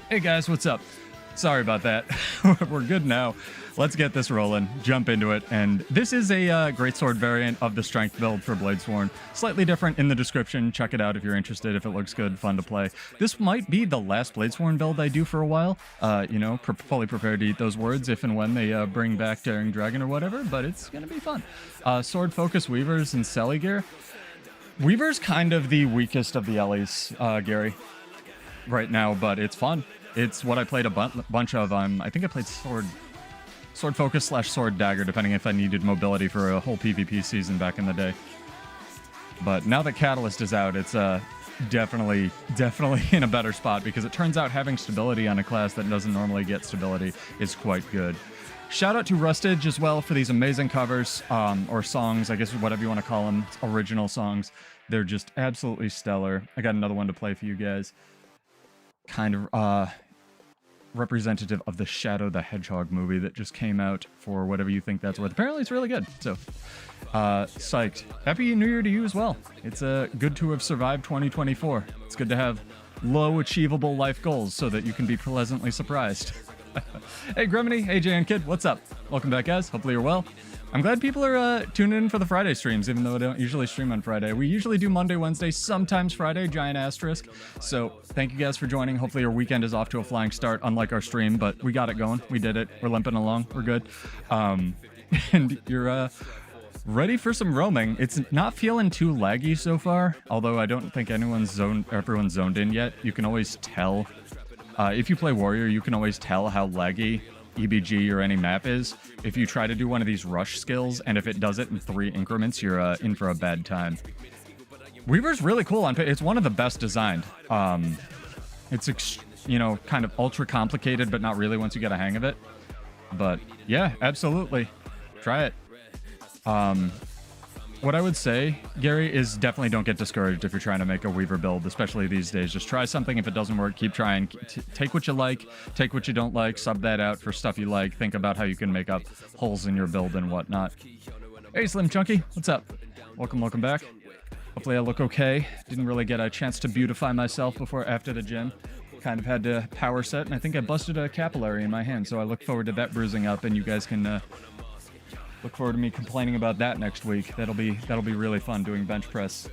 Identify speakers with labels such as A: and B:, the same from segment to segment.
A: Hey guys, what's up? Sorry about that. We're good now. Let's get this rolling, jump into it, and this is a greatsword variant of the strength build for Bladesworn. Slightly different in the description. Check it out if you're interested, if it looks good, fun to play. This might be the last Bladesworn build I do for a while. You know, fully prepared to eat those words if and when they bring back Daring Dragon or whatever, but it's gonna be fun. Sword focus Weavers and Selly gear. Weaver's kind of the weakest of the Ellies, Gary, right now, but it's fun. It's what I played a bunch of. I think I played sword focus / sword dagger, depending if I needed mobility for a whole PvP season back in the day. But now that Catalyst is out, it's definitely in a better spot, because it turns out having stability on a class that doesn't normally get stability is quite good. Shout out to Rustage as well for these amazing covers, or songs, I guess, whatever you want to call them, original songs. They're just absolutely stellar. I got another one to play for you guys. Kind of representative of the Shadow the Hedgehog movie that just came out, for whatever you think that's worth. Apparently it's really good, so psyched. Happy New Year to you as well. It's good to have survived 2024. It's good to have low achievable life goals so that you can be pleasantly surprised. Hey Gremini, AJ and Kid, what's up? Welcome back, guys. Hopefully you're well. I'm glad people are tuning in for the Friday streams, even though I don't usually stream on Friday. We usually do Monday, Wednesday, sometimes Friday, giant asterisk. So thank you guys for joining. Hopefully your weekend is off to a flying start, unlike our stream, but we got it going. We did it. We're limping along. We're good. And you're ready for some roaming. It's not feeling too laggy so far, although I don't think everyone's zoned in yet. You can always tell. If you play Warrior, you can always tell how laggy EBG or any map is if you try to do one of these rush skills, and if it does it in 3 increments, you're in for a bad time. Weaver's really cool. It's one of the best designed. It's you know, kind of ultra complicated, but not really once you get a hang of it. But yeah, absolutely, try it. What I would say, Gary, is definitely don't get discouraged if you're trying to make a Weaver build, especially these days. Just try something. If it doesn't work, keep trying. Take what you like, take what you don't like, sub that out for stuff you like. Think about how you can make up holes in your build and whatnot. Hey, Slim Chunky, what's up? Welcome back. Hopefully I look okay. Didn't really get a chance to beautify myself after the gym. Kind of had to power set, and I think I busted a capillary in my hand, so I look forward to that bruising up, and you guys can look forward to me complaining about that next week. That'll be really fun, doing bench press.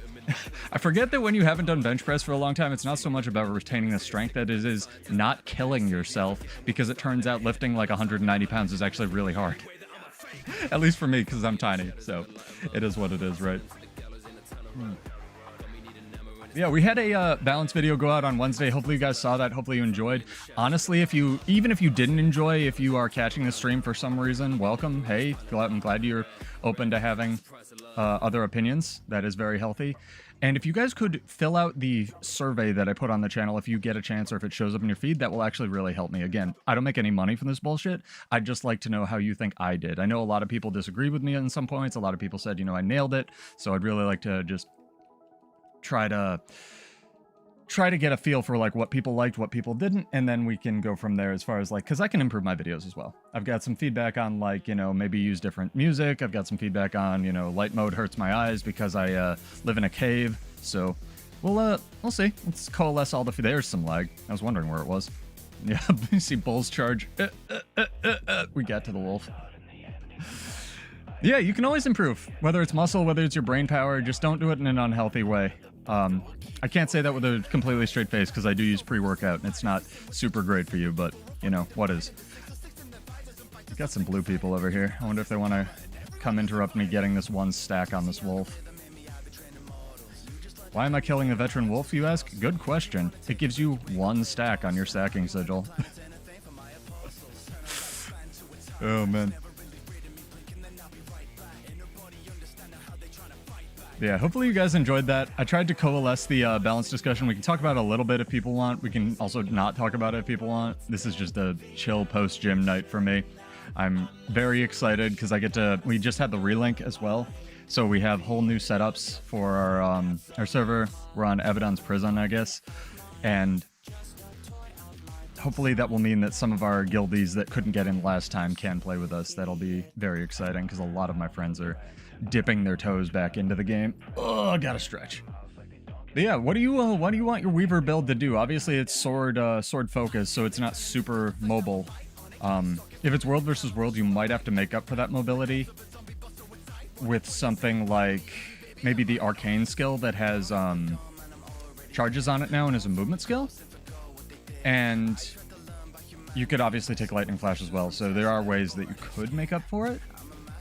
A: I forget that when you haven't done bench press for a long time, it's not so much about retaining the strength that it is not killing yourself, because it turns out lifting like 190 pounds is actually really hard. At least for me, because I'm tiny, so it is what it is, right? Yeah, we had a balance video go out on Wednesday. Hopefully you guys saw that. Hopefully you enjoyed. Honestly, even if you didn't enjoy, if you are catching the stream for some reason, welcome. Hey, I'm glad you're open to having other opinions. That is very healthy. And if you guys could fill out the survey that I put on the channel, if you get a chance or if it shows up in your feed, that will actually really help me. Again, I don't make any money from this bullshit. I'd just like to know how you think I did. I know a lot of people disagree with me on some points. A lot of people said, you know, I nailed it. So I'd really like to just try to get a feel for like what people liked, what people didn't, and then we can go from there as far as like, because I can improve my videos as well. I've got some feedback on like, you know, maybe use different music. I've got some feedback on, you know, light mode hurts my eyes because I live in a cave. So we'll see. Let's coalesce all the there's some lag. I was wondering where it was. Yeah, you see bulls charge. We got to the wolf. Yeah, you can always improve, whether it's muscle, whether it's your brain power. Just don't do it in an unhealthy way. I can't say that with a completely straight face because I do use pre-workout and it's not super great for you, but you know, what is? We've got some blue people over here. I wonder if they want to come interrupt me getting this one stack on this wolf. Why am I killing the veteran wolf, you ask? Good question. It gives you 1 stack on your stacking sigil. Oh, man. Yeah, hopefully you guys enjoyed that. I tried to coalesce the balance discussion. We can talk about it a little bit if people want. We can also not talk about it if people want. This is just a chill post-gym night for me. I'm very excited because we just had the relink as well. So we have whole new setups for our server. We're on Evidon's Prison, I guess. And hopefully that will mean that some of our guildies that couldn't get in last time can play with us. That'll be very exciting because a lot of my friends are dipping their toes back into the game. Oh, gotta stretch. But yeah, what do you want your Weaver build to do? Obviously, it's sword focus, so it's not super mobile. If it's world versus world, you might have to make up for that mobility with something like maybe the arcane skill that has charges on it now and is a movement skill. And you could obviously take lightning flash as well. So there are ways that you could make up for it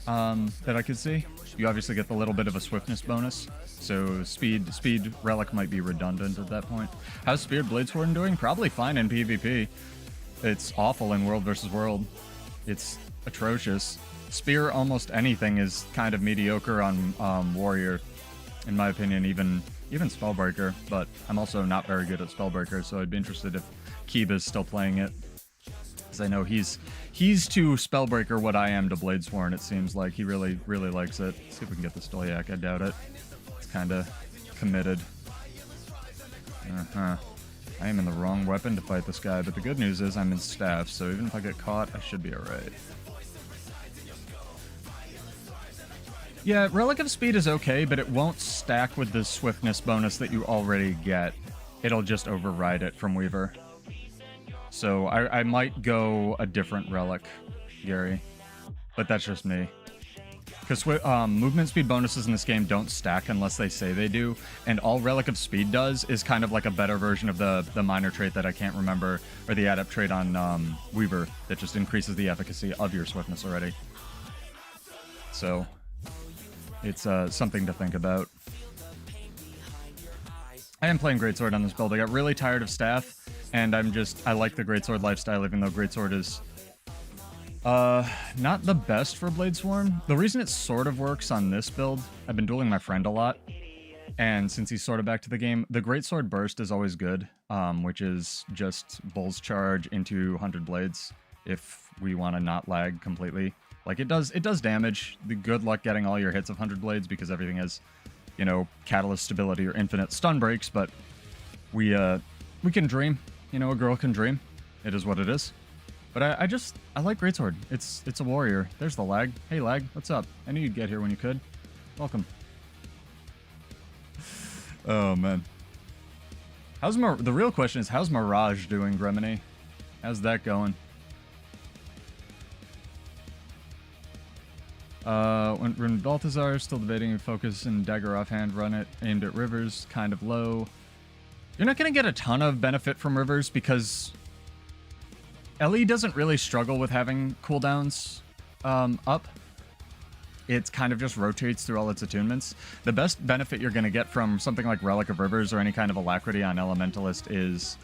A: that I could see. You obviously get the little bit of a swiftness bonus. So speed relic might be redundant at that point. How's Speared Bladesworn doing? Probably fine in PvP. It's awful in world versus world. It's atrocious. Spear almost anything is kind of mediocre on Warrior, in my opinion, even Spellbreaker, but I'm also not very good at Spellbreaker, so I'd be interested if Kiba's still playing it. Because I know he's to Spellbreaker what I am to Bladesworn, it seems like. He really likes it. Let's see if we can get the Stolyak. I doubt it. It's kind of committed. I am in the wrong weapon to fight this guy, but the good news is I'm in staff, so even if I get caught, I should be alright. Yeah, Relic of Speed is okay, but it won't stack with the swiftness bonus that you already get. It'll just override it from Weaver. So I might go a different Relic, Gary. But that's just me. Because movement speed bonuses in this game don't stack unless they say they do. And all Relic of Speed does is kind of like a better version of the minor trait that I can't remember, or the adept trait on Weaver that just increases the efficacy of your swiftness already. So it's something to think about. I am playing Greatsword on this build. I got really tired of staff, and I like the Greatsword lifestyle, even though Greatsword is not the best for Bladesworn. The reason it sort of works on this build, I've been dueling my friend a lot, and since he's sort of back to the game, the Greatsword burst is always good, which is just Bull's Charge into 100 Blades if we want to not lag completely. Like, it does damage. The good luck getting all your hits of 100 Blades because everything has, you know, Catalyst stability or infinite stun breaks, but we can dream. You know, a girl can dream. It is what it is. But I like Greatsword. It's a warrior. There's the lag. Hey, lag, what's up? I knew you'd get here when you could. Welcome. Oh, man. The real question is, how's Mirage doing, Gremini? How's that going? When Balthazar is still debating focus and dagger offhand, run it aimed at Rivers, kind of low. You're not going to get a ton of benefit from Rivers because Ellie doesn't really struggle with having cooldowns up. It kind of just rotates through all its attunements. The best benefit you're going to get from something like Relic of Rivers or any kind of Alacrity on Elementalist is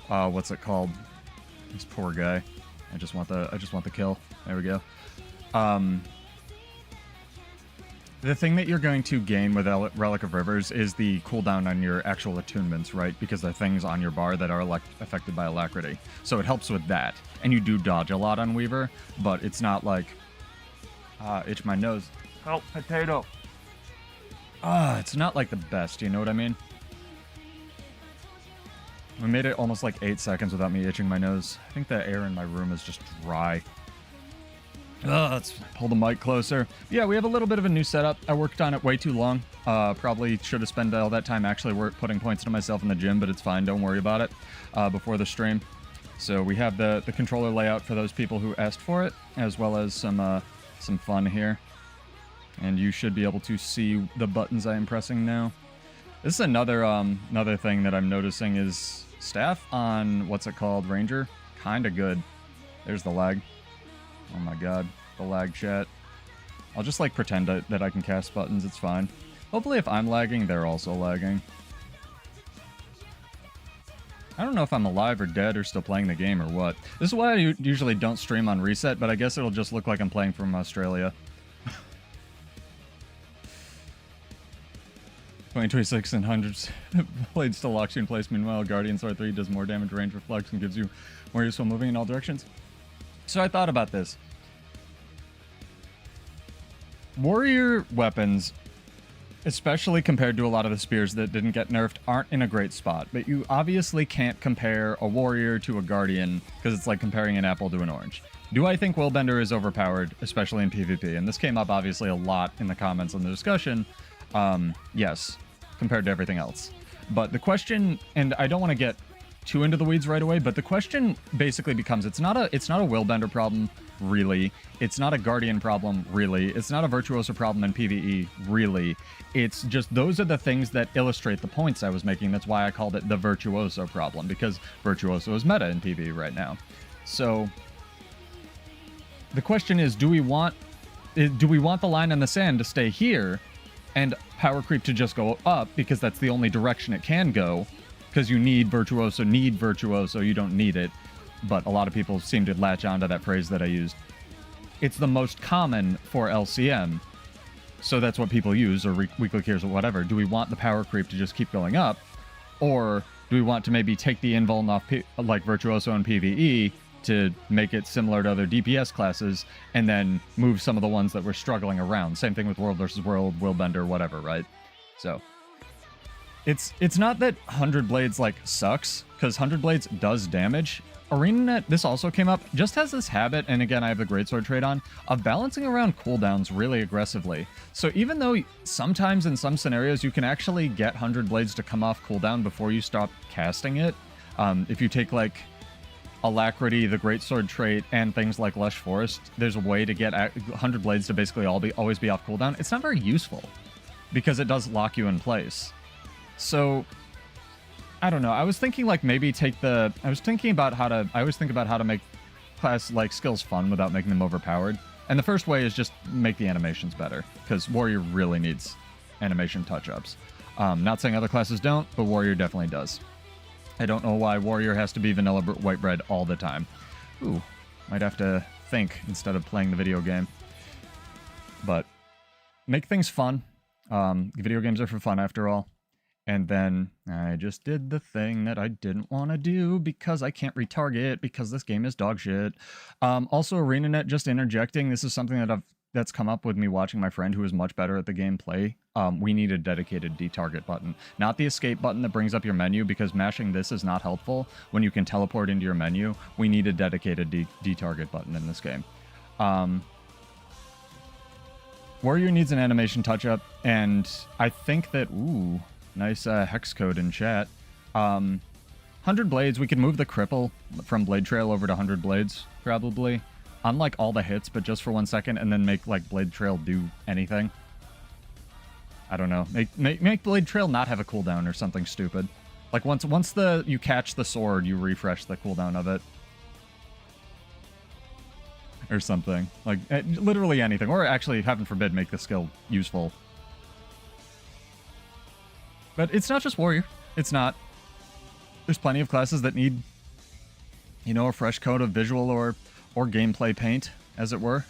A: what's it called? This poor guy. I just want the kill. There we go. The thing that you're going to gain with Relic of Rivers is the cooldown on your actual attunements, right? Because there are things on your bar that are affected by Alacrity. So it helps with that. And you do dodge a lot on Weaver, but it's not like... itch my nose. Help, potato! It's not like the best, you know what I mean? We made it almost like 8 seconds without me itching my nose. I think the air in my room is just dry. Let's pull the mic closer. Yeah, we have a little bit of a new setup. I worked on it way too long. Probably should have spent all that time actually putting points to myself in the gym, but it's fine. Don't worry about it before the stream. So we have the controller layout for those people who asked for it, as well as some fun here. And you should be able to see the buttons I am pressing now. This is another thing that I'm noticing is staff on, what's it called, Ranger? Kinda good. There's the lag. Oh my god, the lag chat. I'll just like pretend that I can cast buttons, it's fine. Hopefully if I'm lagging, they're also lagging. I don't know if I'm alive or dead or still playing the game or what. This is why I usually don't stream on reset, but I guess it'll just look like I'm playing from Australia. 2026 and hundreds. Blade still locks you in place. Meanwhile, Guardian Sword 3 does more damage, range reflex, and gives you more useful moving in all directions. So I thought about this. Warrior weapons, especially compared to a lot of the spears that didn't get nerfed, aren't in a great spot. But you obviously can't compare a warrior to a guardian because it's like comparing an apple to an orange. Do I think Willbender is overpowered, especially in PvP? And this came up obviously a lot in the comments on the discussion. Yes, compared to everything else. But the question, and I don't want to get too into the weeds right away, but the question basically becomes, it's not a Willbender problem, really. It's not a Guardian problem, really. It's not a Virtuoso problem in PvE, really. It's just those are the things that illustrate the points I was making. That's why I called it the Virtuoso problem, because Virtuoso is meta in PvE right now. So the question is, do we want the line in the sand to stay here and power creep to just go up because that's the only direction it can go? Because you need Virtuoso, you don't need it. But a lot of people seem to latch onto that phrase that I used. It's the most common for LCM, so that's what people use, or weekly cures or whatever. Do we want the power creep to just keep going up? Or do we want to maybe take the invuln off, like Virtuoso and PvE, to make it similar to other DPS classes, and then move some of the ones that we're struggling around? Same thing with World versus World, Willbender, whatever, right? So it's not that 100 Blades, like, sucks, because 100 Blades does damage. ArenaNet, this also came up, just has this habit, and again, I have the Greatsword trait on, of balancing around cooldowns really aggressively. So even though sometimes in some scenarios you can actually get 100 Blades to come off cooldown before you stop casting it, if you take, like, Alacrity, the Greatsword trait, and things like Lush Forest, there's a way to get 100 Blades to basically always be off cooldown. It's not very useful, because it does lock you in place. So I don't know. I was thinking like maybe I always think about how to make class like skills fun without making them overpowered. And the first way is just make the animations better, because Warrior really needs animation touch-ups. Not saying other classes don't, but Warrior definitely does. I don't know why Warrior has to be vanilla white bread all the time. Ooh, might have to think instead of playing the video game. But make things fun. Video games are for fun after all. And then I just did the thing that I didn't want to do because I can't retarget because this game is dog shit. Also, ArenaNet, just interjecting, this is something that's come up with me watching my friend who is much better at the game play. We need a dedicated detarget button. Not the escape button that brings up your menu, because mashing this is not helpful when you can teleport into your menu. We need a dedicated detarget button in this game. Warrior needs an animation touch-up, and I think that... Ooh... Nice hex code in chat. 100 Blades, we could move the cripple from Blade Trail over to 100 Blades, probably. Unlike all the hits, but just for 1 second, and then make, like, Blade Trail do anything. I don't know. Make Blade Trail not have a cooldown or something stupid. Like, once you catch the sword, you refresh the cooldown of it. Or something. Like, literally anything. Or actually, heaven forbid, make the skill useful. But it's not just Warrior. It's not. There's plenty of classes that need, you know, a fresh coat of visual or gameplay paint, as it were.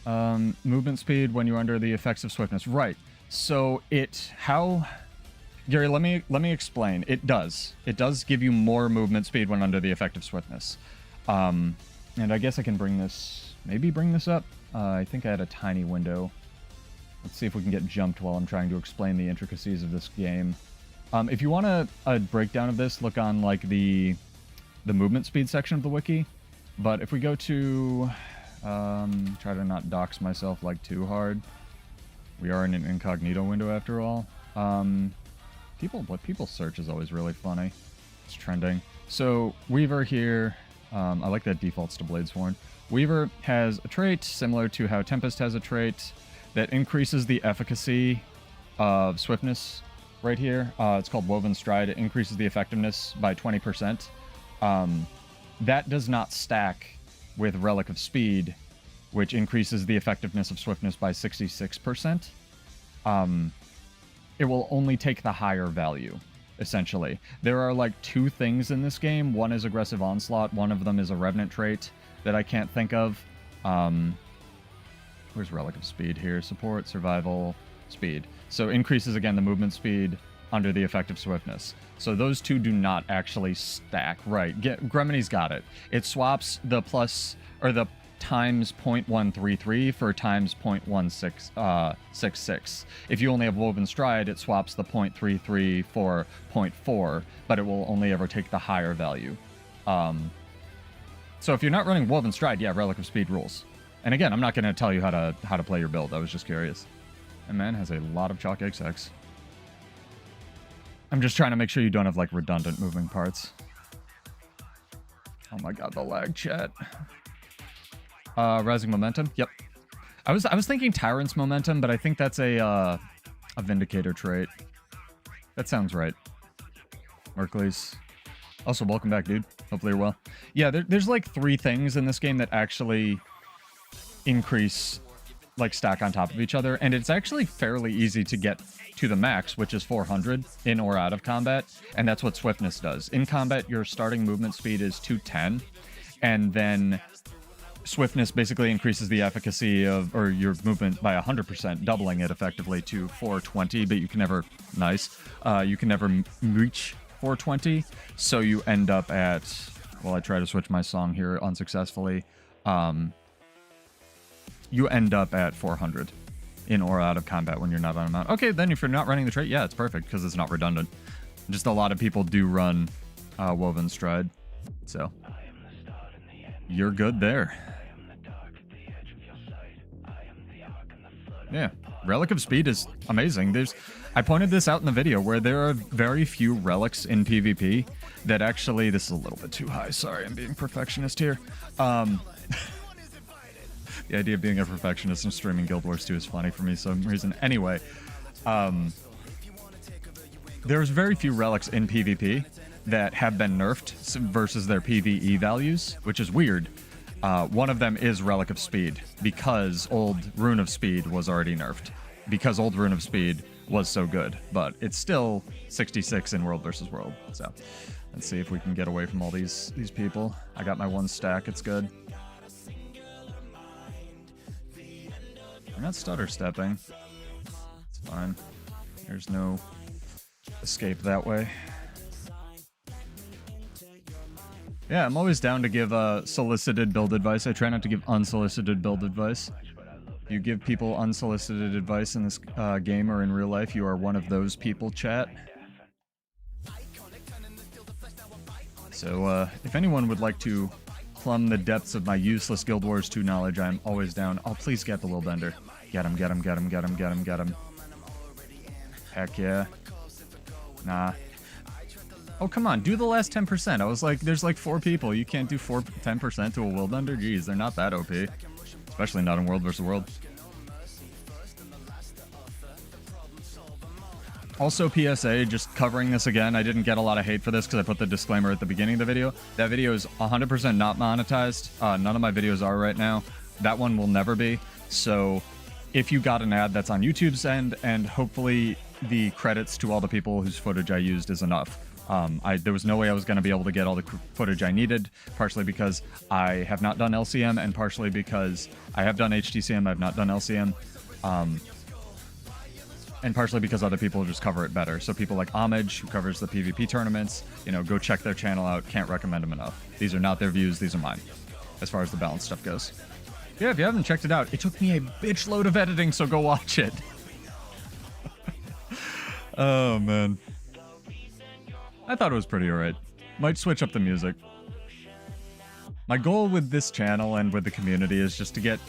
A: Movement speed when you're under the effects of swiftness. Right. So Gary, let me explain. It does give you more movement speed when under the effect of swiftness. And I guess I can bring this up. I think I had a tiny window. Let's see if we can get jumped while I'm trying to explain the intricacies of this game. If you want a breakdown of this, look on like the movement speed section of the wiki. But if we go to try to not dox myself like too hard. We are in an incognito window after all. What people search is always really funny. It's trending. So Weaver here, I like that defaults to Bladesworn. Weaver has a trait similar to how Tempest has a trait that increases the efficacy of swiftness right here. It's called Woven Stride. It increases the effectiveness by 20%. That does not stack with Relic of Speed, which increases the effectiveness of swiftness by 66%. It will only take the higher value, essentially. There are like two things in this game. One is Aggressive Onslaught. One of them is a Revenant trait that I can't think of. Where's Relic of Speed here? Support, Survival, Speed. So increases, again, the movement speed under the effect of swiftness. So those two do not actually stack. Right, Gremini's got it. It swaps the plus, or the times 0.133 for times 0.1666. If you only have Woven Stride, it swaps the 0.33 for 0.4, but it will only ever take the higher value. So if you're not running Woven Stride, yeah, Relic of Speed rules. And again, I'm not going to tell you how to play your build. I was just curious. And man has a lot of chalk XX. I'm just trying to make sure you don't have like redundant moving parts. Oh my god, the lag, chat. Rising momentum. Yep. I was thinking Tyrant's momentum, but I think that's a Vindicator trait. That sounds right. Mercley's. Also, welcome back, dude. Hopefully you're well. Yeah, there's like 3 things in this game that actually increase, like, stack on top of each other, and it's actually fairly easy to get to the max, which is 400 in or out of combat, and that's what swiftness does. In combat, your starting movement speed is 210, and then swiftness basically increases the efficacy of, or your movement by 100%, doubling it effectively to 420, but you can never, you can never reach 420, so you end up at, well, I try to switch my song here unsuccessfully, you end up at 400 in or out of combat when you're not on a mount. Okay, then if you're not running the trait, yeah, it's perfect because it's not redundant. Just a lot of people do run Woven Stride, so you're good there. Yeah, Relic of Speed is amazing. I pointed this out in the video where there are very few relics in PvP that actually, this is a little bit too high, sorry, I'm being perfectionist here. The idea of being a perfectionist and streaming Guild Wars 2 is funny for me for some reason. Anyway, there's very few relics in PvP that have been nerfed versus their PvE values, which is weird. One of them is Relic of Speed, because old Rune of Speed was already nerfed. Because old Rune of Speed was so good, but it's still 66 in World versus World. So let's see if we can get away from all these people. I got my 1 stack, it's good. We're not stutter stepping. It's fine. There's no escape that way. Yeah, I'm always down to give solicited build advice. I try not to give unsolicited build advice. If you give people unsolicited advice in this game or in real life, you are one of those people, chat. So, if anyone would like to plumb the depths of my useless Guild Wars 2 knowledge, I'm always down. Oh, please get the Will Bender. Get him, get him, get him, get him, get him, get him. Heck yeah. Nah. Oh, come on, do the last 10%. I was like, there's like 4 people. You can't do 10% to a Will Bender? Jeez, they're not that OP. Especially not in World vs. World. Also, PSA, just covering this again, I didn't get a lot of hate for this because I put the disclaimer at the beginning of the video. That video is 100% not monetized. None of my videos are right now. That one will never be. So if you got an ad, that's on YouTube's end, and hopefully the credits to all the people whose footage I used is enough. There was no way I was going to be able to get all the footage I needed, partially because I have not done LCM, and partially because I have done HTCM, I've not done LCM. And partially because other people just cover it better. So people like Homage, who covers the PvP tournaments, you know, go check their channel out. Can't recommend them enough. These are not their views, these are mine, as far as the balance stuff goes. Yeah, if you haven't checked it out, it took me a bitch load of editing, so go watch it. Oh, man. I thought it was pretty alright. Might switch up the music. My goal with this channel and with the community is just to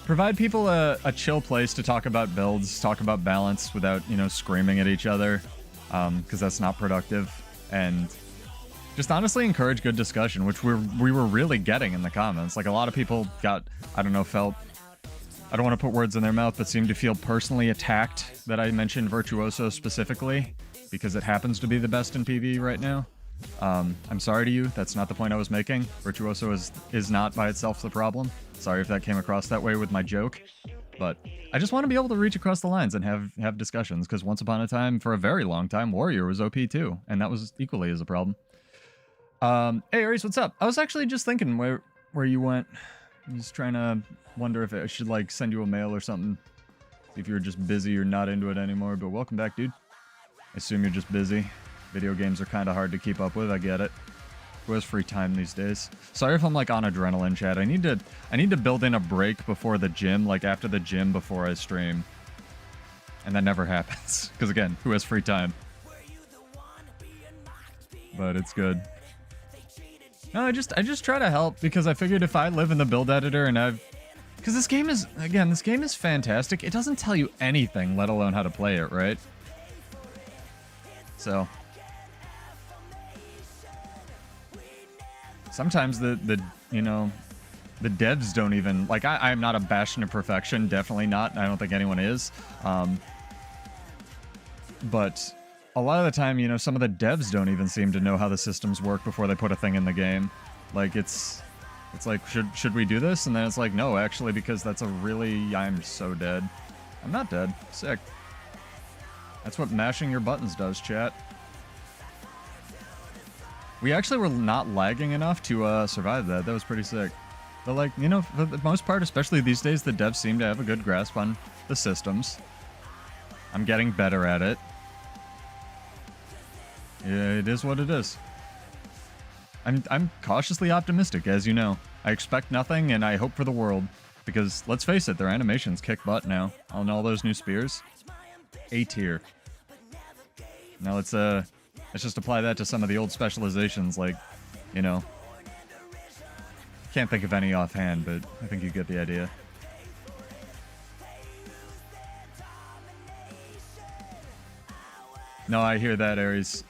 A: provide people a chill place to talk about builds, talk about balance without, you know, screaming at each other, because that's not productive, and just honestly encourage good discussion, which we were really getting in the comments. Like, a lot of people got, I don't know, I don't want to put words in their mouth, but seemed to feel personally attacked that I mentioned Virtuoso specifically, because it happens to be the best in PvE right now. I'm sorry to you, that's not the point I was making. Virtuoso is not by itself the problem. Sorry if that came across that way with my joke, but I just want to be able to reach across the lines and have discussions, because once upon a time, for a very long time, Warrior was OP too, and that was equally as a problem. Hey Aries, what's up? I was actually just thinking where you went. I'm just trying to wonder if I should like send you a mail or something. See if you're just busy or not into it anymore, but welcome back, dude. I assume you're just busy. Video games are kind of hard to keep up with, I get it. Who has free time these days? Sorry if I'm like on adrenaline, chat. I need to build in a break before the gym, like after the gym before I stream. And that never happens. Because again, who has free time? But it's good. No, I just try to help, because I figured if I live in the build editor and because this game is fantastic. It doesn't tell you anything, let alone how to play it, right? So sometimes the you know, the devs don't even, like, I'm not a bastion of perfection, definitely not. I don't think anyone is. But a lot of the time, you know, some of the devs don't even seem to know how the systems work before they put a thing in the game. Like, it's like, should we do this? And then it's like, no, actually, because that's a really, I'm so dead. I'm not dead. Sick. That's what mashing your buttons does, chat. We actually were not lagging enough to survive that. That was pretty sick. But, like, you know, for the most part, especially these days, the devs seem to have a good grasp on the systems. I'm getting better at it. Yeah, it is what it is. I'm cautiously optimistic, as you know. I expect nothing, and I hope for the world. Because, let's face it, their animations kick butt now. On all those new spears. A tier. Now let's just apply that to some of the old specializations, like, you know... Can't think of any offhand, but I think you get the idea. No, I hear that, Ares.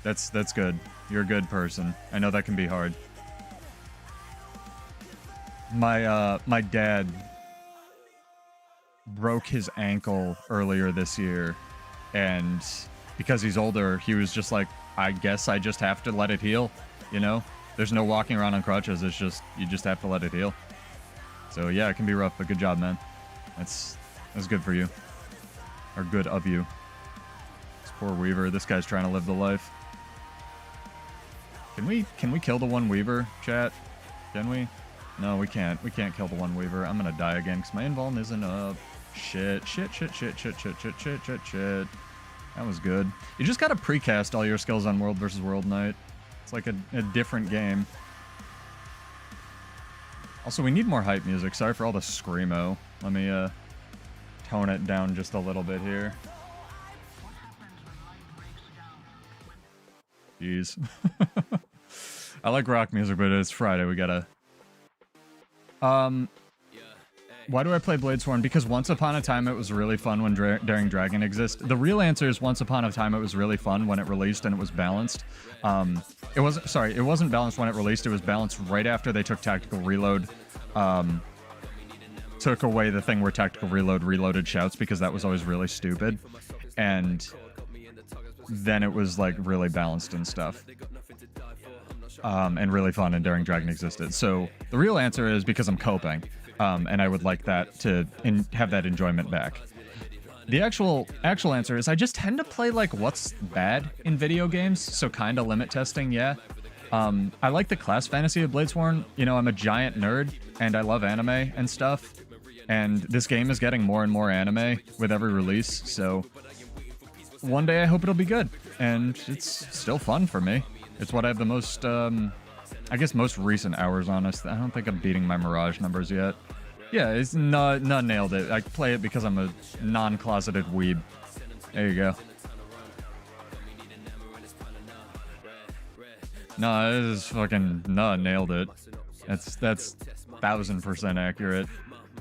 A: That's good. You're a good person. I know that can be hard. My dad broke his ankle earlier this year, and because he's older, he was just like, I guess I just have to let it heal, you know? There's no walking around on crutches, it's just, you just have to let it heal. So yeah, it can be rough, but good job, man. That's good for you. Or good of you. This poor Weaver, this guy's trying to live the life. Can we kill the one Weaver, chat? Can we? No, we can't. We can't kill the one Weaver. I'm gonna die again, because my invuln isn't up. Shit. That was good. You just gotta precast all your skills on World versus World Night. It's like a different game. Also, we need more hype music. Sorry for all the screamo. Let me tone it down just a little bit here. Jeez. I like rock music, but it's Friday. We gotta... Why do I play Bladesworn? Because once upon a time it was really fun when Daring Dragon existed. The real answer is once upon a time it was really fun when it released and it was balanced. It wasn't balanced when it released. It was balanced right after they took Tactical Reload. Took away the thing where Tactical Reload reloaded shouts, because that was always really stupid. And then it was like really balanced and stuff. And really fun, and Daring Dragon existed. So the real answer is because I'm coping. And I would like that to have that enjoyment back. The actual answer is I just tend to play like what's bad in video games, so kind of limit testing, yeah. I like the class fantasy of Bladesworn. You know, I'm a giant nerd, and I love anime and stuff. And this game is getting more and more anime with every release, so one day I hope it'll be good. And it's still fun for me. It's what I have the most, I guess, most recent hours on. I don't think I'm beating my Mirage numbers yet. Yeah, it's not nailed it. I play it because I'm a non-closeted weeb. There you go. No, this is fucking nailed it. That's 1000% accurate.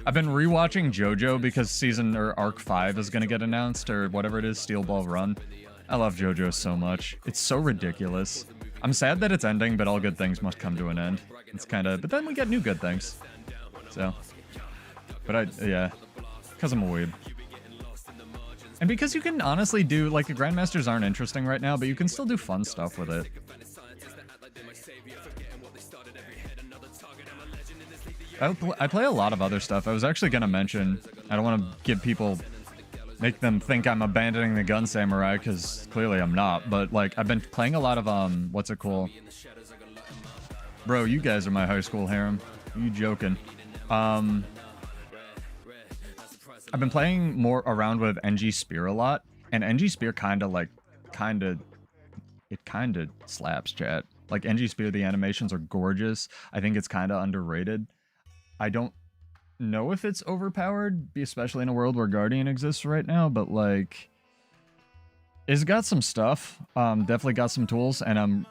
A: I've been rewatching JoJo because season or arc 5 is gonna get announced, or whatever it is, Steel Ball Run. I love JoJo so much. It's so ridiculous. I'm sad that it's ending, but all good things must come to an end. It's kind of, but then we get new good things. So, but yeah, because I'm a weeb. And because you can honestly do, like, the Grandmasters aren't interesting right now, but you can still do fun stuff with it. I play a lot of other stuff. I was actually going to mention, I don't want to give people, make them think I'm abandoning the Gun Samurai, because clearly I'm not, but, like, I've been playing a lot of, what's it called? Bro, you guys are my high school harem. Are you joking? I've been playing more around with NG Spear a lot, and NG Spear kind of slaps, chat. Like, NG Spear, the animations are gorgeous. I think it's kind of underrated. I don't know if it's overpowered, especially in a world where Guardian exists right now, but, like, it's got some stuff. Definitely got some tools, and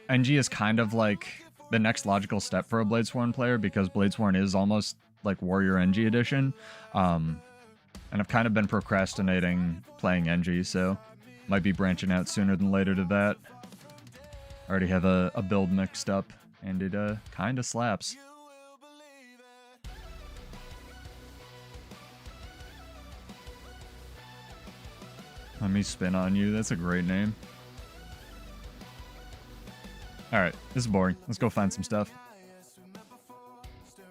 A: NG is kind of like the next logical step for a Bladesworn player, because Bladesworn is almost like Warrior NG edition. And I've kind of been procrastinating playing NG, so Might be branching out sooner than later to that. I already have a build mixed up, and it kind of slaps. Let me spin on you. That's a great name. Alright, this is boring. Let's go find some stuff.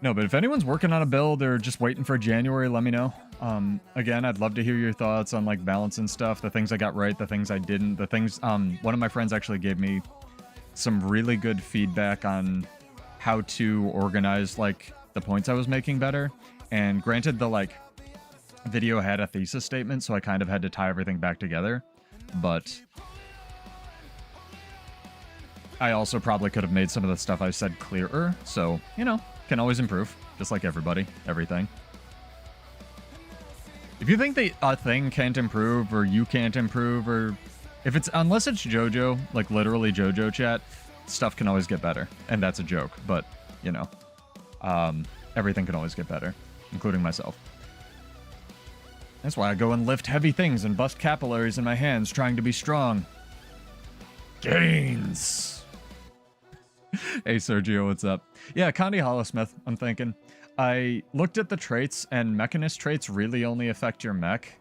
A: No, but if anyone's working on a build or just waiting for January, let me know. Again, I'd love to hear your thoughts on like balance and stuff, the things I got right, the things I didn't, the things, one of my friends actually gave me some really good feedback on how to organize like the points I was making better. And granted, the like video had a thesis statement, so I kind of had to tie everything back together, but I also probably could have made some of the stuff I said clearer, so, you know, can always improve, just like everybody, everything. If you think that a thing can't improve, or you can't improve, or if it's, unless it's JoJo, like literally JoJo chat, stuff can always get better, and that's a joke, but, you know, everything can always get better, including myself. That's why I go and lift heavy things and bust capillaries in my hands trying to be strong. Gains! Hey Sergio, what's up? Yeah, Condi Hollowsmith, I'm thinking. I looked at the traits, and Mechanist traits really only affect your mech.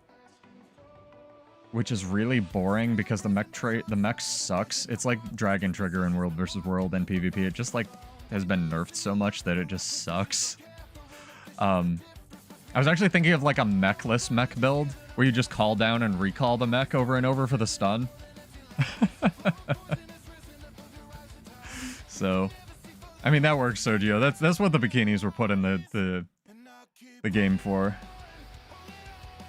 A: Which is really boring, because the mech sucks. It's like Dragon Trigger in World vs. World and PvP. It just, like, has been nerfed so much that it just sucks. I was actually thinking of, like, a mechless mech build, where you just call down and recall the mech over and over for the stun. So, I mean, that works, Sergio. That's what the bikinis were put in the game for.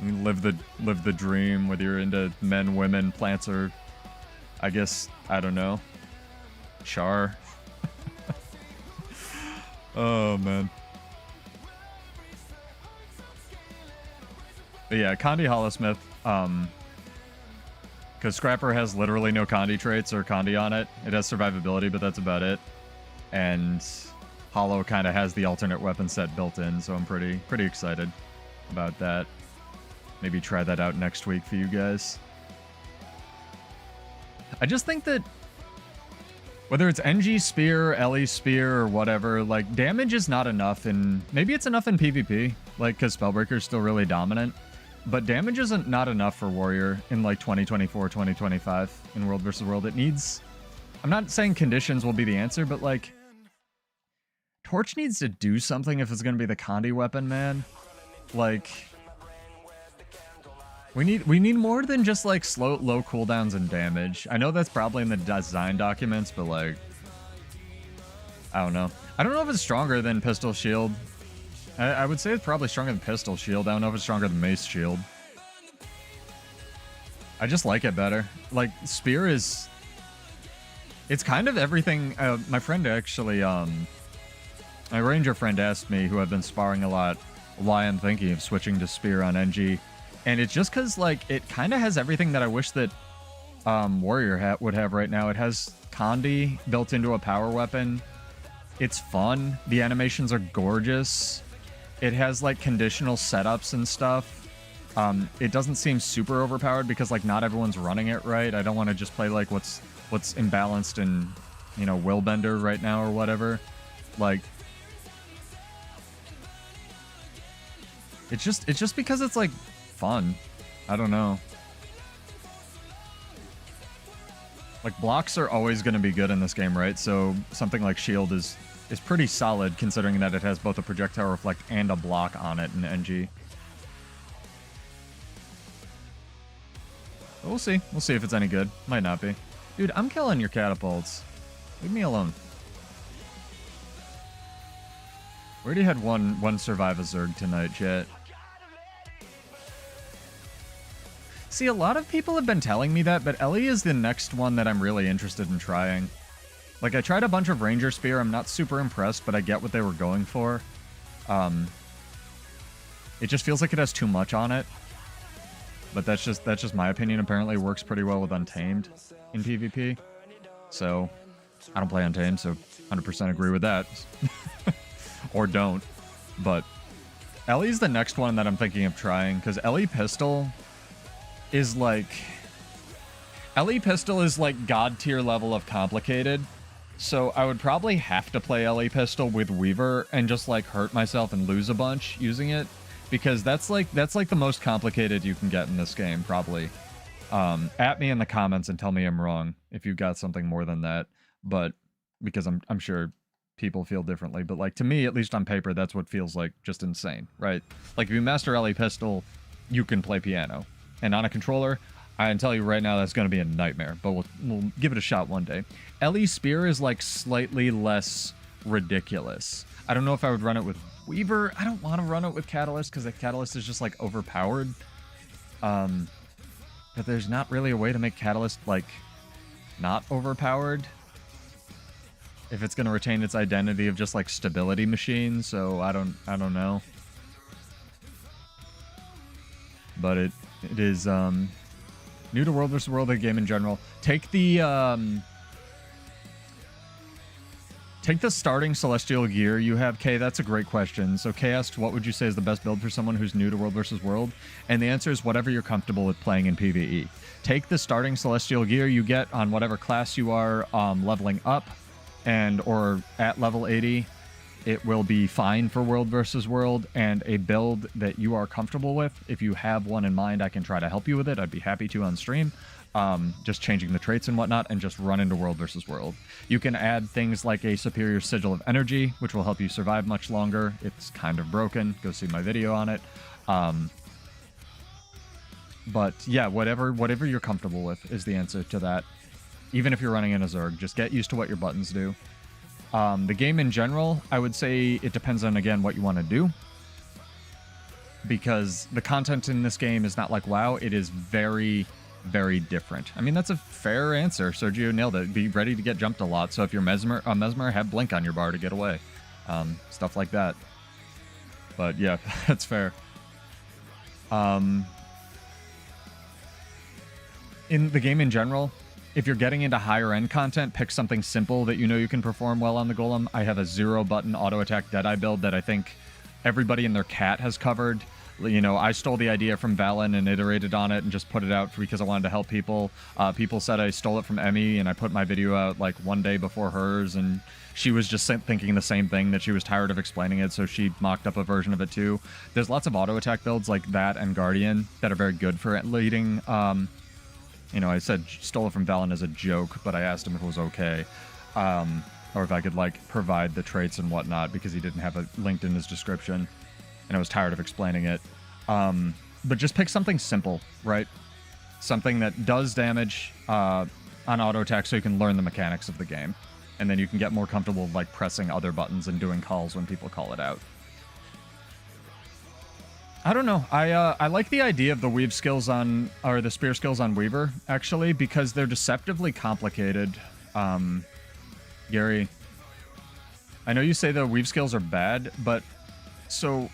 A: You live the dream, whether you're into men, women, plants, or I guess, I don't know, char. Oh man. But yeah, Condi Hollowsmith, because Scrapper has literally no Condi traits or Condi on it. It has survivability, but that's about it. And Hollow kind of has the alternate weapon set built in, so I'm pretty excited about that. Maybe try that out next week for you guys. I just think that whether it's NG Spear, LE Spear, or whatever, like, damage is not enough in... Maybe it's enough in PvP, like, because Spellbreaker is still really dominant. But damage isn't not enough for Warrior in, like, 2024, 2025 in World vs. World. It needs... I'm not saying conditions will be the answer, but, like... Torch needs to do something if it's going to be the Condi weapon, man. Like... We need more than just, like, low cooldowns and damage. I know that's probably in the design documents, but, like... I don't know. I don't know if it's stronger than Pistol Shield. I would say it's probably stronger than Pistol Shield. I don't know if it's stronger than Mace Shield. I just like it better. Like, Spear is... It's kind of everything... my friend actually, my Ranger friend asked me, who I've been sparring a lot, why I'm thinking of switching to Spear on NG. And it's just because, like, it kind of has everything that I wish that Warrior would have right now. It has Condi built into a power weapon. It's fun. The animations are gorgeous. It has, like, conditional setups and stuff. It doesn't seem super overpowered because, like, not everyone's running it right. I don't want to just play, like, what's imbalanced in, you know, Willbender right now or whatever. Like, it's just because it's, like, fun. I don't know. Like, blocks are always going to be good in this game, right? So something like Shield is pretty solid, considering that it has both a projectile reflect and a block on it in NG. But we'll see. We'll see if it's any good. Might not be. Dude, I'm killing your catapults. Leave me alone. We already had one survive a Zerg tonight, chat. See, a lot of people have been telling me that, but Ellie is the next one that I'm really interested in trying. Like, I tried a bunch of Ranger Spear. I'm not super impressed, but I get what they were going for. It just feels like it has too much on it. But that's just my opinion. Apparently it works pretty well with Untamed in PvP. So, I don't play Untamed, so 100% agree with that. Or don't. But Ellie's the next one that I'm thinking of trying, because Ellie Pistol is like... LE Pistol is like god tier level of complicated, so I would probably have to play LE Pistol with Weaver and just like hurt myself and lose a bunch using it, because that's like the most complicated you can get in this game, probably. At me in the comments and tell me I'm wrong if you've got something more than that, but because I'm sure people feel differently, but like to me, at least on paper, that's what feels like just insane, right? Like if you master LE Pistol, you can play piano, and on a controller, I can tell you right now that's going to be a nightmare, but we'll give it a shot one day. LE Spear is like slightly less ridiculous. I don't know if I would run it with Weaver. I don't want to run it with Catalyst because the Catalyst is just like overpowered. But there's not really a way to make Catalyst like not overpowered if it's going to retain its identity of just like stability machine. So I don't know. But it is new to World vs. World, the game in general. Take the starting Celestial gear you have, Kay. That's a great question. So Kay asked, what would you say is the best build for someone who's new to World vs. World? And the answer is whatever you're comfortable with playing in PvE. Take the starting Celestial gear you get on whatever class you are leveling up, or at level 80. It will be fine for World vs. World, and a build that you are comfortable with. If you have one in mind, I can try to help you with it. I'd be happy to on stream. Just changing the traits and whatnot, and just run into World vs. World. You can add things like a superior sigil of energy, which will help you survive much longer. It's kind of broken. Go see my video on it. But yeah, whatever you're comfortable with is the answer to that. Even if you're running in a Zerg, just get used to what your buttons do. The game in general, I would say it depends on, again, what you want to do. Because the content in this game is not like WoW. It is very, very different. I mean, that's a fair answer. Sergio nailed it. Be ready to get jumped a lot. So if you're Mesmer, have Blink on your bar to get away. Stuff like that. But yeah, that's fair. In the game in general, if you're getting into higher end content, pick something simple that you know you can perform well on the Golem. I have a 0-button auto-attack Deadeye build that I think everybody and their cat has covered. You know, I stole the idea from Valen and iterated on it and just put it out because I wanted to help people. People said I stole it from Emmy, and I put my video out like one day before hers, and she was just thinking the same thing, that she was tired of explaining it, so she mocked up a version of it too. There's lots of auto-attack builds like that and Guardian that are very good for leading. You know, I said stole it from Valen as a joke, but I asked him if it was okay. Or if I could, like, provide the traits and whatnot, because he didn't have it linked in his description. And I was tired of explaining it. But just pick something simple, right? Something that does damage on auto-attack so you can learn the mechanics of the game. And then you can get more comfortable with, like, pressing other buttons and doing calls when people call it out. I don't know. I like the idea of the weave skills on, or the spear skills on Weaver, actually, because they're deceptively complicated. Gary, I know you say the weave skills are bad, but so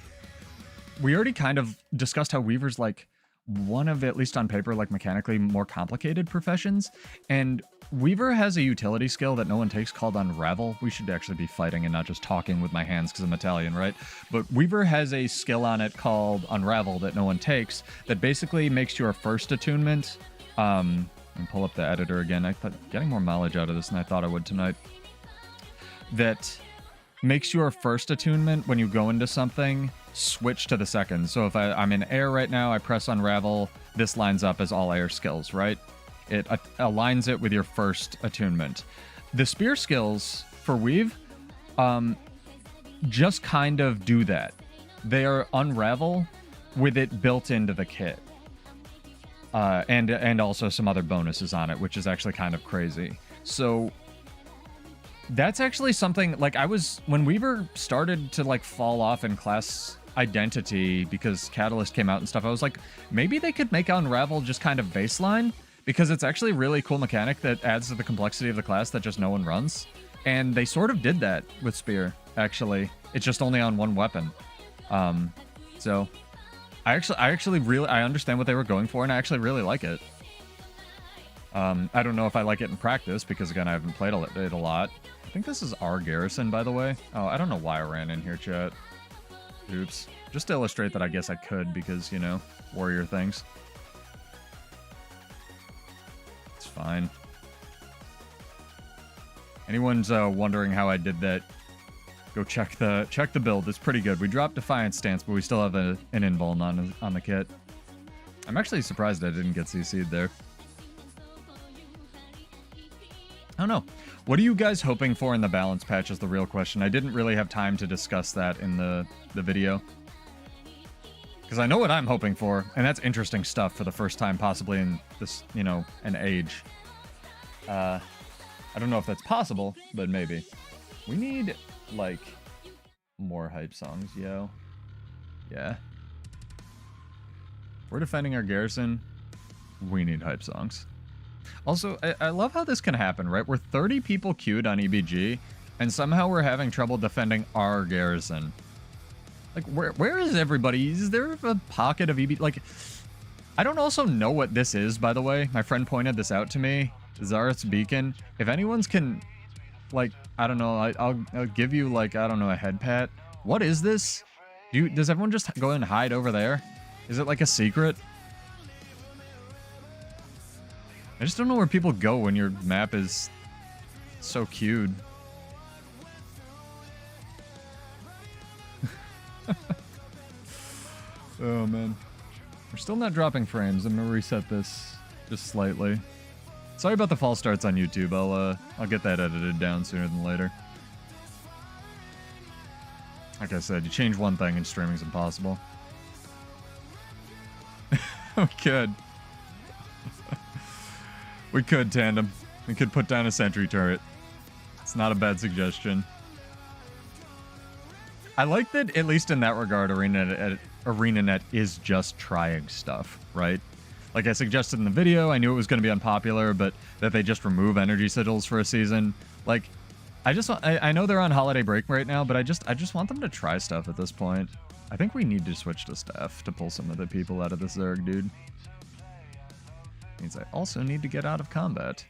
A: we already kind of discussed how Weaver's like one of, at least on paper, like mechanically more complicated professions, and Weaver has a utility skill that no one takes called Unravel. We should actually be fighting and not just talking with my hands because I'm Italian, right? But Weaver has a skill on it called Unravel that no one takes that basically makes your first attunement... and pull up the editor again. I thought getting more mileage out of this than I thought I would tonight. That makes your first attunement when you go into something switch to the second. So if I'm in air right now, I press Unravel, this lines up as all air skills, right? It aligns it with your first attunement. The spear skills for Weave just kind of do that. They are Unravel with it built into the kit. And also some other bonuses on it, which is actually kind of crazy. So that's actually something, like, when Weaver started to, like, fall off in class identity because Catalyst came out and stuff, I was like, maybe they could make Unravel just kind of baseline, because it's actually a really cool mechanic that adds to the complexity of the class that just no one runs. And they sort of did that with Spear, actually. It's just only on one weapon. So I actually really understand what they were going for, and I actually really like it. I don't know if I like it in practice, because again, I haven't played it a lot. I think this is our garrison, by the way. Oh, I don't know why I ran in here, chat. Oops. Just to illustrate that I guess I could, because, you know, warrior things. fine. Anyone's wondering how I did that, go check the build. It's pretty good. We dropped Defiant Stance, but we still have an invuln on the kit. I'm actually surprised I didn't get CC'd there. I don't know. What are you guys hoping for in the balance patch is the real question. I didn't really have time to discuss that in the video. Because I know what I'm hoping for, and that's interesting stuff for the first time possibly in this, you know, an age. I don't know if that's possible, but maybe. We need, like, more hype songs, yo. Yeah. We're defending our garrison. We need hype songs. Also, I love how this can happen, right? We're 30 people queued on EBG, and somehow we're having trouble defending our garrison. Like, where is everybody? Is there a pocket of EBG? Like, I don't also know what this is, by the way. My friend pointed this out to me. Zareth's Beacon. If anyone's can, like, I don't know, I'll give you, like, I don't know, a head pat. What is this? Does everyone just go and hide over there? Is it like a secret? I just don't know where people go when your map is so queued. Oh, man. We're still not dropping frames. I'm gonna reset this just slightly. Sorry about the false starts on YouTube. I'll get that edited down sooner than later. Like I said, you change one thing and streaming's impossible. We could. We could, Tandem. We could put down a sentry turret. It's not a bad suggestion. I like that, at least in that regard, ArenaNet is just trying stuff, right? Like I suggested in the video, I knew it was going to be unpopular, but that they just remove energy sigils for a season. Like, I know they're on holiday break right now, but I just want them to try stuff at this point. I think we need to switch to staff to pull some of the people out of this Zerg, dude. Means I also need to get out of combat.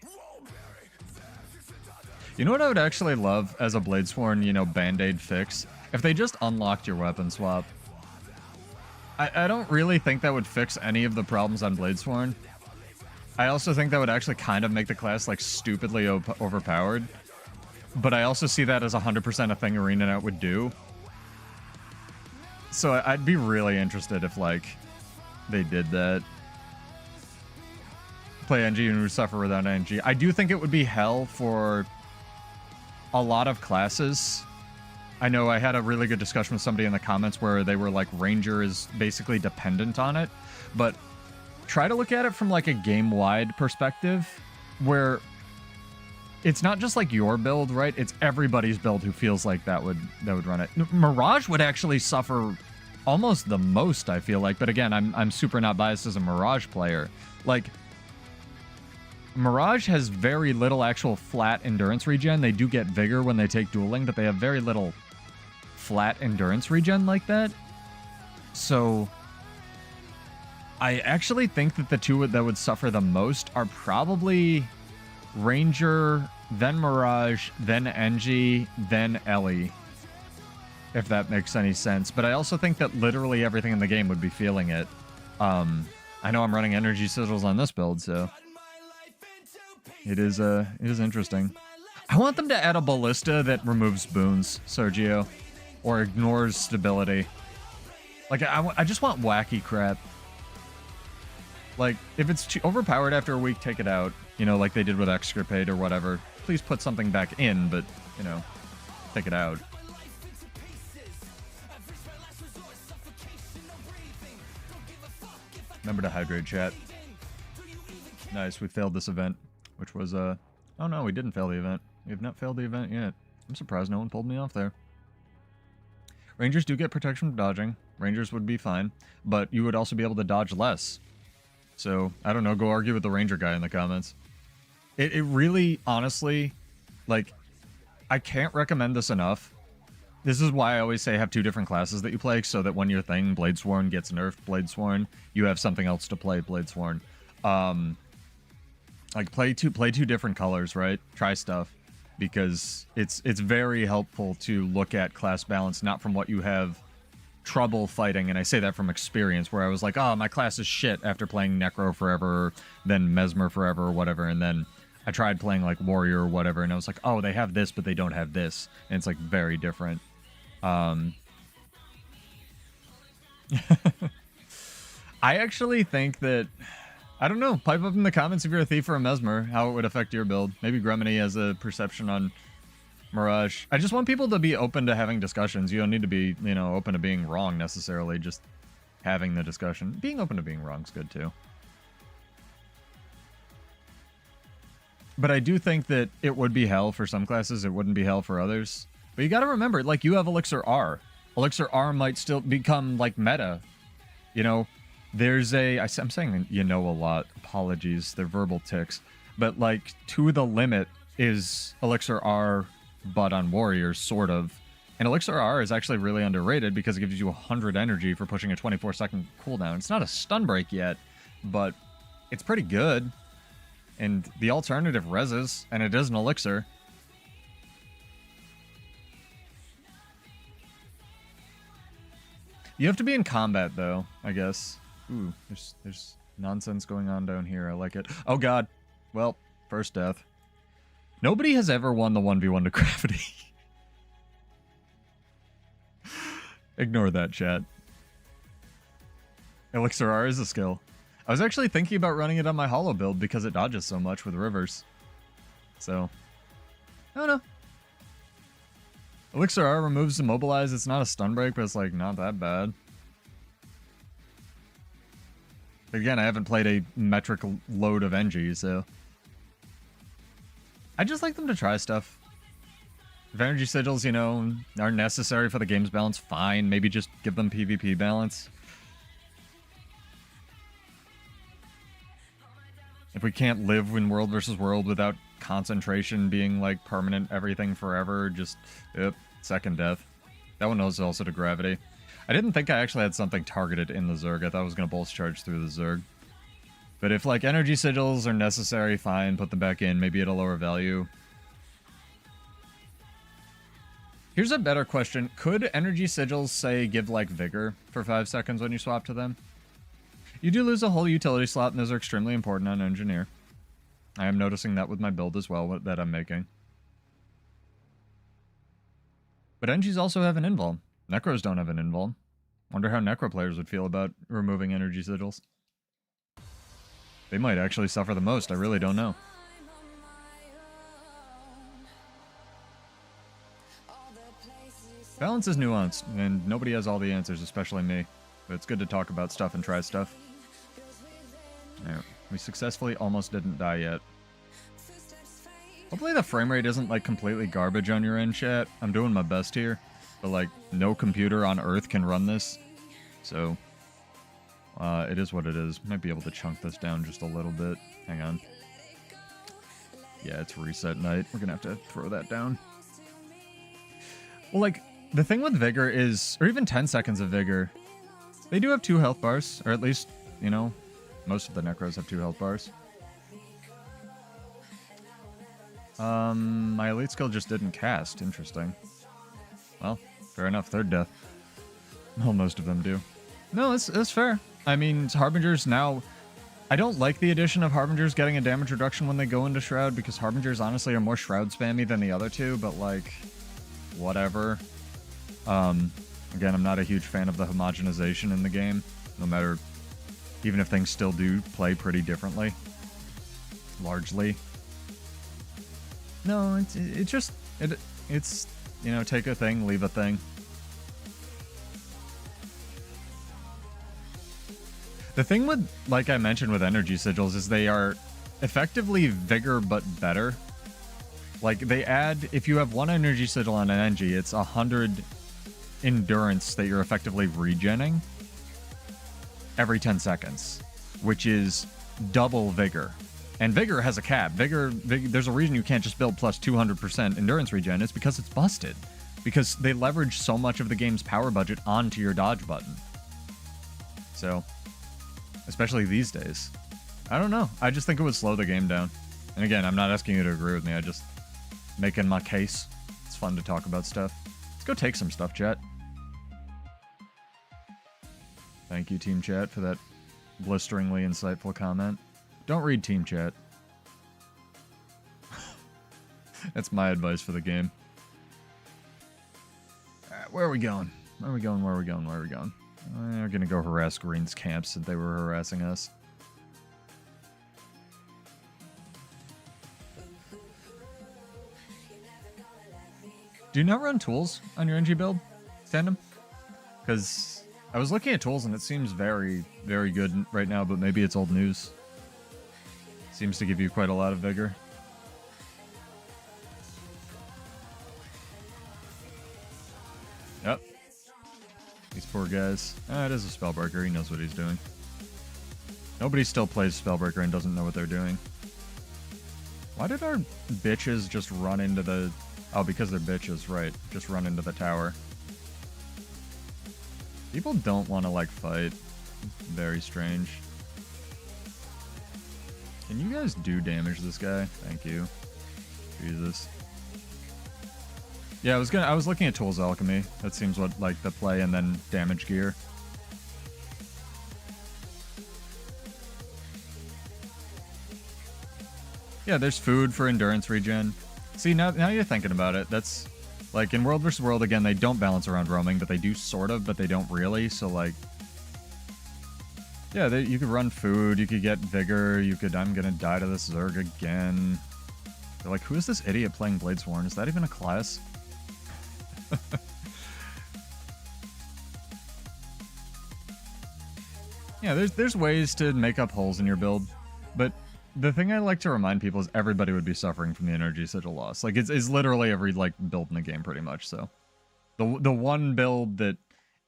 A: You know what I would actually love as a Bladesworn, you know, band-aid fix? If they just unlocked your weapon swap. I don't really think that would fix any of the problems on Bladesworn. I also think that would actually kind of make the class, like, stupidly overpowered. But I also see that as 100% a thing ArenaNet would do. So I'd be really interested if, like, they did that. Play NG and suffer without NG. I do think it would be hell for a lot of classes. I know I had a really good discussion with somebody in the comments where they were like, Ranger is basically dependent on it. But try to look at it from like a game-wide perspective where it's not just like your build, right? It's everybody's build who feels like that would run it. Mirage would actually suffer almost the most, I feel like. But again, I'm super not biased as a Mirage player. Like, Mirage has very little actual flat endurance regen. They do get vigor when they take dueling, but they have very little flat endurance regen like that. So I actually think that the two that would suffer the most are probably Ranger, then Mirage, then NG, then Ellie, if that makes any sense. But I also think that literally everything in the game would be feeling it. I know I'm running energy sigils on this build, so it is interesting. I want them to add a ballista that removes boons, Sergio, or ignores stability. Like, I just want wacky crap. Like, if it's too overpowered after a week, take it out. You know, like they did with Extirpate or whatever. Please put something back in, but, you know, take it out. Remember to hydrate, chat. Nice, we failed this event, which was, oh no, we didn't fail the event. We have not failed the event yet. I'm surprised no one pulled me off there. Rangers do get protection from dodging. Rangers would be fine, but you would also be able to dodge less. So, I don't know, go argue with the Ranger guy in the comments. It really, honestly, like, I can't recommend this enough. This is why I always say have two different classes that you play, so that when your thing, Bladesworn, gets nerfed Bladesworn, you have something else to play Bladesworn. Like, play two different colors, right? Try stuff. Because it's very helpful to look at class balance, not from what you have trouble fighting, and I say that from experience, where I was like, oh, my class is shit after playing Necro forever, then Mesmer forever or whatever, and then I tried playing like Warrior or whatever, and I was like, oh, they have this, but they don't have this, and it's like very different. I actually think that, I don't know, pipe up in the comments if you're a Thief or a Mesmer, how it would affect your build. Maybe Gremini has a perception on Mirage. I just want people to be open to having discussions. You don't need to be, you know, open to being wrong necessarily, just having the discussion. Being open to being wrong is good too. But I do think that it would be hell for some classes, it wouldn't be hell for others. But you gotta remember, like, you have Elixir R. Elixir R might still become, like, meta. You know, there's a... I'm saying you know a lot. Apologies, they're verbal tics. But, like, to the limit is Elixir R, but on Warriors, sort of. And Elixir R is actually really underrated because it gives you 100 energy for pushing a 24-second cooldown. It's not a stun break yet, but it's pretty good. And the alternative reses, and it is an Elixir. You have to be in combat, though, I guess. Ooh, there's nonsense going on down here. I like it. Oh, God. Well, first death. Nobody has ever won the 1v1 to gravity. Ignore that, chat. Elixir R is a skill. I was actually thinking about running it on my Hollow build because it dodges so much with rivers. So, I don't know. Elixir R removes Immobilize. It's not a stun break, but it's like not that bad. But again, I haven't played a metric load of NG, so I just like them to try stuff. If energy sigils, you know, are necessary for the game's balance, fine. Maybe just give them PvP balance. If we can't live in World versus World without concentration being like permanent everything forever, just, yep, second death. That one was also to gravity. I didn't think I actually had something targeted in the Zerg. I thought I was going to Pulse Charge through the Zerg. But if like energy sigils are necessary, fine, put them back in, maybe at a lower value. Here's a better question. Could energy sigils, say, give like Vigor for 5 seconds when you swap to them? You do lose a whole utility slot, and those are extremely important on Engineer. I am noticing that with my build as well, that I'm making. But NGs also have an invuln. Necros don't have an invuln. Wonder how Necro players would feel about removing energy sigils. They might actually suffer the most, I really don't know. Balance is nuanced, and nobody has all the answers, especially me. But it's good to talk about stuff and try stuff. Yeah, we successfully almost didn't die yet. Hopefully the frame rate isn't like completely garbage on your end, chat. I'm doing my best here, but like no computer on Earth can run this, so it is what it is. Might be able to chunk this down just a little bit. Hang on. Yeah, it's reset night. We're gonna have to throw that down. Well, like the thing with Vigor is, or even 10 seconds of Vigor, they do have 2 health bars, or at least, you know, most of the Necros have 2 health bars. My elite skill just didn't cast. Interesting. Well, fair enough. Third death. Well, most of them do. No, that's fair. I mean, Harbingers now... I don't like the addition of Harbingers getting a damage reduction when they go into Shroud, because Harbingers honestly are more Shroud spammy than the other two, but like, whatever. Again, I'm not a huge fan of the homogenization in the game, no matter... even if things still do play pretty differently. Largely. No, it's, you know, take a thing, leave a thing. The thing with, like I mentioned with energy sigils, is they are effectively Vigor but better. Like, they add, if you have 1 energy sigil on an NG, it's 100 endurance that you're effectively regenning every 10 seconds, which is double Vigor. And Vigor has a cap. Vigor, there's a reason you can't just build plus 200% endurance regen. It's because it's busted. Because they leverage so much of the game's power budget onto your dodge button. So, especially these days. I don't know. I just think it would slow the game down. And again, I'm not asking you to agree with me. I just making my case. It's fun to talk about stuff. Let's go take some stuff, chat. Thank you, Team Chat, for that blisteringly insightful comment. Don't read Team Chat. That's my advice for the game. Alright, where are we going? Where are we going? Where are we going? Where are we going? We're gonna go harass Green's camp since they were harassing us. Do you not run tools on your NG build, Tandem? Because I was looking at tools and it seems very, very good right now, but maybe it's old news. Seems to give you quite a lot of vigor. Yep. These poor guys. Ah, it is a Spellbreaker. He knows what he's doing. Nobody still plays Spellbreaker and doesn't know what they're doing. Why did our bitches just run into the... Oh, because they're bitches, right. Just run into the tower. People don't want to, like, fight. Very strange. Can you guys do damage to this guy? Thank you. Jesus. Yeah, I was looking at Tools Alchemy. That seems what, like, the play and then damage gear. Yeah, there's food for endurance regen. See, now you're thinking about it. That's, like, in World vs. World, again, they don't balance around roaming, but they do sort of, but they don't really, so, like... Yeah, you could run food, you could get vigor, you could... I'm gonna die to this Zerg again. They're like, who is this idiot playing Bladesworn? Is that even a class? Yeah, there's ways to make up holes in your build, but... The thing I like to remind people is everybody would be suffering from the energy sigil loss. Like, it's literally every, like, build in the game, pretty much, so. The one build that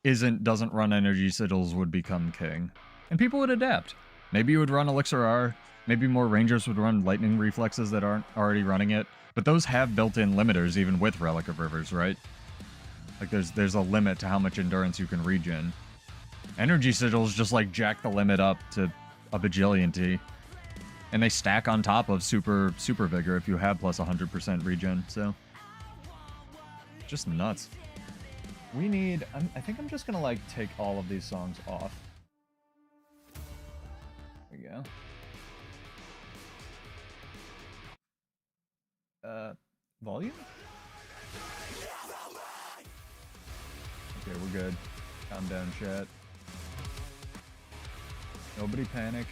A: doesn't run energy sigils would become king. And people would adapt. Maybe you would run Elixir R, maybe more rangers would run lightning reflexes that aren't already running it, but those have built-in limiters, even with Relic of Rivers, right? Like, there's a limit to how much endurance you can regen. Energy sigils just, like, jack the limit up to a bajillion T. And they stack on top of super vigor if you have plus 100% regen, so. Just nuts. We need... I think I'm just gonna, like, take all of these songs off. There we go. Volume? Okay, we're good. Calm down, chat. Nobody panic.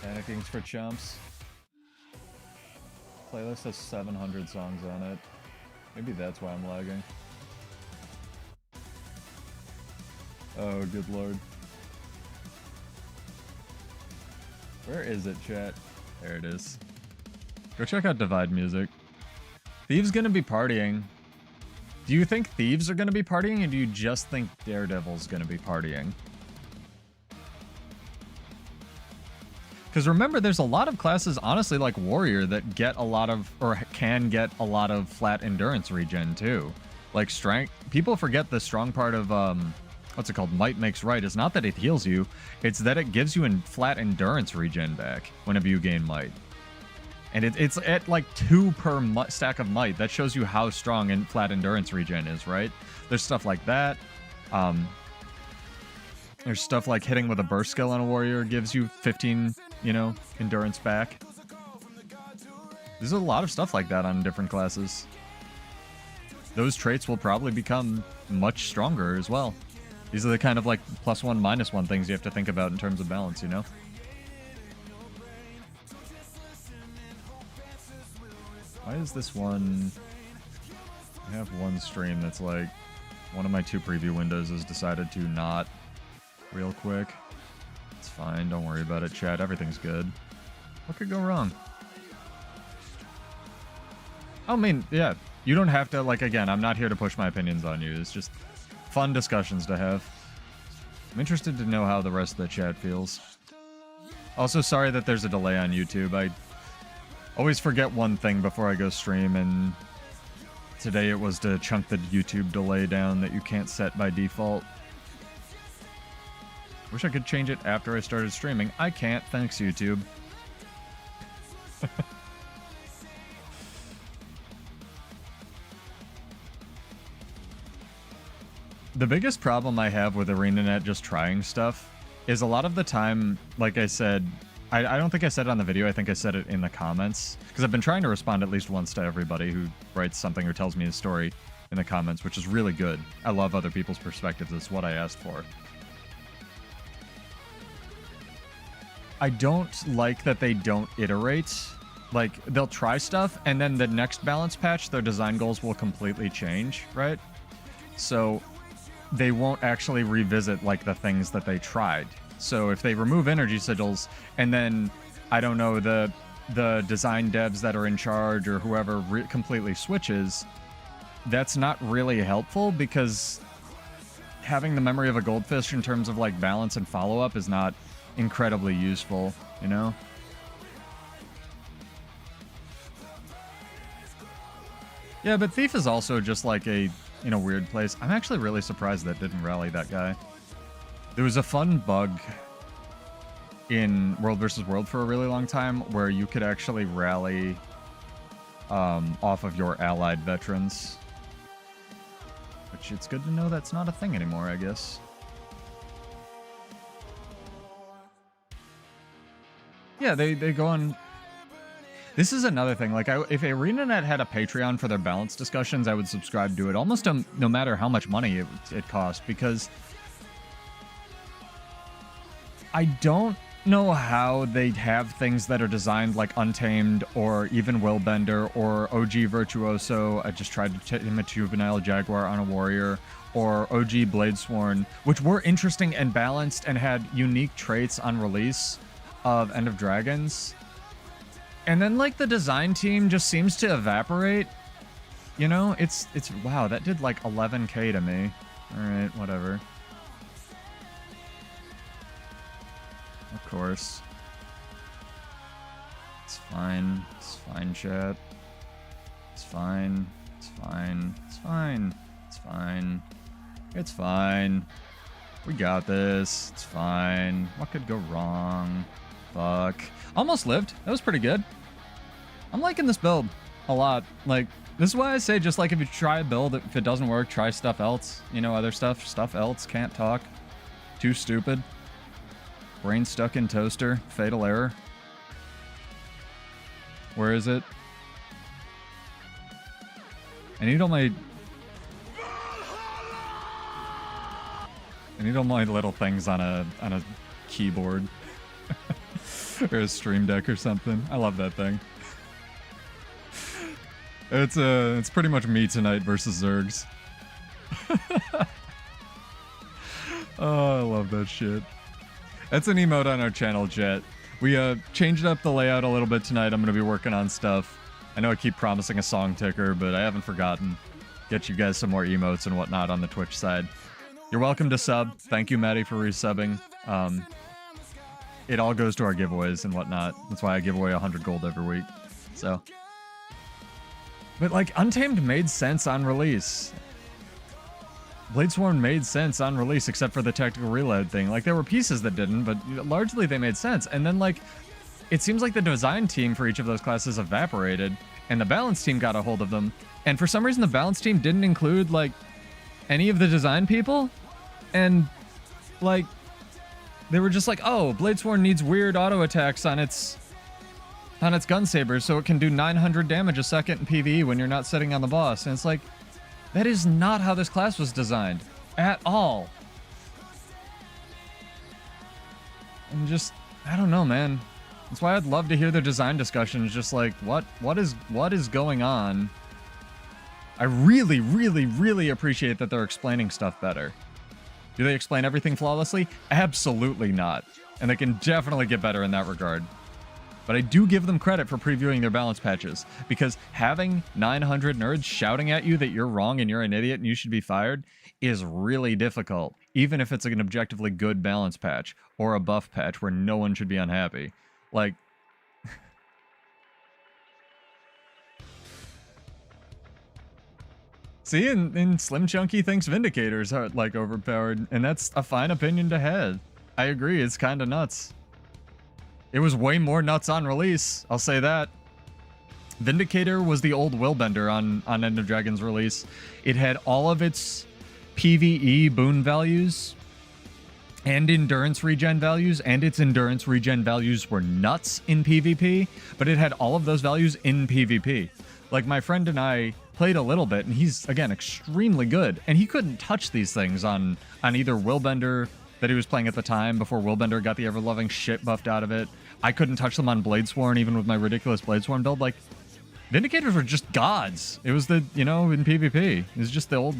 A: Panicking for chumps. Playlist has 700 songs on it. Maybe that's why I'm lagging. Oh, good lord. Where is it, chat? There it is. Go check out Divide Music. Thieves gonna be partying. Do you think Thieves are gonna be partying, or do you just think Daredevil's gonna be partying? Because remember, there's a lot of classes, honestly, like Warrior, that get a lot of, or can get a lot of flat endurance regen, too. Like, strength. People forget the strong part of, what's it called? Might makes right. It's not that it heals you, it's that it gives you flat endurance regen back whenever you gain might. And it's at, like, 2 per stack of might. That shows you how strong and flat endurance regen is, right? There's stuff like that. There's stuff like hitting with a burst skill on a warrior gives you 15, you know, endurance back. There's a lot of stuff like that on different classes. Those traits will probably become much stronger as well. These are the kind of, like, +1, -1 things you have to think about in terms of balance, you know? Why is this one... I have one stream that's like... One of my 2 preview windows has decided to not... real quick. It's fine, don't worry about it, chat. Everything's good. What could go wrong? I mean, yeah, you don't have to, like, again, I'm not here to push my opinions on you. It's just fun discussions to have. I'm interested to know how the rest of the chat feels. Also, sorry that there's a delay on YouTube. I always forget one thing before I go stream, and today it was to chunk the YouTube delay down that you can't set by default. Wish I could change it after I started streaming. I can't, thanks YouTube. The biggest problem I have with ArenaNet just trying stuff is a lot of the time, like I said, I don't think I said it on the video, I think I said it in the comments, because I've been trying to respond at least once to everybody who writes something or tells me a story in the comments, which is really good. I love other people's perspectives, it's what I asked for. I don't like that they don't iterate. Like, they'll try stuff, and then the next balance patch, their design goals will completely change, right? So they won't actually revisit, like, the things that they tried. So if they remove energy sigils, and then, I don't know, the design devs that are in charge or whoever completely switches, that's not really helpful, because having the memory of a goldfish in terms of, like, balance and follow-up is not incredibly useful, you know? Yeah, but Thief is also just, like, in a weird place. I'm actually really surprised that didn't rally that guy. There was a fun bug in World vs. World for a really long time where you could actually rally off of your allied veterans. Which it's good to know that's not a thing anymore, I guess. Yeah, they go on... This is another thing, like, if ArenaNet had a Patreon for their balance discussions, I would subscribe to it, almost no matter how much money it cost, because I don't know how they'd have things that are designed like Untamed or even Willbender or OG Virtuoso. I just tried to tame a juvenile jaguar on a warrior, or OG Bladesworn, which were interesting and balanced and had unique traits on release of End of Dragons. And then, like, the design team just seems to evaporate. You know, it's wow, that did like 11k to me. Alright, whatever. Of course. It's fine. It's fine, chat. It's fine. It's fine. It's fine. It's fine. It's fine. We got this. It's fine. What could go wrong? Fuck. Almost lived. That was pretty good. I'm liking this build a lot. Like, this is why I say, just like, if you try a build, if it doesn't work, try stuff else. You know, other stuff. Stuff else. Can't talk. Too stupid. Brain stuck in toaster. Fatal error. Where is it? I need all my little things on a keyboard. Or a stream deck or something. I love that thing. It's pretty much me tonight versus Zergs. Oh, I love that shit. That's an emote on our channel, chat. We changed up the layout a little bit tonight. I'm going to be working on stuff. I know I keep promising a song ticker, but I haven't forgotten. Get you guys some more emotes and whatnot on the Twitch side. You're welcome to sub. Thank you, Maddie, for resubbing. It all goes to our giveaways and whatnot. That's why I give away 100 gold every week. So, but like, Untamed made sense on release. Bladesworn made sense on release, except for the tactical reload thing. Like, there were pieces that didn't, but largely they made sense. And then, like, it seems like the design team for each of those classes evaporated, and the balance team got a hold of them. And for some reason, the balance team didn't include, like, any of the design people. And, like, they were just like, oh, Bladesworn needs weird auto attacks on its gun sabers, so it can do 900 damage a second in PvE when you're not sitting on the boss. And it's like, that is not how this class was designed at all. And just, I don't know, man. That's why I'd love to hear their design discussions. Just like, what is going on? I really, really, really appreciate that they're explaining stuff better. Do they explain everything flawlessly? Absolutely not. And they can definitely get better in that regard. But I do give them credit for previewing their balance patches, because having 900 nerds shouting at you that you're wrong and you're an idiot and you should be fired is really difficult, even if it's an objectively good balance patch or a buff patch where no one should be unhappy. Like, see, and Slim Chunky thinks Vindicators are, like, overpowered, and that's a fine opinion to have. I agree, it's kind of nuts. It was way more nuts on release, I'll say that. Vindicator was the old Willbender on End of Dragon's release. It had all of its PvE boon values and endurance regen values, and its endurance regen values were nuts in PvP, but it had all of those values in PvP. Like, my friend and I played a little bit, and he's, again, extremely good, and he couldn't touch these things on either Willbender that he was playing at the time before Willbender got the ever-loving shit buffed out of it. I couldn't touch them on Bladesworn, even with my ridiculous Bladesworn build. Like, Vindicators were just gods. It was the, you know, in PvP. It was just the old,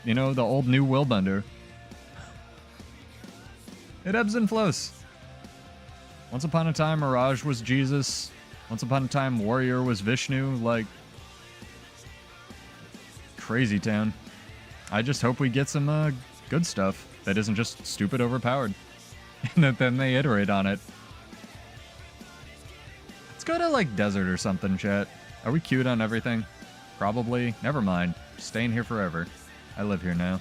A: you know, the old new Willbender. It ebbs and flows. Once upon a time, Mirage was Jesus. Once upon a time, Warrior was Vishnu. Like, crazy town. I just hope we get some good stuff that isn't just stupid overpowered. And that then they iterate on it. Let's go to, like, desert or something, chat. Are we queued on everything? Probably. Never mind. Staying here forever. I live here now.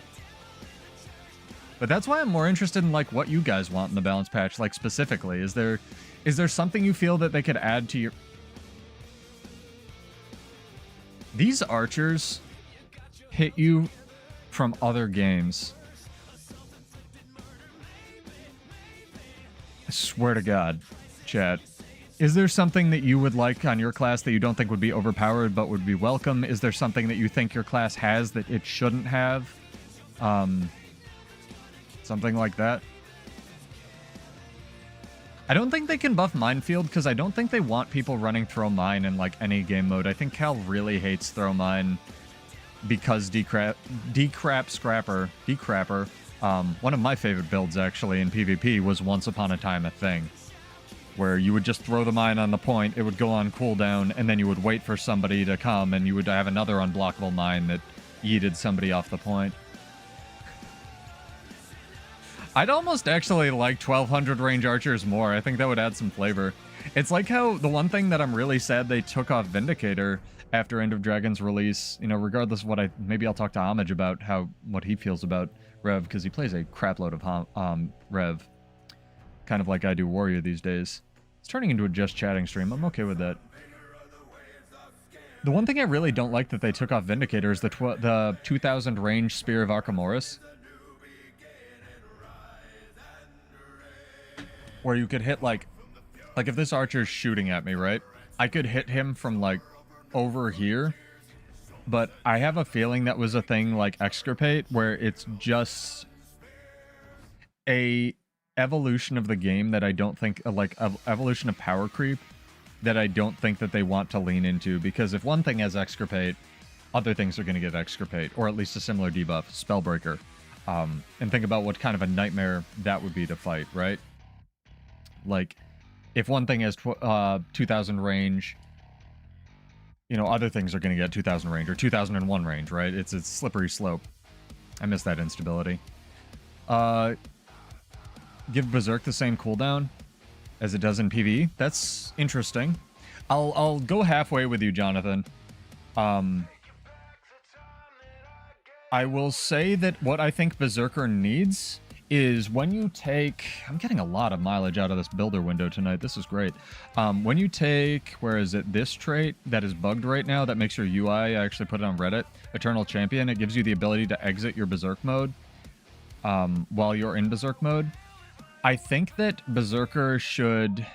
A: But that's why I'm more interested in, like, what you guys want in the balance patch, like, specifically. Is there something you feel that they could add to your... These archers hit you from other games. I swear to God, chat. Is there something that you would like on your class that you don't think would be overpowered but would be welcome? Is there something that you think your class has that it shouldn't have? Something like that. I don't think they can buff Minefield because I don't think they want people running Throw Mine in, like, any game mode. I think Cal really hates Throw Mine because Decrapper, one of my favorite builds, actually, in PvP was Once Upon a Time a thing. Where you would just throw the mine on the point, it would go on cooldown, and then you would wait for somebody to come, and you would have another unblockable mine that yeeted somebody off the point. I'd almost actually like 1200 range archers more. I think that would add some flavor. It's like how the one thing that I'm really sad they took off Vindicator after End of Dragon's release, you know, regardless of what maybe I'll talk to Homage about what he feels about Rev, because he plays a crapload of Rev. Kind of like I do Warrior these days. It's turning into a just chatting stream. I'm okay with that. The one thing I really don't like that they took off Vindicator is the 2000 range Spear of Archimedes. Where you could hit, like if this archer's shooting at me, right? I could hit him from, like, over here. But I have a feeling that was a thing like Extirpate, where it's just a evolution of the game that I don't think, like, evolution of power creep that I don't think that they want to lean into, because if one thing has Extirpate, other things are going to get Extirpate, or at least a similar debuff, Spellbreaker. And think about what kind of a nightmare that would be to fight, right? Like, if one thing has 2000 range, you know, other things are going to get 2000 range, or 2001 range, right? It's a slippery slope. I miss that instability. Give Berserk the same cooldown as it does in PvE. That's interesting. I'll go halfway with you, Jonathan. I will say that what I think Berserker needs is when you take... I'm getting a lot of mileage out of this builder window tonight. This is great. When you take... Where is it? This trait that is bugged right now that makes your UI... I actually put it on Reddit. Eternal Champion. It gives you the ability to exit your Berserk mode while you're in Berserk mode. I think that Berserker should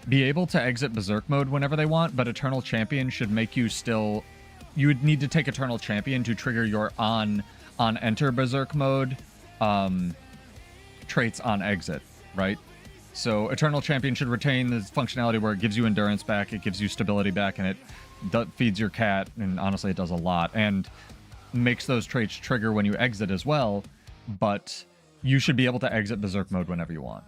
A: be able to exit Berserk mode whenever they want, but Eternal Champion should make you still... You would need to take Eternal Champion to trigger your on enter Berserk mode traits on exit, right? So Eternal Champion should retain the functionality where it gives you endurance back, it gives you stability back, and it feeds your cat, and honestly it does a lot, and makes those traits trigger when you exit as well, but you should be able to exit Berserk mode whenever you want.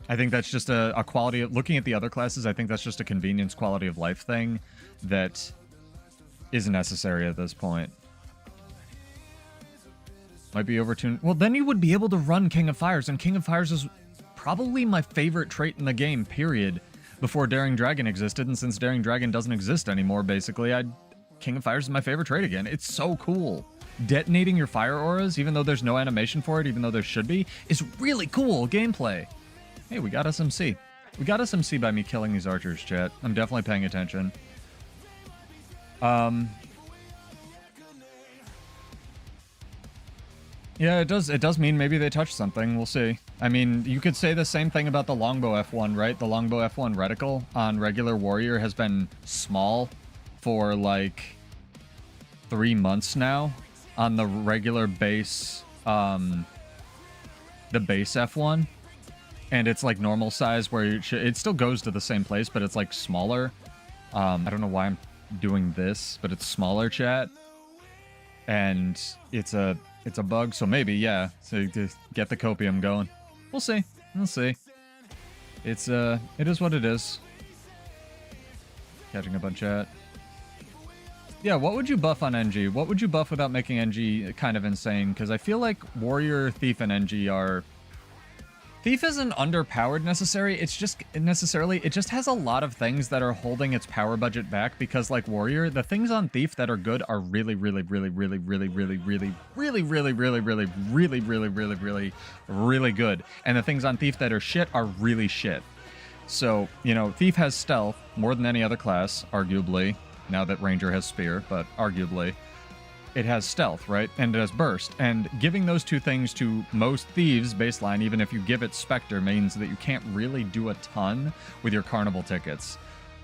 A: I think that's just a quality of... Looking at the other classes, I think that's just a convenience quality of life thing that is necessary at this point. Might be overtuned. Well, then you would be able to run King of Fires, and King of Fires is probably my favorite trait in the game, period, before Daring Dragon existed, and since Daring Dragon doesn't exist anymore, basically, King of Fires is my favorite trait again. It's so cool. Detonating your fire auras, even though there's no animation for it, even though there should be, is really cool gameplay. Hey, we got SMC. We got SMC by me killing these archers, chat. I'm definitely paying attention. Yeah, it does. It does mean maybe they touched something. We'll see. I mean, you could say the same thing about the longbow F1, right? The longbow F1 reticle on regular warrior has been small for like 3 months now on the regular base, the base F1, and it's like normal size where it still goes to the same place, but it's like smaller. I don't know why I'm doing this, but it's smaller, chat, and it's a bug, so maybe, yeah, so to get the copium going. We'll see. We'll see. It is what it is. Catching up on chat. Yeah, what would you buff on NG? What would you buff without making NG kind of insane? Because I feel like Warrior, Thief, and NG are... Thief isn't underpowered necessarily. It just has a lot of things that are holding its power budget back because, like Warrior, the things on Thief that are good are really good. And the things on Thief that are shit are really shit. So, you know, Thief has stealth more than any other class, arguably. Now that Ranger has Spear, but arguably. It has stealth, right? And it has burst. And giving those two things to most thieves baseline, even if you give it Spectre, means that you can't really do a ton with your carnival tickets,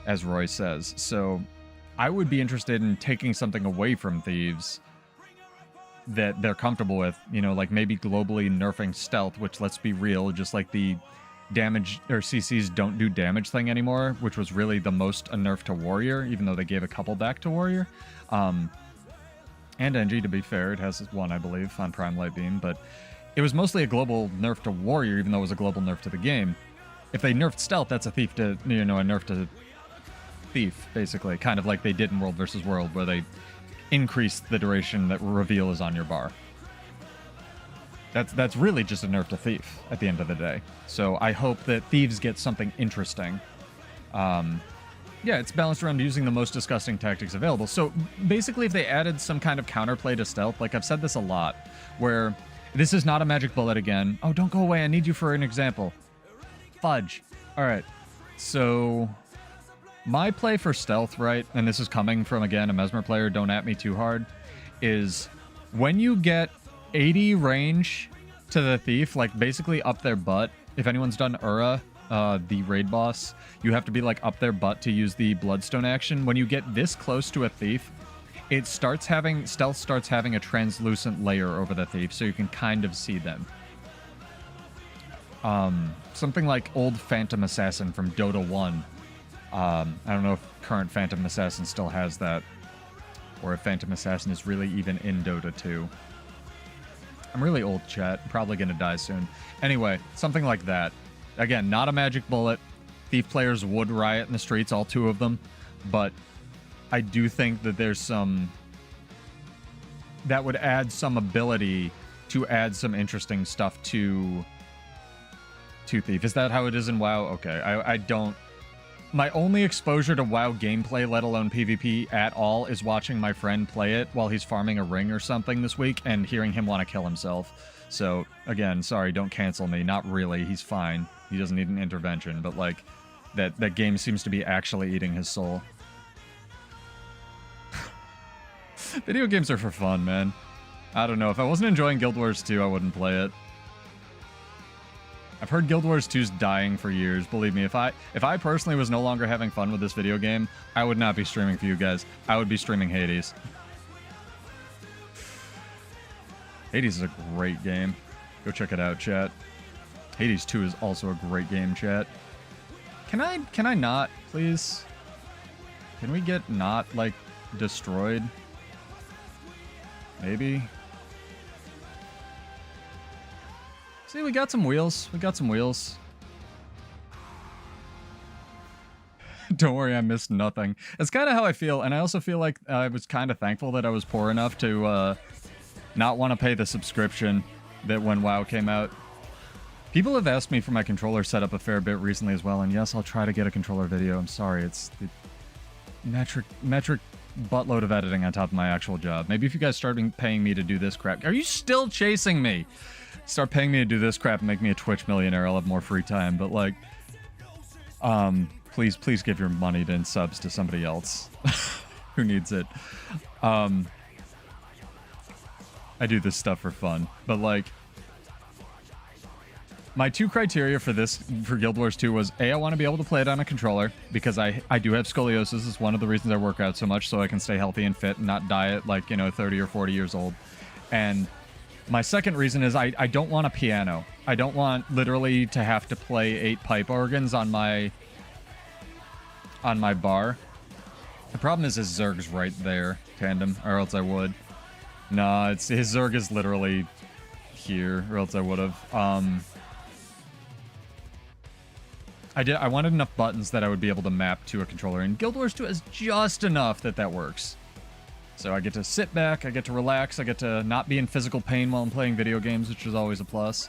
A: as Roy says. So I would be interested in taking something away from thieves that they're comfortable with. You know, like maybe globally nerfing stealth, which, let's be real, just like the damage or CCs don't do damage thing anymore, which was really the most a nerf to Warrior, even though they gave a couple back to Warrior. And NG, to be fair, it has one, I believe, on Prime Light Beam, but it was mostly a global nerf to Warrior, even though it was a global nerf to the game. If they nerfed Stealth, that's a Thief to, you know, a nerf to Thief, basically, kind of like they did in World vs. World, where they increased the duration that reveal is on your bar. That's really just a nerf to Thief at the end of the day. So I hope that Thieves get something interesting. Yeah, it's balanced around using the most disgusting tactics available. So basically, if they added some kind of counterplay to stealth, like I've said this a lot, where this is not a magic bullet again. Oh, don't go away. I need you for an example. Fudge. All right. So my play for stealth, right, and this is coming from, again, a Mesmer player, don't at me too hard, is when you get 80 range to the Thief, like basically up their butt, if anyone's done Ura, the raid boss, you have to be like up their butt to use the Bloodstone action. When you get this close to a Thief, it starts having, stealth starts having a translucent layer over the Thief, so you can kind of see them. Something like old Phantom Assassin from Dota 1. I don't know if current Phantom Assassin still has that, or if Phantom Assassin is really even in Dota 2. I'm really old, chat. Probably gonna die soon. Anyway, something like that. Again, not a magic bullet. Thief players would riot in the streets, all two of them. But I do think that there's some... that would add some ability to add some interesting stuff to Thief. Is that how it is in WoW? Okay, I don't... My only exposure to WoW gameplay, let alone PvP at all, is watching my friend play it while he's farming a ring or something this week and hearing him want to kill himself. So, again, sorry, don't cancel me. Not really. He's fine. He doesn't need an intervention, but, like, that game seems to be actually eating his soul. Video games are for fun, man. I don't know. If I wasn't enjoying Guild Wars 2, I wouldn't play it. I've heard Guild Wars 2's dying for years. Believe me, if I personally was no longer having fun with this video game, I would not be streaming for you guys. I would be streaming Hades. Hades is a great game. Go check it out, chat. Hades 2 is also a great game, chat. Can I not, please? Can we get not, like, destroyed? Maybe? See, we got some wheels. We got some wheels. Don't worry, I missed nothing. It's kind of how I feel, and I also feel like I was kind of thankful that I was poor enough to not want to pay the subscription that when WoW came out. People have asked me for my controller setup a fair bit recently as well, and yes, I'll try to get a controller video. I'm sorry, it's the metric buttload of editing on top of my actual job. Maybe if you guys start paying me to do this crap... Are you still chasing me? Start paying me to do this crap and make me a Twitch millionaire. I'll have more free time, but, like... please give your money and subs to somebody else who needs it. I do this stuff for fun. But like, my two criteria for Guild Wars 2 was A, I want to be able to play it on a controller because I do have scoliosis. It's one of the reasons I work out so much, so I can stay healthy and fit and not die at like, you know, 30 or 40 years old. And my second reason is I don't want a piano. I don't want literally to have to play 8 pipe organs on my bar. The problem is his Zerg's right there, Tandem, or else I would. Nah, his Zerg is literally here, or else I would have. I wanted enough buttons that I would be able to map to a controller, and Guild Wars 2 has just enough that works. So I get to sit back, I get to relax, I get to not be in physical pain while I'm playing video games, which is always a plus.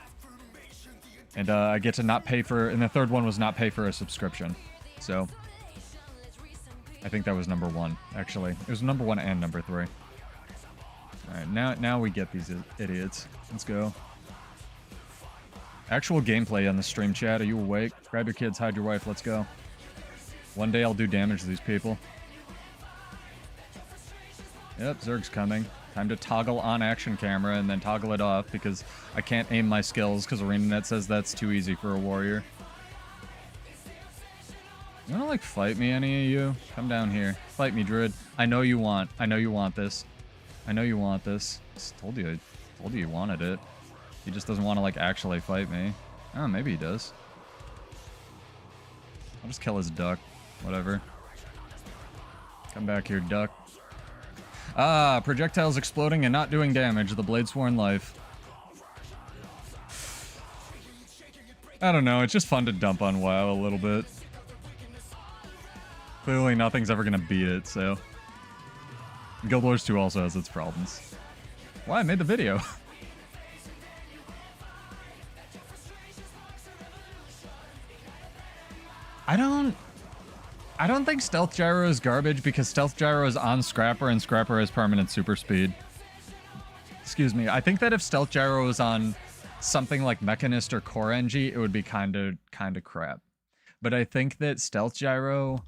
A: And I get to not pay for, and the third one was not pay for a subscription. So I think that was number 1, actually. It was number 1 and number 3. Alright, now we get these idiots. Let's go. Actual gameplay on the stream chat. Are you awake? Grab your kids, hide your wife, let's go. One day I'll do damage to these people. Yep, Zerg's coming. Time to toggle on action camera and then toggle it off because I can't aim my skills because ArenaNet says that's too easy for a warrior. You wanna like fight me, any of you? Come down here. Fight me, Druid. I know you want this. I know you want this. Just told you you wanted it. He just doesn't want to like actually fight me. Oh, maybe he does. I'll just kill his duck. Whatever. Come back here, duck. Ah, projectiles exploding and not doing damage. The Bladesworn life. I don't know. It's just fun to dump on WoW a little bit. Clearly nothing's ever gonna beat it, so. Guild Wars 2 also has its problems. Why? I made the video. I don't think Stealth Gyro is garbage because Stealth Gyro is on Scrapper and Scrapper has permanent super speed. Excuse me. I think that if Stealth Gyro was on something like Mechanist or Core NG, it would be kind of crap. But I think that Stealth Gyro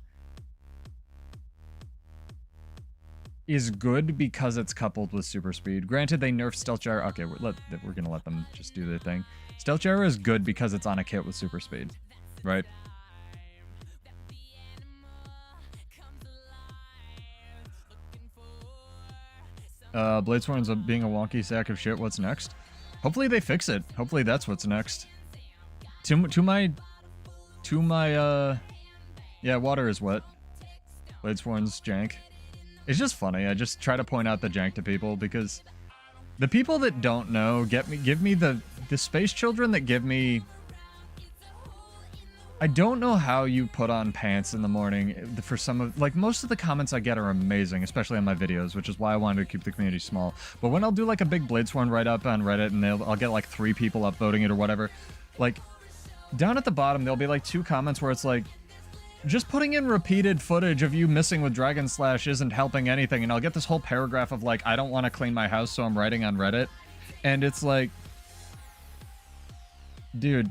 A: is good because it's coupled with super speed. Granted, they nerfed Stealth Gyro. Okay, we're gonna let them just do their thing. Stealth Gyro is good because it's on a kit with super speed, right? Bladesworn's being a wonky sack of shit. What's next? Hopefully they fix it. Hopefully that's what's next. Yeah, water is wet. Bladesworn's jank. It's just funny. I just try to point out the jank to people because the people that don't know give me the space children that give me. I don't know how you put on pants in the morning for some of, like, most of the comments I get are amazing, especially on my videos, which is why I wanted to keep the community small. But when I'll do like a big Bladesworn write-up on Reddit and I'll get like 3 people upvoting it or whatever, like down at the bottom there'll be like 2 comments where it's like, just putting in repeated footage of you missing with Dragon Slash isn't helping anything, and I'll get this whole paragraph of like, I don't want to clean my house so I'm writing on Reddit, and it's like, dude,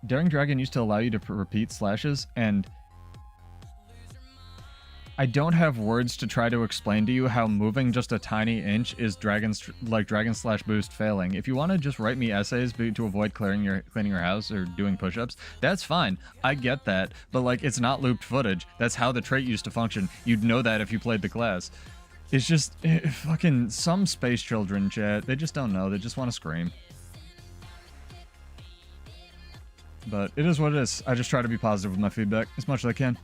A: Daring Dragon used to allow you to repeat slashes, and I don't have words to try to explain to you how moving just a tiny inch is Dragon Slash boost failing. If you want to just write me essays to avoid cleaning your house or doing push-ups, that's fine. I get that, but like, it's not looped footage. That's how the trait used to function. You'd know that if you played the class. It's just fucking some space children, chat. They just don't know. They just want to scream. But it is what it is. I just try to be positive with my feedback as much as I can.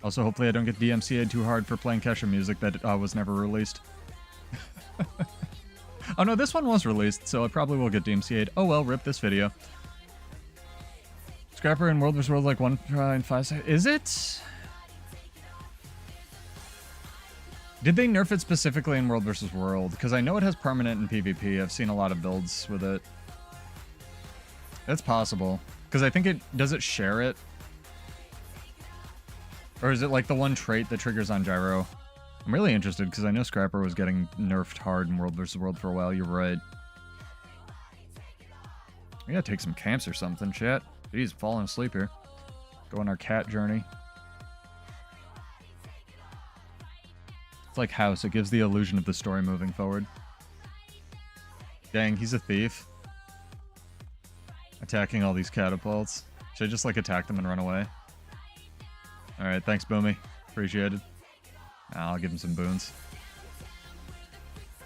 A: Also, hopefully I don't get DMCA'd too hard for playing Kesha music that was never released. Oh no, this one was released, so I probably will get DMCA'd. Oh well, rip this video. Scrapper in World vs. World like 1.5 seconds. Is it? Did they nerf it specifically in World vs. World? Because I know it has permanent in PvP. I've seen a lot of builds with it. That's possible. Because I think does it share it? Or is it like the one trait that triggers on Gyro? I'm really interested because I know Scrapper was getting nerfed hard in World vs. World for a while. You're right. We gotta take some camps or something, chat. Jeez, falling asleep here. Go on our cat journey. It's like House. It gives the illusion of the story moving forward. Dang, he's a thief. Attacking all these catapults. Should I just, like, attack them and run away? Alright, thanks, Boomy. Appreciated. I'll give him some boons.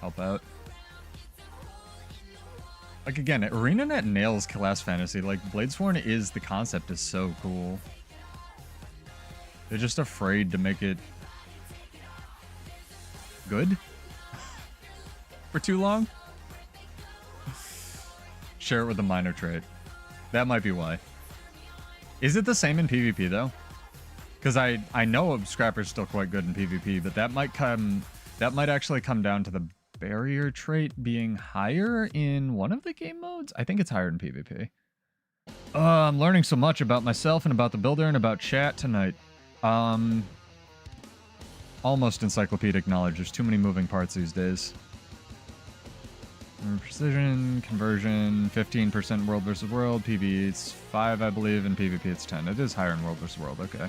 A: Help out. Like, again, ArenaNet nails class fantasy. Like, Bladesworn is... The concept is so cool. They're just afraid to make it... good? For too long? Share it with a minor trait. That might be why. Is it the same in PvP, though? Because I know Scrapper's still quite good in PvP, but that might actually come down to the barrier trait being higher in one of the game modes? I think it's higher in PvP. I'm learning so much about myself and about the builder and about chat tonight. Almost encyclopedic knowledge. There's too many moving parts these days. Precision, conversion, 15% world versus world. PvE it's 5, I believe, and PvP it's 10. It is higher in world versus world, okay.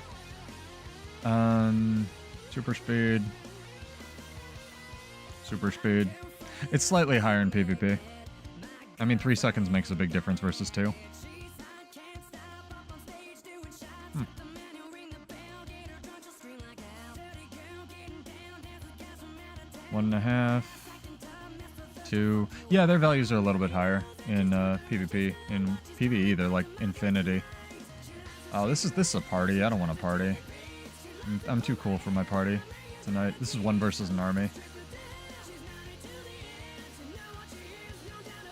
A: Super speed. Super speed. It's slightly higher in PvP. I mean, 3 seconds makes a big difference versus 2. 1.5. 2. Yeah, their values are a little bit higher in PvP. In PvE, they're like infinity. Oh, this is a party. I don't want a party. I'm too cool for my party tonight. This is 1 versus an army.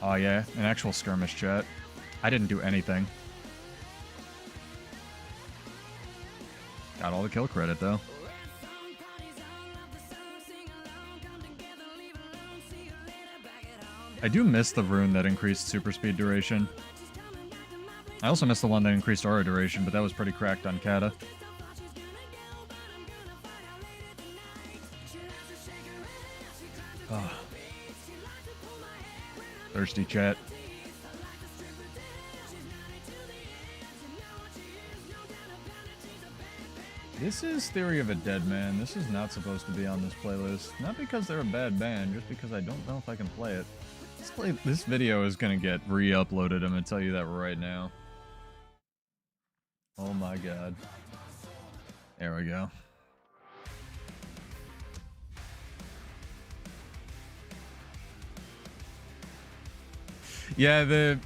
A: Oh yeah, an actual skirmish, chat. I didn't do anything. Got all the kill credit though. I do miss the rune that increased super speed duration. I also miss the one that increased aura duration, but that was pretty cracked on Kata. Oh. Thirsty chat. This is Theory of a Dead Man. This is not supposed to be on this playlist. Not because they're a bad band, just because I don't know if I can play it. This video is gonna get re-uploaded, I'm gonna tell you that right now. Oh my god. There we go. Yeah,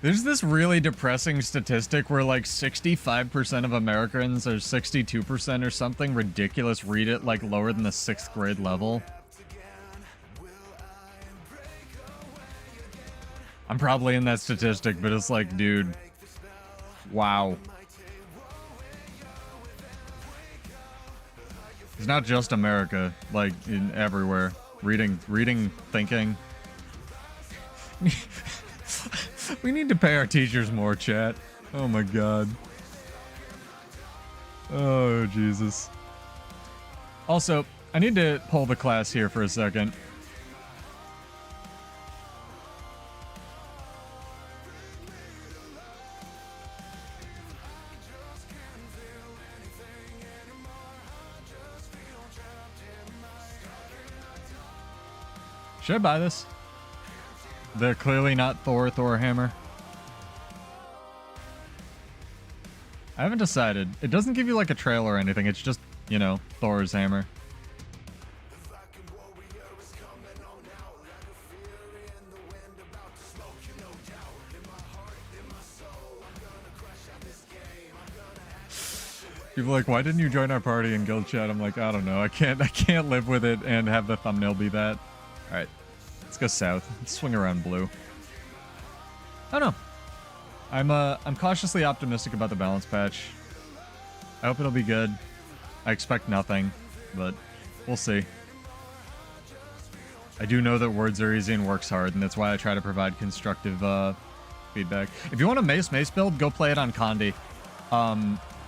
A: there's this really depressing statistic where like 65% of Americans or 62% or something ridiculous read it like lower than the 6th grade level. I'm probably in that statistic, but it's like, dude, wow. It's not just America, like in everywhere. Reading, thinking. We need to pay our teachers more, chat. Oh my god. Oh, Jesus. Also, I need to pull the class here for a second. Should I buy this? They're clearly not Thor hammer. I haven't decided. It doesn't give you like a trail or anything. It's just, you know, Thor's hammer. People are like, why didn't you join our party in guild chat? I'm like, I don't know. I can't live with it and have the thumbnail be that. All right. Let's go south. Let's swing around blue. I don't know. I'm cautiously optimistic about the balance patch. I hope it'll be good. I expect nothing, but we'll see. I do know that words are easy and works hard, and that's why I try to provide constructive feedback. If you want a Mace build, go play it on Condi.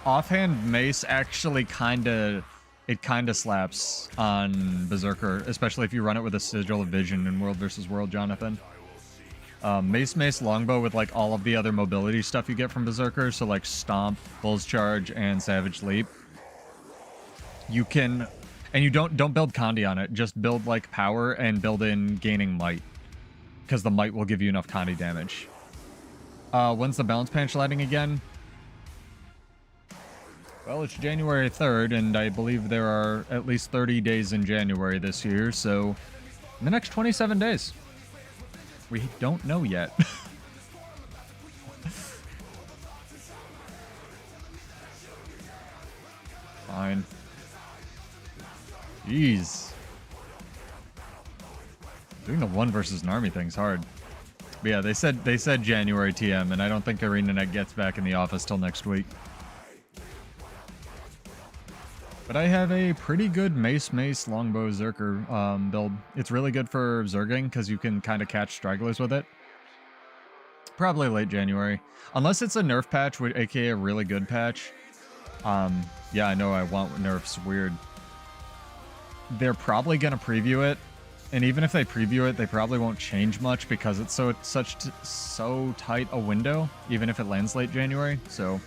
A: Offhand, Mace actually kinda slaps on Berserker, especially if you run it with a Sigil of Vision in World versus World, Jonathan. Mace Longbow with like all of the other mobility stuff you get from Berserker, so like Stomp, Bull's Charge, and Savage Leap. You can, and you don't build Condi on it, just build like power and build in gaining might. because the might will give you enough Condy damage. When's the balance patch landing again? Well, it's January 3rd, and I believe there are at least 30 days in January this year, so in the next 27 days. We don't know yet. Fine. Jeez. Doing the 1 versus an army thing's hard. But yeah, they said January TM, and I don't think ArenaNet gets back in the office till next week. But I have a pretty good Mace Longbow Berserker build. It's really good for Zerging because you can kind of catch stragglers with it. Probably late January. Unless it's a nerf patch, aka a really good patch. Yeah, I know I want nerfs weird. They're probably going to preview it. And even if they preview it, they probably won't change much because it's so tight a window, even if it lands late January. So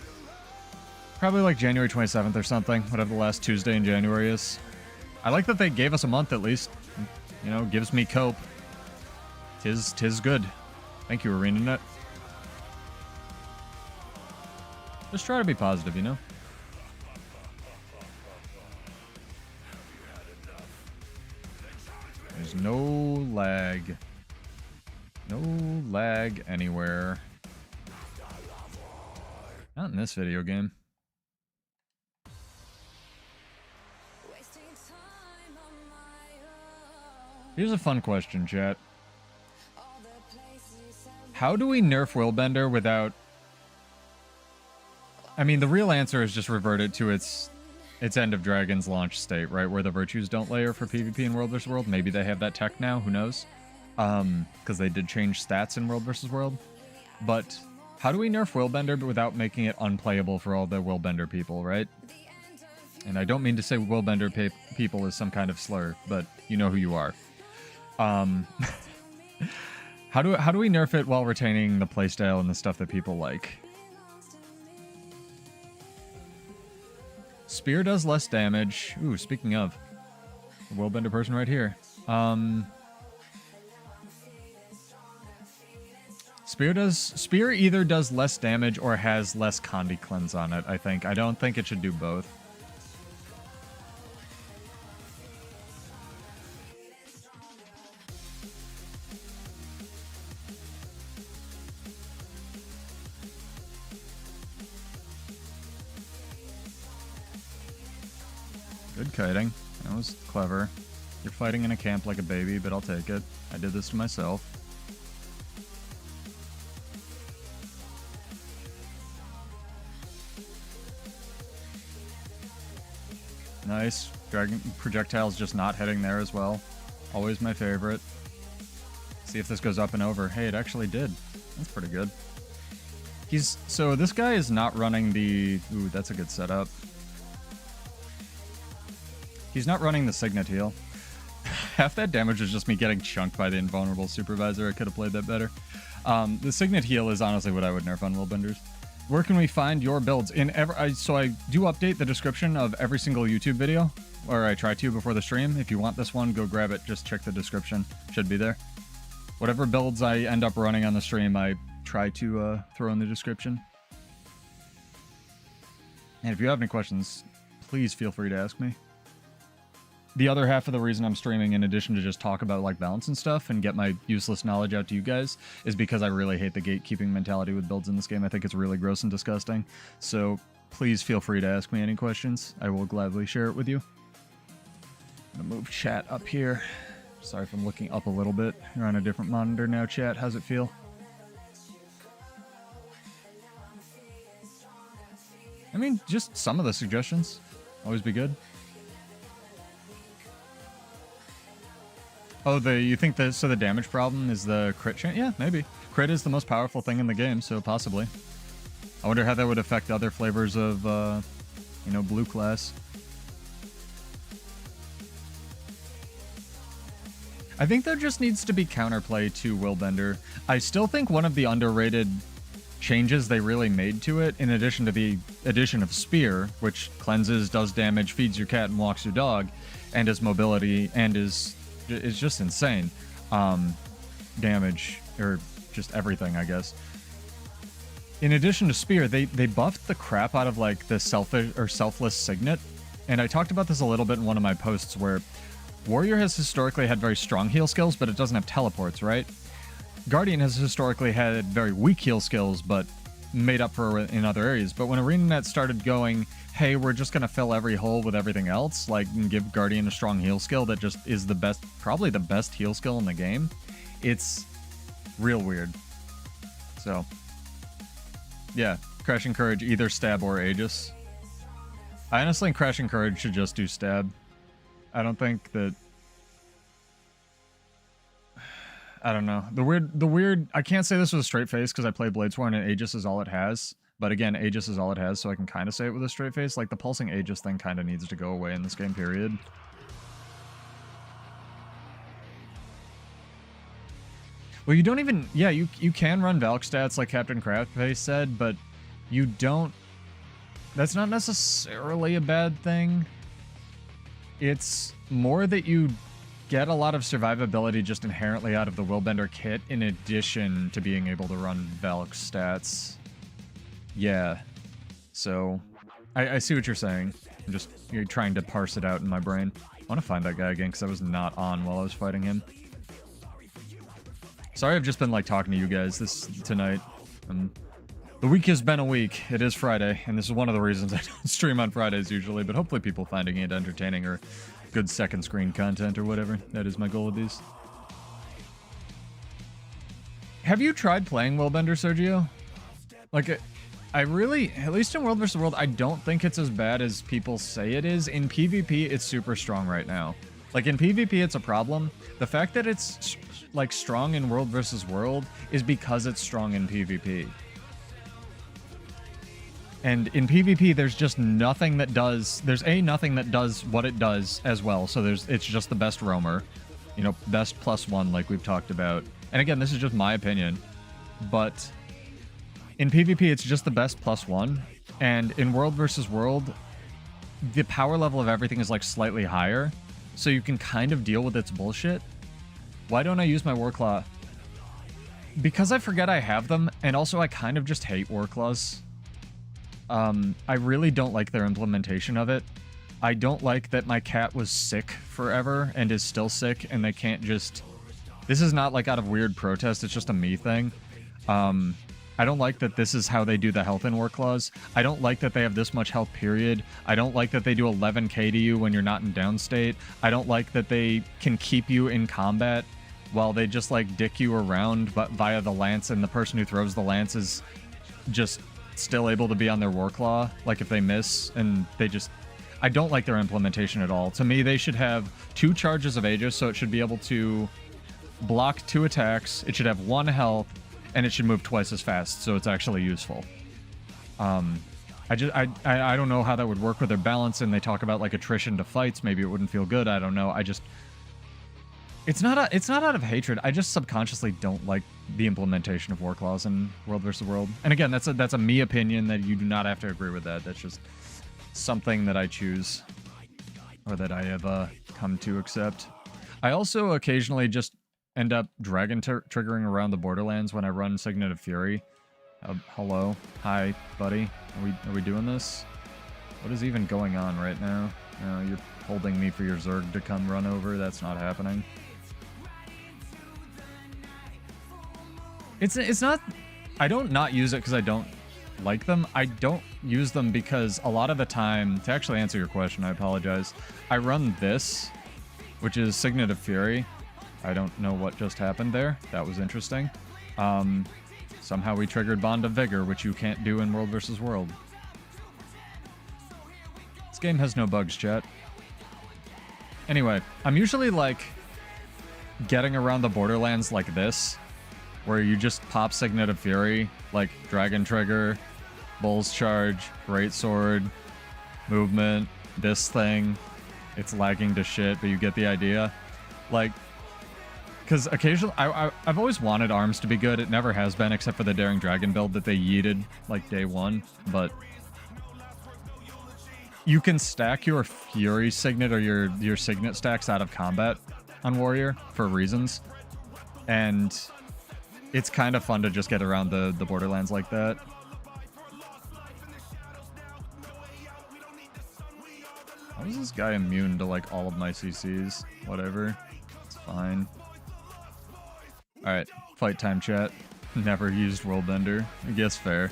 A: probably like January 27th or something, whatever the last Tuesday in January is. I like that they gave us a month at least. You know, gives me cope. Tis good. Thank you, ArenaNet. Just try to be positive, you know? There's no lag. No lag anywhere. Not in this video game. Here's a fun question, chat. How do we nerf Willbender without... I mean, the real answer is just revert it to its End of Dragon's launch state, right? Where the virtues don't layer for PvP in World vs. World. Maybe they have that tech now, who knows? Because they did change stats in World vs. World. But how do we nerf Willbender without making it unplayable for all the Willbender people, right? And I don't mean to say Willbender people is some kind of slur, but you know who you are. How do we nerf it while retaining the playstyle and the stuff that people like? Spear does less damage. Ooh, speaking of, a Willbender person right here. Spear either does less damage or has less Condy cleanse on it, I think. I don't think it should do both. Good kiting. That was clever. You're fighting in a camp like a baby, but I'll take it. I did this to myself. Nice. Dragon projectiles just not hitting there as well. Always my favorite. See if this goes up and over. Hey, it actually did. That's pretty good. So this guy is not running the... Ooh, that's a good setup. He's not running the Signet heal. Half that damage is just me getting chunked by the invulnerable supervisor. I could have played that better. The Signet heal is honestly what I would nerf on Willbenders. Where can we find your builds? So I do update the description of every single YouTube video, or I try to before the stream. If you want this one, go grab it. Just check the description. Should be there. Whatever builds I end up running on the stream, I try to throw in the description. And if you have any questions, please feel free to ask me. The other half of the reason I'm streaming, in addition to just talk about like balance and stuff and get my useless knowledge out to you guys, is because I really hate the gatekeeping mentality with builds in this game. I think it's really gross and disgusting. So please feel free to ask me any questions. I will gladly share it with you. I'm gonna move chat up here. Sorry if I'm looking up a little bit. You're on a different monitor now, chat. How's it feel? I mean, just some of the suggestions. Always be good. Oh, you think that so the damage problem is the crit chance? Yeah, maybe. Crit is the most powerful thing in the game, so possibly. I wonder how that would affect other flavors of, you know, blue class. I think there just needs to be counterplay to Willbender. I still think one of the underrated changes they really made to it, in addition to the addition of Spear, which cleanses, does damage, feeds your cat, and walks your dog, and is mobility, and is just insane. damage, or just everything, I guess. In addition to Spear, they buffed the crap out of like the selfless Signet, and I talked about this a little bit in one of my posts where Warrior has historically had very strong heal skills, but it doesn't have teleports, right? Guardian has historically had very weak heal skills, but made up for in other areas. But when ArenaNet started going, hey, we're just going to fill every hole with everything else, like, and give Guardian a strong heal skill that just is the best, probably the best heal skill in the game, it's real weird. So, yeah, Crashing Courage, either stab or Aegis. I honestly think Crashing Courage should just do stab. I don't think that... I don't know. The weird... I can't say this with a straight face because I play Bladesworn and Aegis is all it has. But again, Aegis is all it has, so I can kind of say it with a straight face. Like, the pulsing Aegis thing kind of needs to go away in this game, period. Well, you don't even... Yeah, you can run Valk stats like Captain Craftface said, but you don't... That's not necessarily a bad thing. It's more that you get a lot of survivability just inherently out of the Willbender kit, in addition to being able to run Valk stats. Yeah. So, I see what you're saying. I'm just trying to parse it out in my brain. I want to find that guy again, because I was not on while I was fighting him. Sorry, I've just been, like, talking to you guys tonight. The week has been a week. It is Friday, and this is one of the reasons I don't stream on Fridays usually, but hopefully people finding it entertaining or good second screen content or whatever. That is my goal with these. Have you tried playing Willbender, Sergio? Like, I really, at least in World vs. World, I don't think it's as bad as people say it is. In PvP, it's super strong right now. Like, in PvP, it's a problem. The fact that it's, like, strong in World vs. World is because it's strong in PvP. And in PvP, there's just nothing that does... There's nothing that does what it does as well. So it's just the best roamer. You know, best +1 like we've talked about. And again, this is just my opinion. But in PvP, it's just the best +1. And in World vs. World, the power level of everything is like slightly higher. So you can kind of deal with its bullshit. Why don't I use my warclaw? Because I forget I have them. And also, I kind of just hate warclaws. I really don't like their implementation of it. I don't like that my cat was sick forever and is still sick, and they can't just... This is not like out of weird protest, it's just a me thing. I don't like that this is how they do the health in warclaws. I don't like that they have this much health, period. I don't like that they do 11k to you when you're not in down state. I don't like that they can keep you in combat while they just like dick you around but via the lance, and the person who throws the lance is just still able to be on their warclaw, like if they miss, and they just... I don't like their implementation at all. To me, they should have 2 charges of Aegis, so it should be able to block 2 attacks, it should have 1 health, and it should move twice as fast, so it's actually useful. I don't know how that would work with their balance, and they talk about like attrition to fights, maybe it wouldn't feel good, I don't know. I just... It's not out of hatred. I just subconsciously don't like the implementation of warclaws in World vs. World. And again, that's a me opinion that you do not have to agree with that. That's just something that I choose, or that I have come to accept. I also occasionally just end up dragon triggering around the Borderlands when I run Signet of Fury. Hello, hi, buddy. Are we doing this? What is even going on right now? You're holding me for your Zerg to come run over. That's not happening. It's not... I don't not use it because I don't like them. I don't use them because a lot of the time... To actually answer your question, I apologize. I run this, which is Signet of Fury. I don't know what just happened there. That was interesting. Somehow we triggered Bond of Vigor, which you can't do in World vs. World. This game has no bugs, chat. Anyway, I'm usually like getting around the Borderlands like this, where you just pop Signet of Fury, like Dragon Trigger, Bull's Charge, Greatsword, movement, this thing. It's lagging to shit, but you get the idea. Like, because occasionally, I've always wanted arms to be good. It never has been, except for the Daring Dragon build that they yeeted, like, day 1. But you can stack your Fury Signet or your Signet stacks out of combat on Warrior for reasons. and it's kind of fun to just get around the borderlands like that. How is this guy immune to like all of my CCs? Whatever. It's fine. Alright, fight time chat. Never used Worldbender. I guess fair.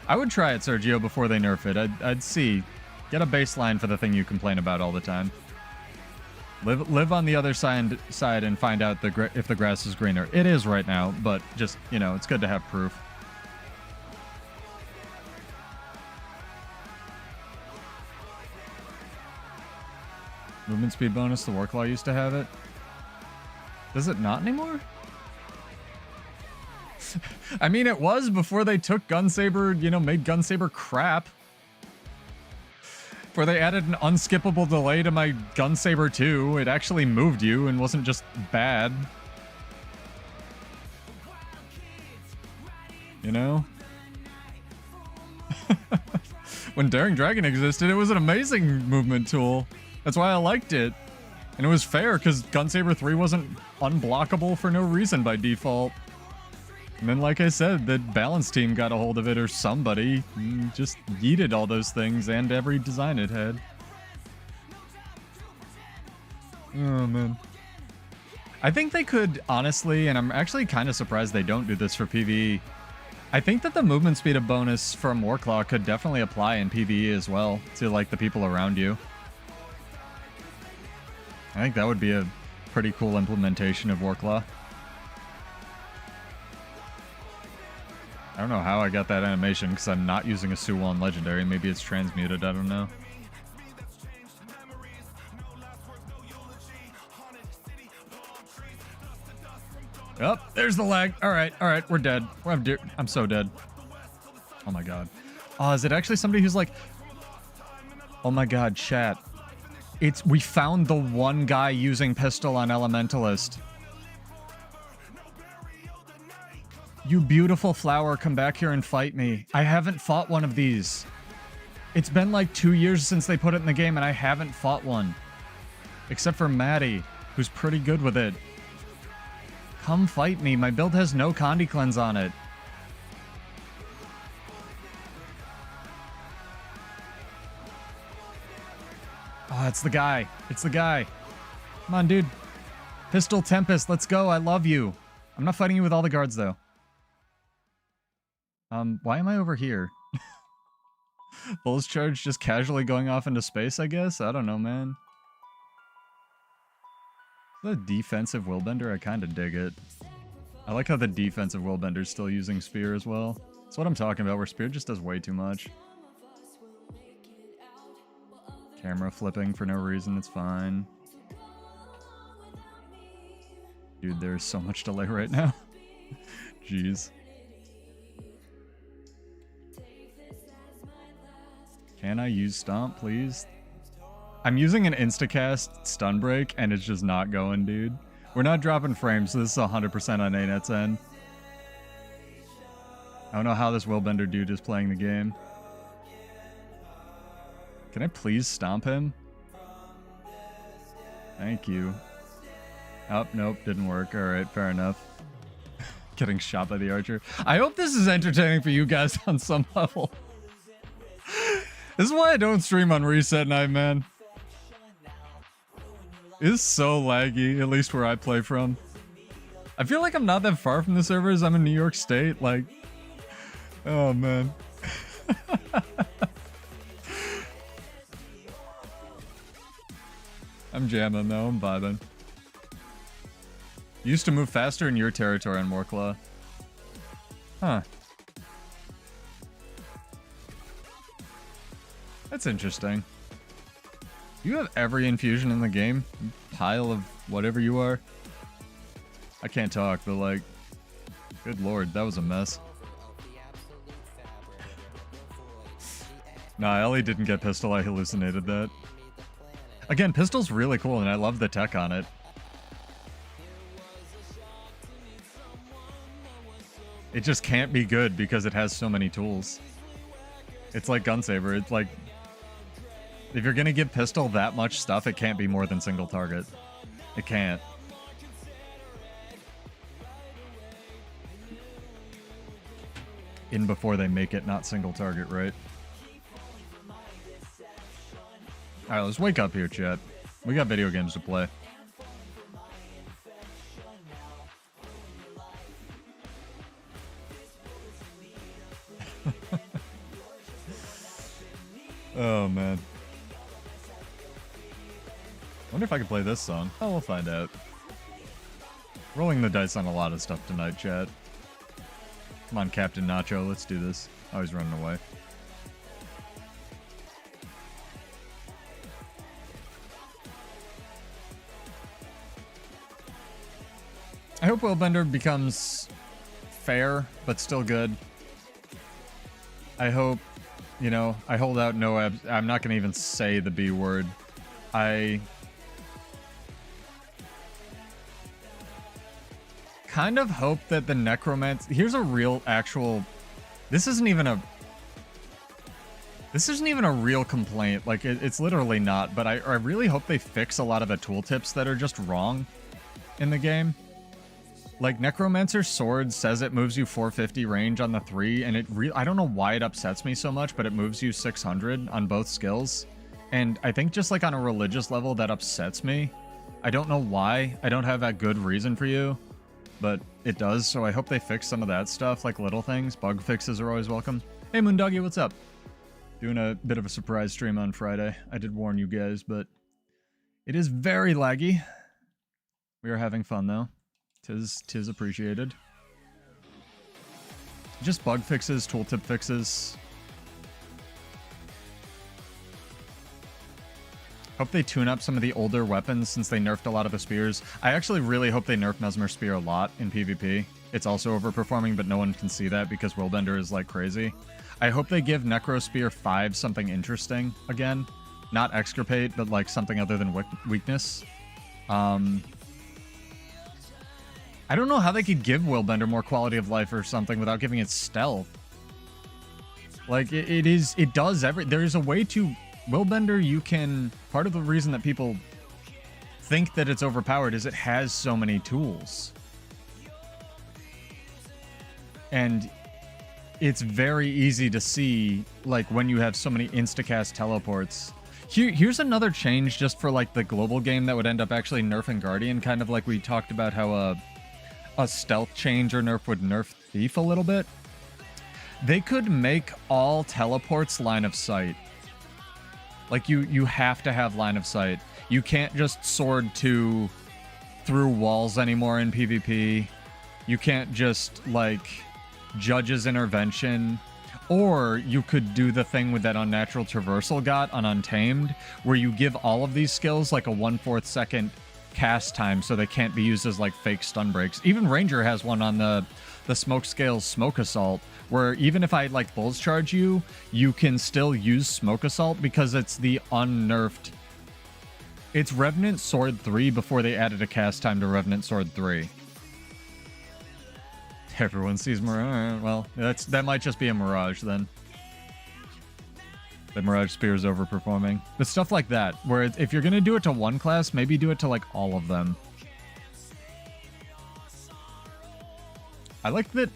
A: I would try it, Sergio, before they nerf it. I'd see. Get a baseline for the thing you complain about all the time. Live on the other side and find out if the grass is greener. It is right now, but just, you know, it's good to have proof. Movement speed bonus, the warclaw used to have it. Does it not anymore? I mean, it was before they took Gunsaber, you know, made Gunsaber crap. Before they added an unskippable delay to my Gunsaber 2, it actually moved you and wasn't just bad. You know? When Daring Dragon existed, it was an amazing movement tool. That's why I liked it. And it was fair, because Gunsaber 3 wasn't unblockable for no reason by default. And then, like I said, the balance team got a hold of it, or somebody just yeeted all those things and every design it had. Oh, man. I think they could, honestly, and I'm actually kind of surprised they don't do this for PvE. I think that the movement speed of bonus from Warclaw could definitely apply in PvE as well, to, like, the people around you. I think that would be a pretty cool implementation of Warclaw. I don't know how I got that animation, because I'm not using a Suwon Legendary. Maybe it's transmuted, I don't know. Oh, there's the lag. Alright, we're dead. I'm so dead. Oh my god. Oh, is it actually somebody who's like... Oh my god, chat. We found the one guy using pistol on Elementalist. You beautiful flower, come back here and fight me. I haven't fought one of these. It's been like 2 years since they put it in the game and I haven't fought one. Except for Maddie, who's pretty good with it. Come fight me. My build has no Condi Cleanse on it. Oh, it's the guy. It's the guy. Come on, dude. Pistol Tempest, let's go. I love you. I'm not fighting you with all the guards, though. Why am I over here? Bull's Charge just casually going off into space, I guess? I don't know, man. The defensive Willbender, I kind of dig it. I like how the defensive Willbender's still using Spear as well. That's what I'm talking about, where Spear just does way too much. Camera flipping for no reason, it's fine. Dude, there's so much delay right now. Jeez. Can I use Stomp, please? I'm using an Instacast stun break, and it's just not going, dude. We're not dropping frames, so this is 100% on ANET's end. I don't know how this Willbender dude is playing the game. Can I please stomp him? Thank you. Oh, nope, didn't work. Alright, fair enough. Getting shot by the archer. I hope this is entertaining for you guys on some level. This is why I don't stream on Reset Night, man. It's so laggy, at least where I play from. I feel like I'm not that far from the servers. I'm in New York State, like... Oh, man. I'm jamming, though. I'm vibing. Used to move faster in your territory on Warclaw. Huh. That's interesting. You have every infusion in the game? Pile of whatever you are? I can't talk, but like... Good lord, that was a mess. Nah, Ellie didn't get pistol, I hallucinated that. Again, pistol's really cool and I love the tech on it. It just can't be good because it has so many tools. It's like Gunsaber, it's like... If you're gonna give pistol that much stuff, it can't be more than single target. It can't. in before they make it not single target, right? Alright, let's wake up here, chat. We got video games to play. Oh, man. Wonder if I can play this song. Oh, we'll find out. Rolling the dice on a lot of stuff tonight, chat. Come on, Captain Nacho, let's do this. Oh, he's running away. I hope Willbender becomes fair, but still good. I hope, you know, I hold out no abs. I'm not going to even say the B word. I kind of hope that the necromancer... Here's a real, actual... This isn't even a real complaint. Like, it's literally not, but I really hope they fix a lot of the tooltips that are just wrong in the game. Like, Necromancer's Sword says it moves you 450 range on the 3, and I don't know why it upsets me so much, but it moves you 600 on both skills. And I think just, like, on a religious level, that upsets me. I don't know why. I don't have a good reason for you, but it does, so I hope they fix some of that stuff, like little things. Bug fixes are always welcome. Hey, Moondoggy, what's up? Doing a bit of a surprise stream on Friday. I did warn you guys, but it is very laggy. We are having fun, though. Tis appreciated. Just bug fixes, tooltip fixes. Hope they tune up some of the older weapons since they nerfed a lot of the spears. I actually really hope they nerf Mesmer Spear a lot in PvP. It's also overperforming, but no one can see that because Willbender is like crazy. I hope they give Necro Spear 5 something interesting again. Not Extirpate, but like something other than weakness. I don't know how they could give Willbender more quality of life or something without giving it stealth. Like, it does there's a way to... Willbender, you can... Part of the reason that people think that it's overpowered is it has so many tools. And it's very easy to see, like, when you have so many instacast teleports. Here's another change just for, like, the global game that would end up actually nerfing Guardian, kind of like we talked about how a stealth change or nerf would nerf Thief a little bit. They could make all teleports line of sight. Like, you have to have line of sight. You can't just sword through walls anymore in PvP. You can't just, like, Judge's Intervention. Or you could do the thing with that Unnatural Traversal got on Untamed, where you give all of these skills like a 1/4 second cast time so they can't be used as like fake stun breaks. Even Ranger has one on the Smoke Scales Smoke Assault, where even if I like Bulls Charge you, you can still use Smoke Assault because it's the unnerfed. It's Revenant Sword 3 before they added a cast time to Revenant Sword 3. Everyone sees Mirage. Well, that might just be a Mirage then. The Mirage Spear is overperforming. But stuff like that, where if you're going to do it to one class, maybe do it to, like, all of them. I like that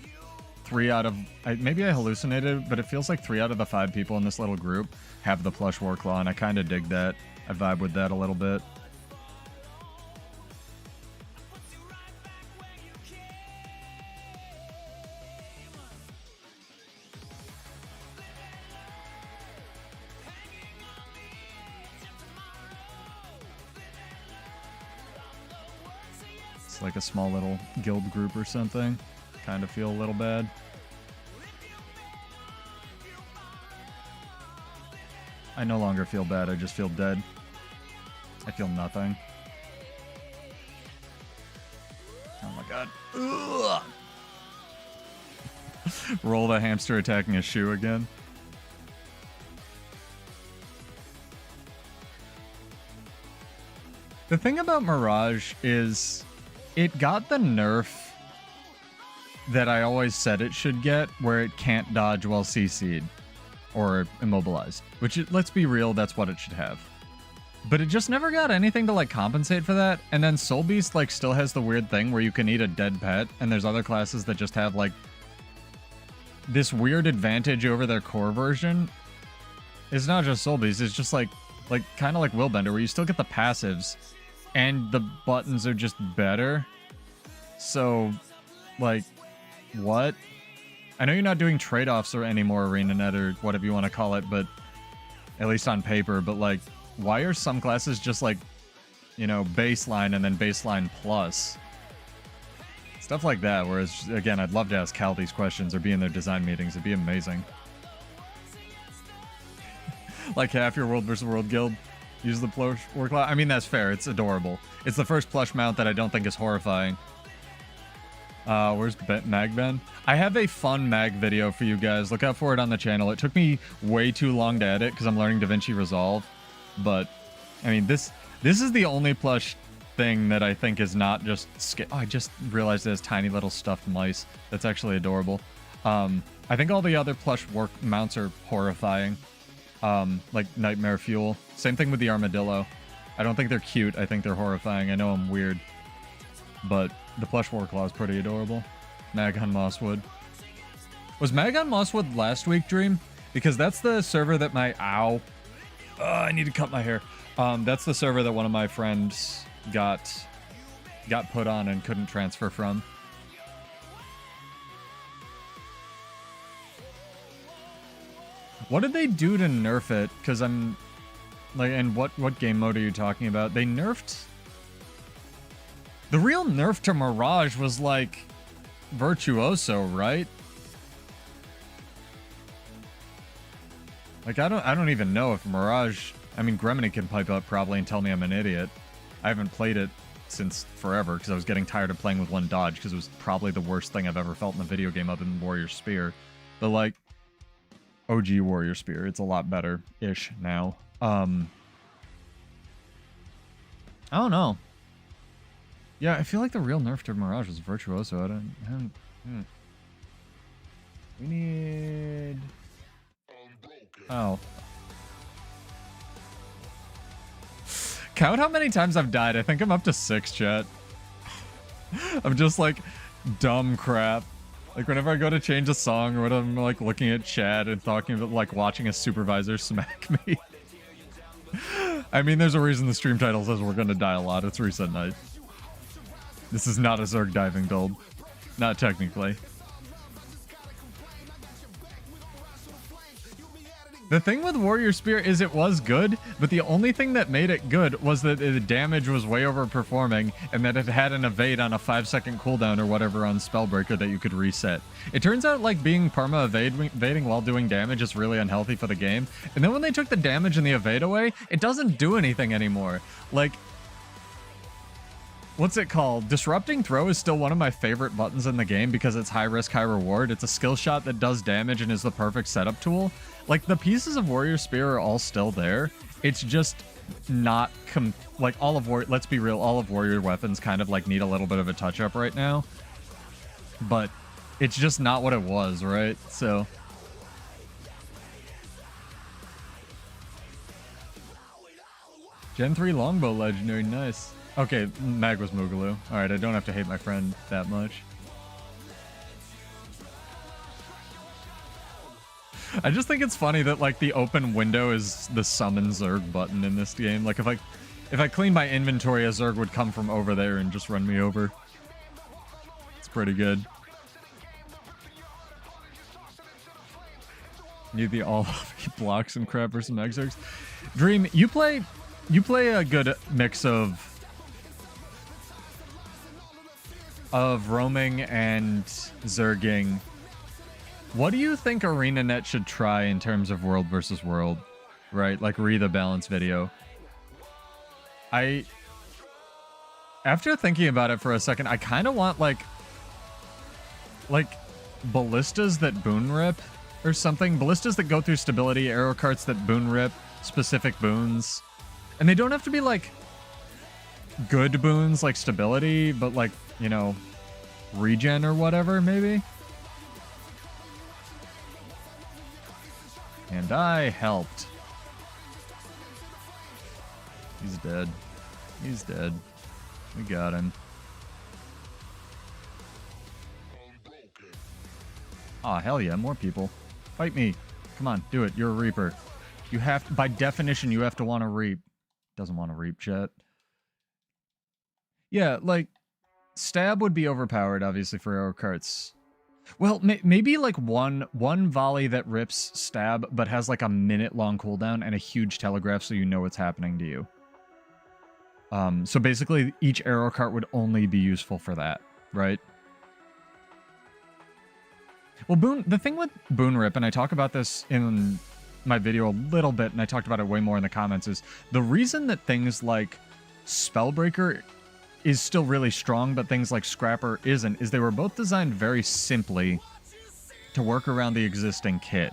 A: 3 out of... maybe I hallucinated, but it feels like 3 out of the 5 people in this little group have the plush Warclaw, and I kind of dig that. I vibe with that a little bit. Like a small little guild group or something. Kind of feel a little bad. I no longer feel bad, I just feel dead. I feel nothing. Oh my god. Ugh. Roll the hamster attacking a shoe again. The thing about Mirage is it got the nerf that I always said it should get, where it can't dodge while CC'd or immobilized. Which, let's be real, that's what it should have. But it just never got anything to, like, compensate for that. And then Soul Beast, like, still has the weird thing where you can eat a dead pet, and there's other classes that just have, like, this weird advantage over their core version. It's not just Soul Beast, it's just like kind of like Willbender, where you still get the passives, and the buttons are just better. So, like, what? I know you're not doing trade-offs or anymore, ArenaNet, or whatever you want to call it, but at least on paper, but like, why are some classes just like, you know, baseline and then baseline plus? Stuff like that, whereas, again, I'd love to ask Cal these questions or be in their design meetings. It'd be amazing. Like half your World vs. World guild use the plush warclaw. I mean, that's fair. It's adorable. It's the first plush mount that I don't think is horrifying. Where's Mag Ben? I have a fun Mag video for you guys. Look out for it on the channel. It took me way too long to edit because I'm learning DaVinci Resolve. But, I mean, this is the only plush thing that I think is not just... Oh, I just realized it has tiny little stuffed mice. That's actually adorable. I think all the other plush mounts are horrifying. Like Nightmare Fuel. Same thing with the Armadillo. I don't think they're cute. I think they're horrifying. I know I'm weird. But the plush Warclaw is pretty adorable. Maghun Mosswood. Was Maghun Mosswood last week, Dream? Because that's the server that my... Ow. I need to cut my hair. That's the server that one of my friends got put on and couldn't transfer from. What did they do to nerf it? Because I'm... Like, and what game mode are you talking about? They nerfed... The real nerf to Mirage was, like, Virtuoso, right? Like, I don't even know if Mirage... I mean, Gremlin can pipe up probably and tell me I'm an idiot. I haven't played it since forever because I was getting tired of playing with one dodge because it was probably the worst thing I've ever felt in a video game other than Warrior Spear. But, like... OG Warrior Spear. It's a lot better-ish now. I don't know. Yeah, I feel like the real nerf to Mirage was Virtuoso. We need... Oh. Count how many times I've died. I think I'm up to 6, chat. I'm just like dumb crap. Like, whenever I go to change a song or when I'm, like, looking at chat and talking about, like, watching a supervisor smack me. I mean, there's a reason the stream title says we're gonna die a lot. It's Reset Night. This is not a Zerg diving build. Not technically. The thing with Warrior Spear is it was good, but the only thing that made it good was that the damage was way overperforming and that it had an evade on a 5-second cooldown or whatever on Spellbreaker that you could reset. It turns out like being evading while doing damage is really unhealthy for the game. And then when they took the damage and the evade away, it doesn't do anything anymore. Like, what's it called? Disrupting Throw is still one of my favorite buttons in the game because it's high risk, high reward. It's a skill shot that does damage and is the perfect setup tool. Like, the pieces of Warrior Spear are all still there. It's just not... like, all of let's be real, all of Warrior weapons kind of, like, need a little bit of a touch-up right now. But it's just not what it was, right? So... Gen 3 Longbow Legendary, nice. Okay, Mag was Moogaloo. Alright, I don't have to hate my friend that much. I just think it's funny that, like, the open window is the summon Zerg button in this game. Like, if I clean my inventory, a Zerg would come from over there and just run me over. It's pretty good. Need the all blocks and crap for some Zergs. Dream, you play a good mix of roaming and Zerging. What do you think ArenaNet should try in terms of world versus world? Right? Like the balance video. After thinking about it for a second, I kind of want like ballistas that boon rip or something. Ballistas that go through stability, arrow carts that boon rip specific boons. And they don't have to be like good boons like stability, but like, you know, regen or whatever, maybe. And I helped. He's dead. He's dead. We got him. Aw, hell yeah, more people. Fight me. Come on, do it. You're a reaper. You have to, by definition, you have to want to reap. Doesn't want to reap, chat. Yeah, like, stab would be overpowered, obviously, for arrow carts. Well, maybe like one volley that rips stab, but has like a minute-long cooldown and a huge telegraph so you know what's happening to you. So basically, each arrow cart would only be useful for that, right? Well, the thing with Boon Rip, and I talk about this in my video a little bit, and I talked about it way more in the comments, is the reason that things like Spellbreaker is still really strong, but things like Scrapper isn't, is they were both designed very simply to work around the existing kit.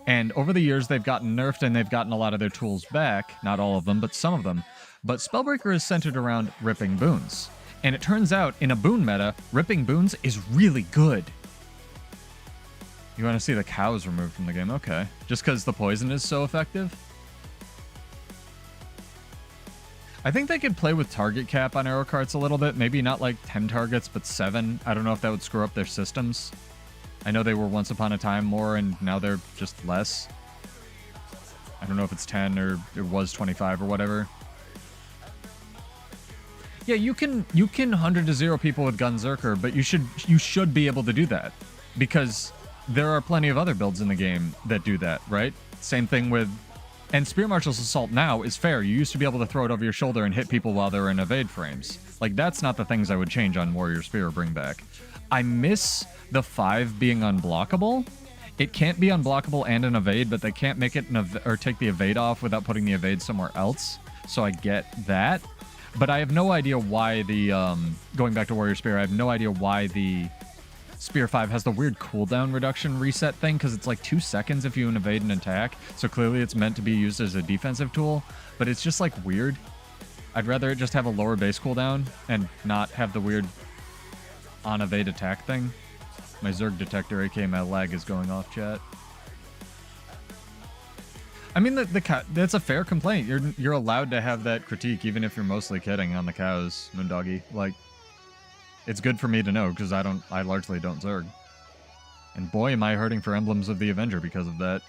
A: And over the years, they've gotten nerfed and they've gotten a lot of their tools back. Not all of them, but some of them. But Spellbreaker is centered around ripping boons. And it turns out, in a boon meta, ripping boons is really good. You want to see the cows removed from the game? Okay. Just because the poison is so effective? I think they could play with target cap on arrow carts a little bit. Maybe not like 10 targets, but 7. I don't know if that would screw up their systems. I know they were once upon a time more, and now they're just less. I don't know if it's 10 or it was 25 or whatever. Yeah, you can 100 to 0 people with Berserker, but you should be able to do that. Because there are plenty of other builds in the game that do that, right? Same thing with... And Spear Marshal's Assault now is fair. You used to be able to throw it over your shoulder and hit people while they're in evade frames. Like, that's not the things I would change on Warrior Spear or bring back. I miss the 5 being unblockable. It can't be unblockable and an evade, but they can't make it or take the evade off without putting the evade somewhere else. So I get that. But I have no idea why the... going back to Warrior Spear, I have no idea why the... Spear 5 has the weird cooldown reduction reset thing, because it's like 2 seconds if you evade an attack, so clearly it's meant to be used as a defensive tool, but it's just like weird. I'd rather it just have a lower base cooldown and not have the weird on-evade attack thing. My Zerg detector, aka my lag, is going off, chat. I mean, that's a fair complaint. You're allowed to have that critique, even if you're mostly kidding on the cows, Moondoggy. Like... It's good for me to know, because I largely don't Zerg. And boy, am I hurting for Emblems of the Avenger because of that.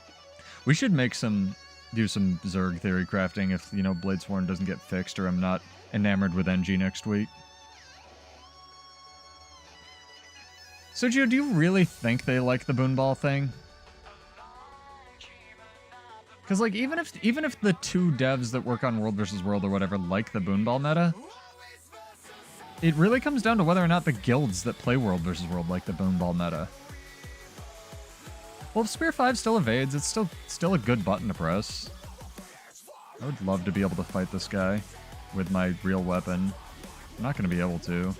A: We should do some Zerg theory crafting if, you know, Bladesworn doesn't get fixed or I'm not enamored with NG next week. So, Gio, do you really think they like the Boon Ball thing? Because, like, even if the 2 devs that work on World vs. World or whatever like the Boon Ball meta... It really comes down to whether or not the guilds that play World vs. World like the Boon Ball meta. Well, if Spear 5 still evades, it's still a good button to press. I would love to be able to fight this guy with my real weapon. I'm not going to be able to.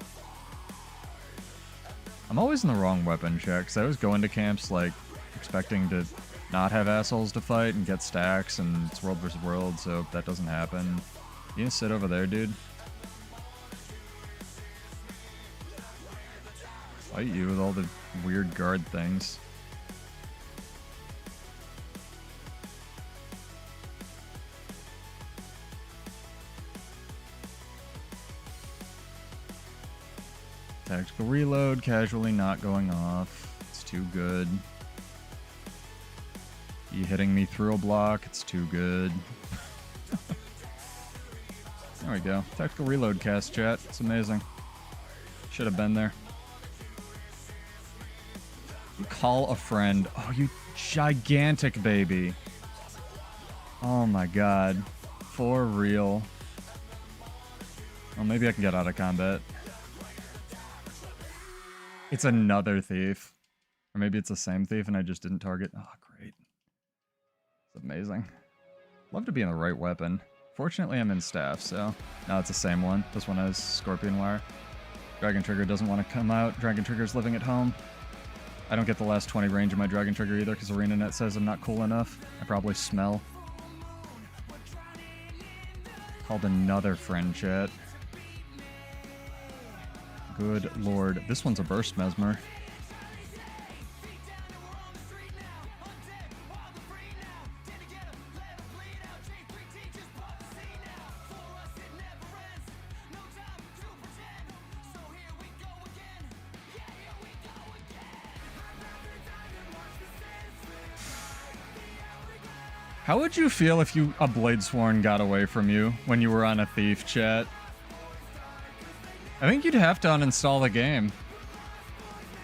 A: I'm always in the wrong weapon check, because I always go into camps like expecting to not have assholes to fight and get stacks, and it's World vs. World, so that doesn't happen. You can sit over there, dude. Fight you with all the weird guard things. Tactical reload, casually not going off. It's too good. You hitting me through a block, it's too good. There we go. Tactical reload cast, chat. It's amazing. Should have been there. Call a friend. Oh, you gigantic baby. Oh my god. For real. Well, maybe I can get out of combat. It's another thief. Or maybe it's the same thief and I just didn't target. Oh, great. It's amazing. Love to be in the right weapon. Fortunately, I'm in staff, so... No, it's the same one. This one has Scorpion Wire. Dragon Trigger doesn't want to come out. Dragon Trigger's living at home. I don't get the last 20 range of my Dragon Trigger either, because ArenaNet says I'm not cool enough. I probably smell. Called another friend, chat. Good lord. This one's a Burst Mesmer. How would you feel if a Bladesworn got away from you when you were on a thief, chat? I think you'd have to uninstall the game.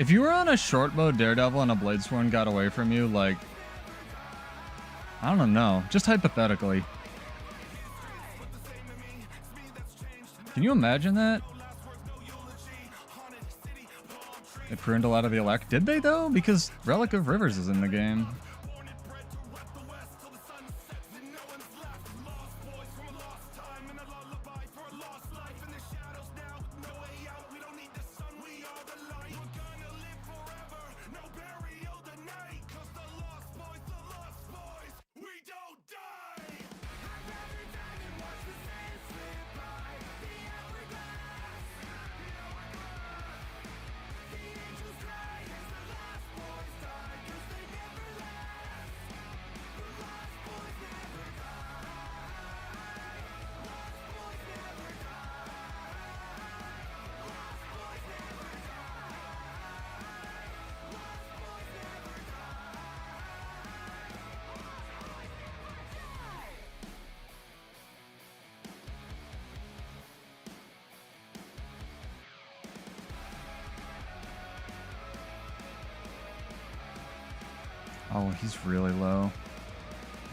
A: If you were on a short mode Daredevil and a Bladesworn got away from you, like... I don't know. Just hypothetically. Can you imagine that? They pruned a lot of the elect. Did they, though? Because Relic of Rivers is in the game. Oh, he's really low,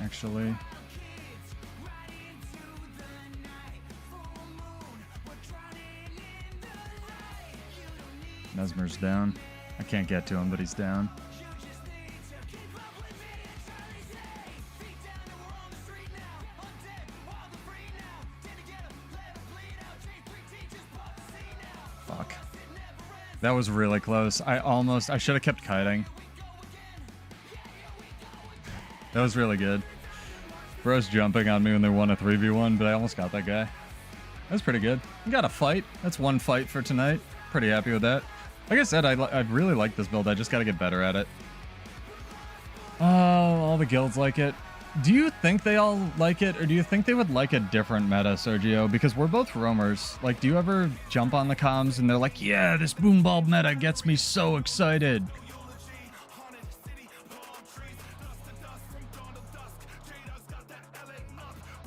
A: actually. Mesmer's down. I can't get to him, but he's down. Fuck. That was really close. I should have kept kiting. That was really good. Bro's jumping on me when they won a 3v1, but I almost got that guy. That was pretty good. We got a fight. That's one fight for tonight. Pretty happy with that. Like I said, I really like this build. I just got to get better at it. Oh, all the guilds like it. Do you think they all like it, or do you think they would like a different meta, Sergio? Because we're both roamers. Like, do you ever jump on the comms and they're like, yeah, this boom bulb meta gets me so excited?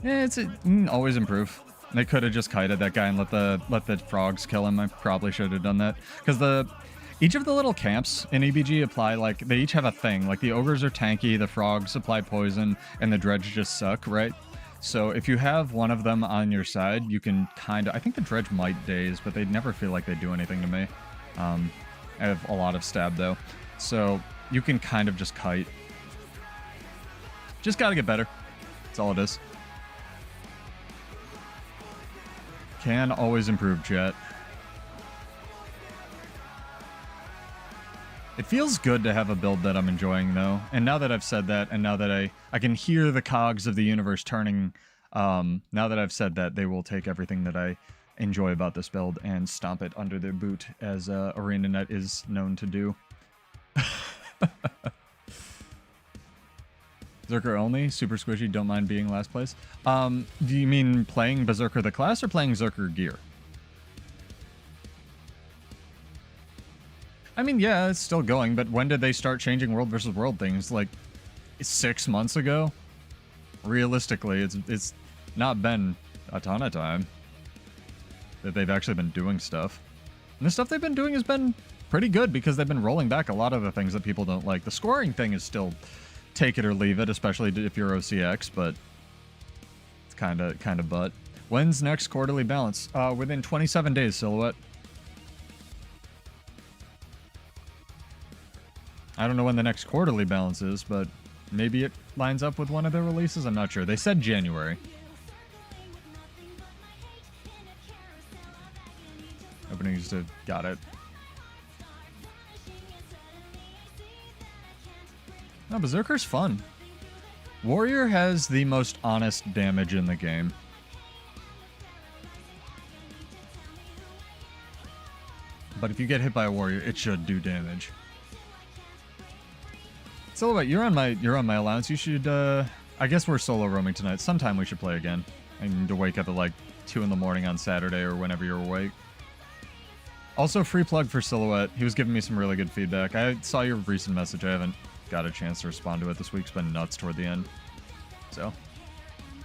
A: Yeah, it's always improve. They could have just kited that guy and let the frogs kill him. I probably should have done that, because each of the little camps in EBG apply, like, they each have a thing. Like, the ogres are tanky, the frogs apply poison, and the dredge just suck, right? So if you have one of them on your side, you can kind of... I think the dredge might daze, but they never feel like they do anything to me. I have a lot of stab, though. So you can kind of just kite. Just gotta get better. That's all it is. Can always improve, chat. It feels good to have a build that I'm enjoying, though. And now that I've said that, and now that I can hear the cogs of the universe turning, now that I've said that, they will take everything that I enjoy about this build and stomp it under their boot, as ArenaNet is known to do. Berserker only, super squishy, don't mind being last place. Do you mean playing Berserker the class or playing Berserker gear? I mean, yeah, it's still going, but when did they start changing world versus world things? Like, 6 months ago? Realistically, it's not been a ton of time that they've actually been doing stuff. And the stuff they've been doing has been pretty good, because they've been rolling back a lot of the things that people don't like. The scoring thing is still take it or leave it, especially if you're OCX, but it's kind of butt. When's next quarterly balance? Within 27 days, Silhouette. I don't know when the next quarterly balance is, but maybe it lines up with one of their releases. I'm not sure. They said January. Openings to... Got it. No, Berserker's fun. Warrior has the most honest damage in the game. But if you get hit by a warrior, it should do damage. Silhouette, you're on my allowance. You should, I guess we're solo roaming tonight. Sometime we should play again. I need to wake up at like 2 in the morning on Saturday or whenever you're awake. Also, free plug for Silhouette. He was giving me some really good feedback. I saw your recent message. I haven't got a chance to respond to it. This week's been nuts toward the end. So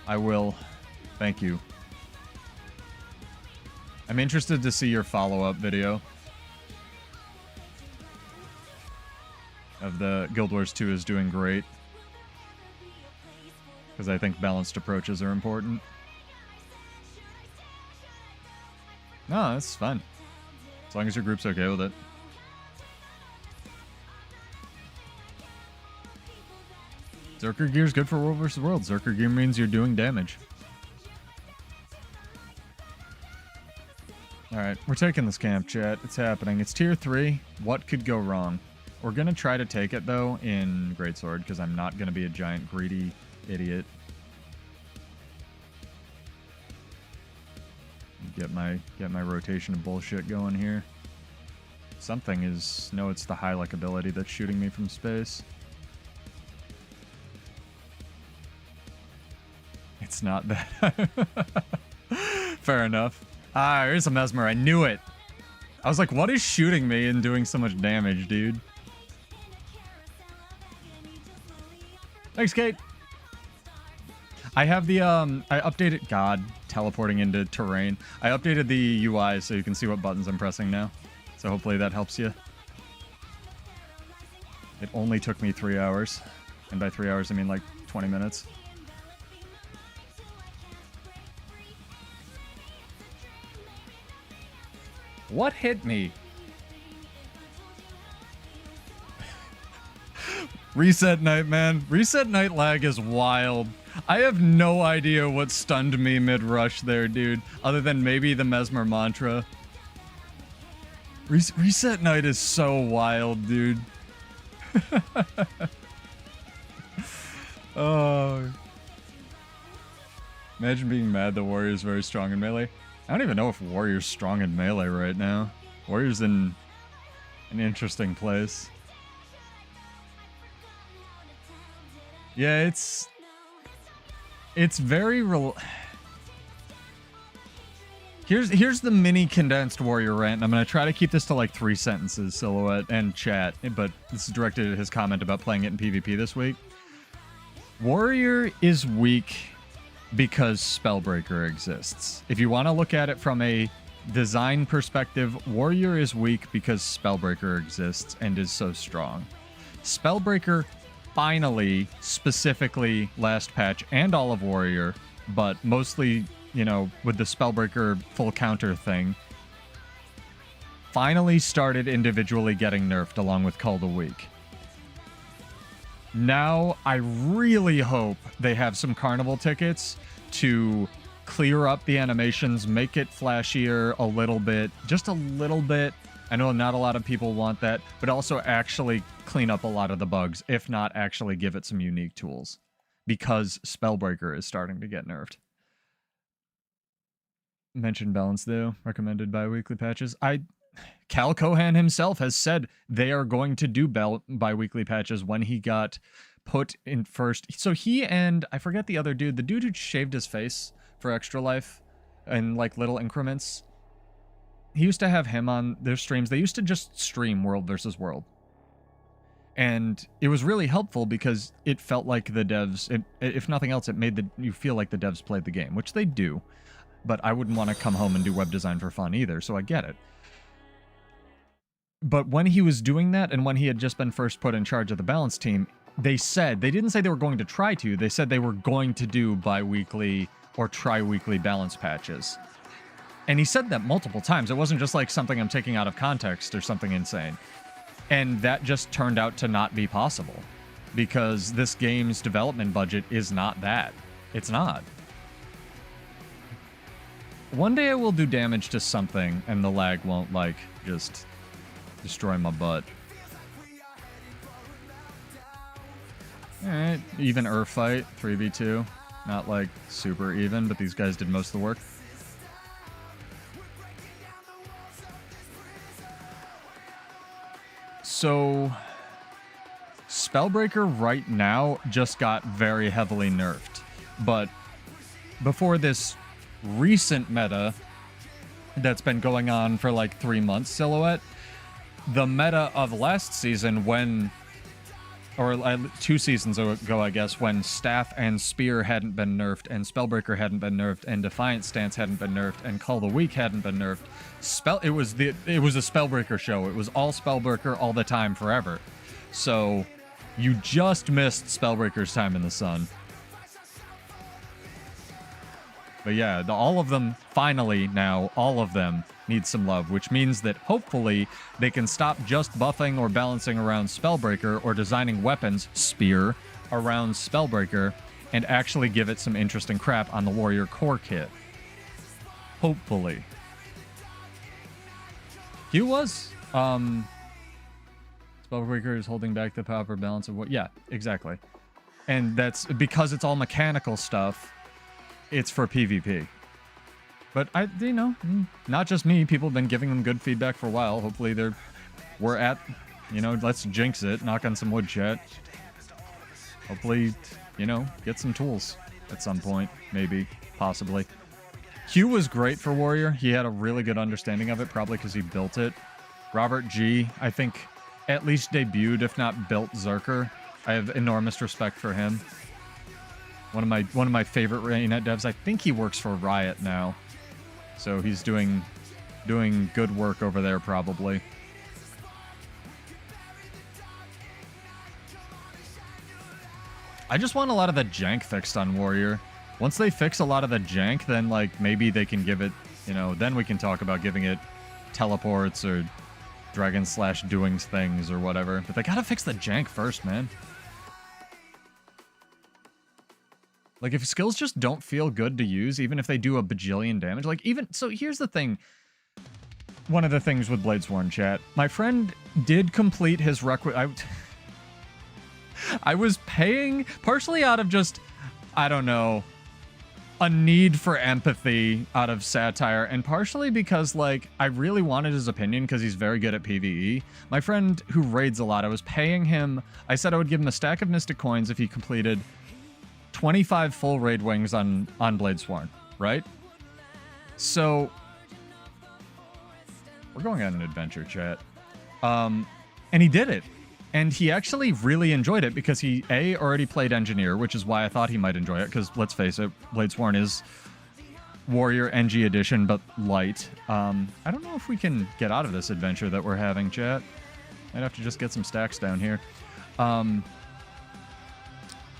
A: I will thank you. I'm interested to see your follow-up video of the Guild Wars 2 is doing great, because I think balanced approaches are important. No, that's fine. As long as your group's okay with it. Berserker gear is good for World vs. World. Berserker gear means you're doing damage. Alright, we're taking this camp, chat. It's happening. It's tier 3. What could go wrong? We're going to try to take it, though, in Greatsword, because I'm not going to be a giant greedy idiot. Get my rotation of bullshit going here. Something is... No, it's the Hylic ability that's shooting me from space. It's not that. Fair enough. Ah, here's a Mesmer. I knew it. I was like, what is shooting me and doing so much damage, dude? Thanks, Kate. I have the, I updated... God, teleporting into terrain. I updated the UI so you can see what buttons I'm pressing now. So hopefully that helps you. It only took me 3 hours. And by 3 hours, I mean like 20 minutes. What hit me? Reset night, man. Reset night lag is wild. I have no idea what stunned me mid-rush there, dude. Other than maybe the Mesmer mantra. Reset night is so wild, dude. Oh. Imagine being mad the Warrior's very strong in melee. I don't even know if Warrior's strong in melee right now. Warrior's in an interesting place. Yeah, it's very Here's the mini condensed Warrior rant, and I'm going to try to keep this to like 3 sentences, Silhouette and chat, but this is directed at his comment about playing it in PvP this week. Warrior is weak because Spellbreaker exists. If you want to look at it from a design perspective, Warrior is weak because Spellbreaker exists and is so strong. Spellbreaker finally, specifically last patch and all of Warrior, but mostly, you know, with the Spellbreaker full counter thing, finally started individually getting nerfed along with Call the Weak. Now, I really hope they have some Carnival tickets to clear up the animations, make it flashier a little bit, just a little bit. I know not a lot of people want that, but also actually clean up a lot of the bugs, if not actually give it some unique tools, because Spellbreaker is starting to get nerfed. Mentioned balance, though. Recommended bi-weekly patches. Cal Cohan himself has said they are going to do bi-weekly patches when he got put in first. So he and, I forget the other dude, the dude who shaved his face for Extra Life in like little increments. He used to have him on their streams. They used to just stream World vs. World. And it was really helpful because it felt like the devs, if nothing else, it made you feel like the devs played the game, which they do. But I wouldn't want to come home and do web design for fun either, so I get it. But when he was doing that, and when he had just been first put in charge of the balance team, they didn't say they were going to try to, they said they were going to do bi-weekly or tri-weekly balance patches. And he said that multiple times. It wasn't just like something I'm taking out of context or something insane. And that just turned out to not be possible. Because this game's development budget is not that. It's not. One day I will do damage to something and the lag won't, like, just destroy my butt. Alright, even Earth fight, 3v2. Not, like, super even, but these guys did most of the work. So, Spellbreaker right now just got very heavily nerfed. But before this recent meta that's been going on for like 3 months, Silhouette, the meta of last season when or 2 seasons ago, I guess, when Staff and Spear hadn't been nerfed, and Spellbreaker hadn't been nerfed, and Defiant Stance hadn't been nerfed, and Call the Weak hadn't been nerfed. It was a Spellbreaker show. It was all Spellbreaker all the time, forever. So you just missed Spellbreaker's time in the sun. But yeah, all of them, finally now, all of them need some love, which means that hopefully they can stop just buffing or balancing around Spellbreaker or designing weapons, Spear, around Spellbreaker, and actually give it some interesting crap on the Warrior Core kit. Hopefully. Q was, Spellbreaker is holding back the power balance of what? Yeah, exactly. And that's because it's all mechanical stuff. It's for PvP. But not just me. People have been giving them good feedback for a while. Hopefully we're at, let's jinx it. Knock on some wood, chat. Hopefully, get some tools at some point. Maybe, possibly. Q was great for Warrior. He had a really good understanding of it, probably because he built it. Robert G, I think, at least debuted, if not built Berserker. I have enormous respect for him. One of my favorite Rainet devs. I think he works for Riot now. So he's doing good work over there, probably. I just want a lot of the jank fixed on Warrior. Once they fix a lot of the jank, then like maybe they can give it, then we can talk about giving it teleports or dragon/doing things or whatever. But they gotta fix the jank first, man. Like, if skills just don't feel good to use, even if they do a bajillion damage, so here's the thing. One of the things with Bladesworn, chat. My friend did complete his I was paying, partially out of just, I don't know, a need for empathy out of satire, and partially because, I really wanted his opinion because he's very good at PvE. My friend who raids a lot, I was paying him, I said I would give him a stack of Mystic Coins if he completed 25 full raid wings on Bladesworn, right? So we're going on an adventure, chat. And he did it. And he actually really enjoyed it because he, A, already played Engineer, which is why I thought he might enjoy it, because let's face it, Bladesworn is Warrior NG edition, but light. I don't know if we can get out of this adventure that we're having, chat. Might have to just get some stacks down here.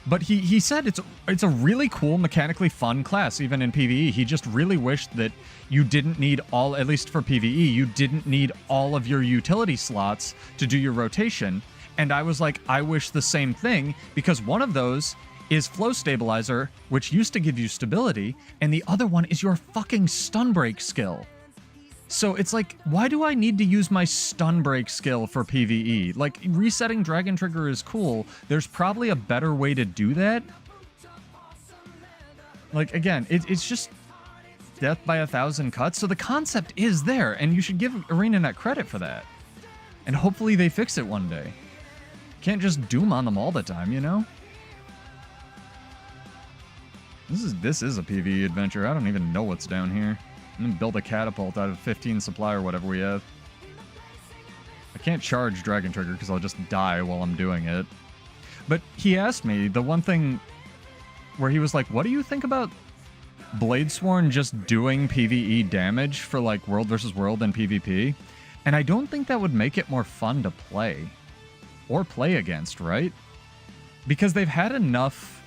A: But he said it's a really cool, mechanically fun class, even in PvE. He just really wished that you didn't need at least for PvE, you didn't need all of your utility slots to do your rotation. And I was like, I wish the same thing, because one of those is Flow Stabilizer, which used to give you stability, and the other one is your fucking stun break skill. So it's like, why do I need to use my stun break skill for PvE? Like, resetting Dragon Trigger is cool. There's probably a better way to do that. Like, again, it's just death by 1,000 cuts. So the concept is there, and you should give ArenaNet credit for that. And hopefully they fix it one day. Can't just doom on them all the time, This is a PvE adventure. I don't even know what's down here. I'm gonna build a catapult out of 15 supply or whatever we have. I can't charge Dragon Trigger because I'll just die while I'm doing it. But he asked me the one thing where he was like, what do you think about Bladesworn just doing PvE damage for World versus World and PvP? And I don't think that would make it more fun to play. Or play against, right? Because they've had enough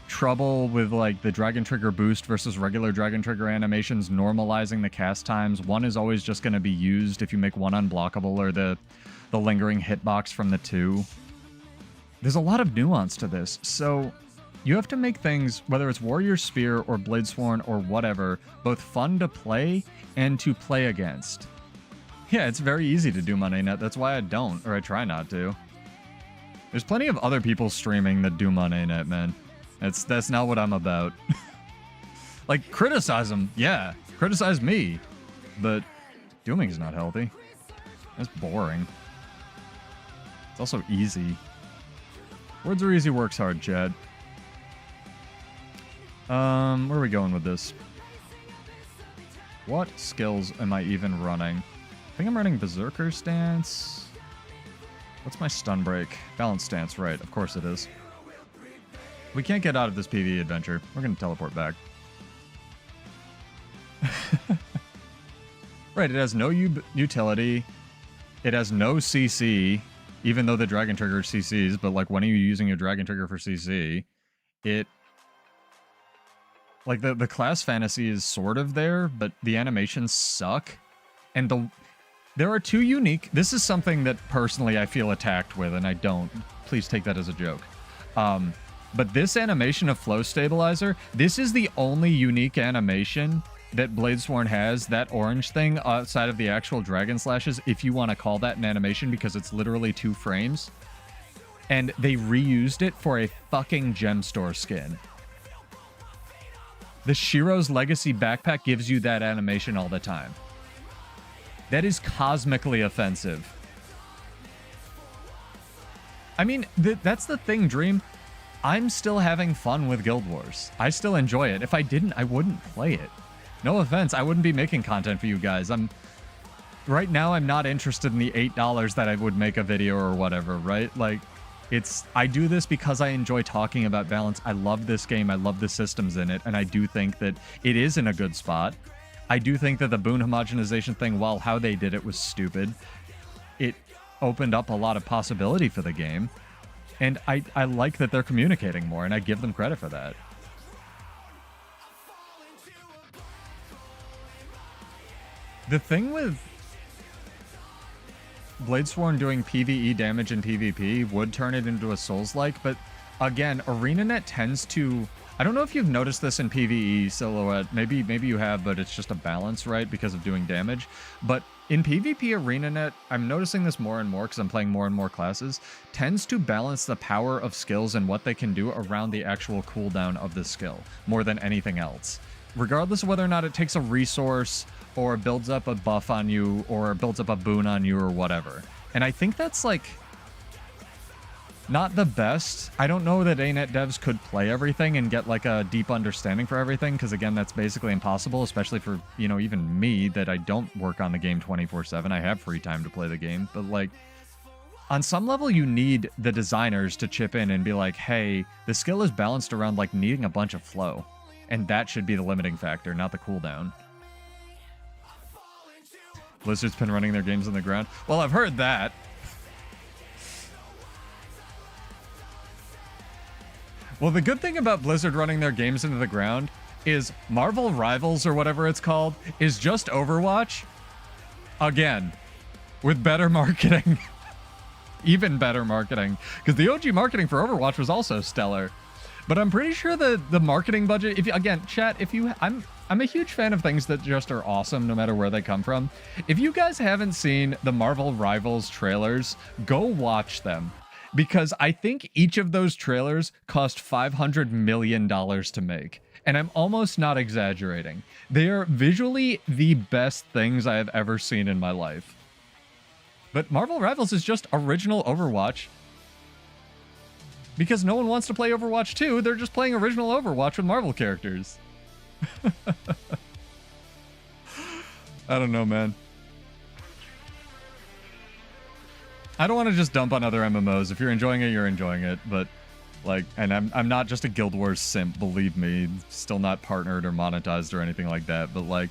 A: trouble with the Dragon Trigger boost versus regular Dragon Trigger animations normalizing the cast times. One is always just going to be used if you make one unblockable, or the lingering hitbox from the two. There's a lot of nuance to this, so you have to make things, whether it's Warrior Spear or Bladesworn or whatever, both fun to play and to play against. Yeah, it's very easy to do Monday Net. That's why I don't, or I try not to. There's plenty of other people streaming that do Monday Net, man. That's not what I'm about. Criticize them. Yeah, criticize me. But dooming's not healthy. It's boring. It's also easy. Words are easy, works hard, Chad. Where are we going with this? What skills am I even running? I think I'm running Berserker Stance. What's my stun break? Balance stance, right. Of course it is. We can't get out of this PvE adventure. We're going to teleport back. Right, it has no utility. It has no CC, even though the Dragon Trigger CCs, but like when are you using your Dragon Trigger for CC? It... Like the class fantasy is sort of there, but the animations suck. And there are two unique... This is something that personally I feel attacked with, and I don't. Please take that as a joke. But this animation of Flow Stabilizer, this is the only unique animation that Bladesworn has, that orange thing outside of the actual Dragon Slashes, if you want to call that an animation, because it's literally 2 frames. And they reused it for a fucking gem store skin. The Shiro's Legacy backpack gives you that animation all the time. That is cosmically offensive. I mean, that's the thing, Dream. I'm still having fun with Guild Wars. I still enjoy it. If I didn't, I wouldn't play it. No offense, I wouldn't be making content for you guys. Right now, I'm not interested in the $8 that I would make a video or whatever, right? Like, I do this because I enjoy talking about balance. I love this game. I love the systems in it. And I do think that it is in a good spot. I do think that the boon homogenization thing, while how they did it was stupid, it opened up a lot of possibility for the game. And I like that they're communicating more, and I give them credit for that. The thing with Bladesworn doing PvE damage in PvP would turn it into a Souls-like, but again, ArenaNet tends to... I don't know if you've noticed this in PvE, Silhouette. Maybe you have, but it's just a balance, right, because of doing damage. But in PvP ArenaNet, I'm noticing this more and more because I'm playing more and more classes, tends to balance the power of skills and what they can do around the actual cooldown of the skill, more than anything else. Regardless of whether or not it takes a resource, or builds up a buff on you, or builds up a boon on you, or whatever. And I think that's, like, not the best. I don't know that ANET devs could play everything and get, like, a deep understanding for everything, because, again, that's basically impossible, especially for, you know, even me, that I don't work on the game 24/7. I have free time to play the game, but, like, on some level, you need the designers to chip in and be like, hey, the skill is balanced around, like, needing a bunch of flow. And that should be the limiting factor, not the cooldown. Blizzard's been running their games on the ground. Well, I've heard that. Well, the good thing about Blizzard running their games into the ground is Marvel Rivals, or whatever it's called, is just Overwatch. Again, with better marketing. Even better marketing. Because the OG marketing for Overwatch was also stellar. But I'm pretty sure the marketing budget, again, chat, I'm a huge fan of things that just are awesome no matter where they come from. If you guys haven't seen the Marvel Rivals trailers, go watch them. Because I think each of those trailers cost $500 million to make. And I'm almost not exaggerating. They are visually the best things I have ever seen in my life. But Marvel Rivals is just original Overwatch. Because no one wants to play Overwatch 2, they're just playing original Overwatch with Marvel characters. I don't know, man. I don't want to just dump on other MMOs. If you're enjoying it, you're enjoying it. But, like, and I'm not just a Guild Wars simp, believe me. Still not partnered or monetized or anything like that. But, like,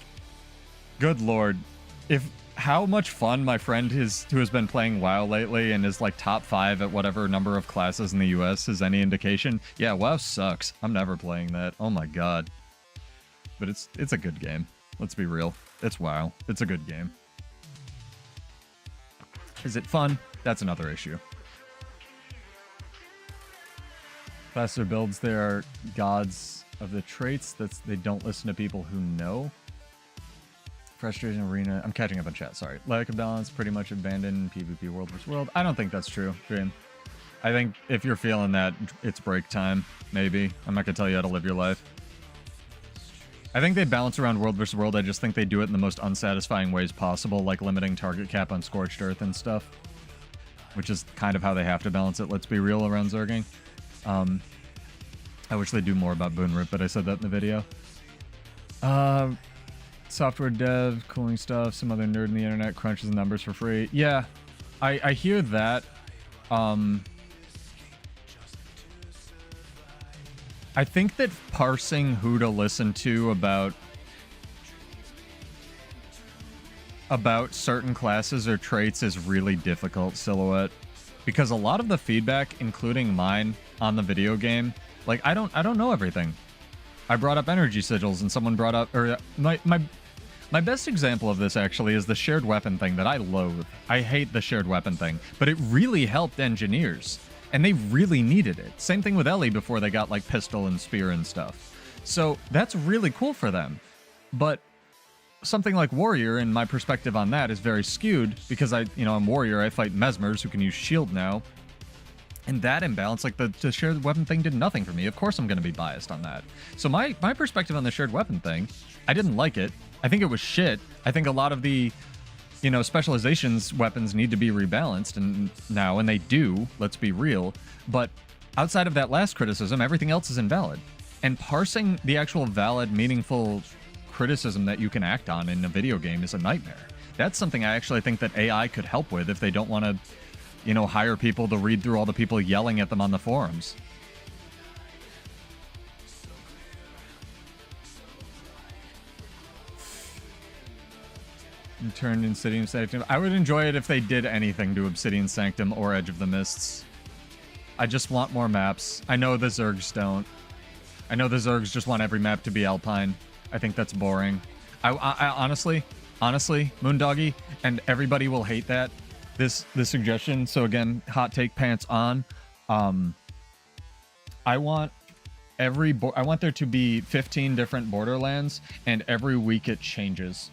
A: good lord. How much fun my friend who has been playing WoW lately and is like top 5 at whatever number of classes in the US is any indication. Yeah, WoW sucks. I'm never playing that. Oh my god. But it's a good game. Let's be real. It's WoW. It's a good game. Is it fun? That's another issue. Faster builds, they are gods of the traits that they don't listen to people who know. Frustration Arena. I'm catching up on chat, sorry. Lack of balance, pretty much abandoned PvP world vs. world. I don't think that's true, Dream. I think if you're feeling that, it's break time, maybe. I'm not going to tell you how to live your life. I think they balance around world vs. world. I just think they do it in the most unsatisfying ways possible, like limiting target cap on Scorched Earth and stuff. Which is kind of how they have to balance it, let's be real, around Zerging. I wish they'd do more about Boon Rip, but I said that in the video. Software dev, cooling stuff, some other nerd in the internet crunches the numbers for free. Yeah, I hear that. I think that parsing who to listen to about certain classes or traits is really difficult, Silhouette, because a lot of the feedback, including mine on the video game, like I don't know everything. I brought up energy sigils and someone brought up, or my best example of this actually is the shared weapon thing that I loathe. I hate the shared weapon thing, but it really helped engineers and they really needed it. Same thing with Ellie before they got like pistol and spear and stuff. So that's really cool for them. But something like Warrior, and my perspective on that is very skewed because I'm Warrior, I fight Mesmers who can use shield now. And that imbalance, like the shared weapon thing did nothing for me. Of course I'm going to be biased on that. So my perspective on the shared weapon thing, I didn't like it. I think it was shit. I think a lot of the, specializations weapons need to be rebalanced and they do, let's be real. But outside of that last criticism, everything else is invalid. And parsing the actual valid, meaningful criticism that you can act on in a video game is a nightmare. That's something I actually think that AI could help with if they don't want to, hire people to read through all the people yelling at them on the forums. And turned Obsidian Sanctum. I would enjoy it if they did anything to Obsidian Sanctum or Edge of the Mists. I just want more maps. I know the Zergs don't. I know the Zergs just want every map to be Alpine. I think that's boring. I honestly, Moondoggy, and everybody will hate that. This suggestion. So again, hot take pants on. I want there to be 15 different Borderlands, and every week it changes.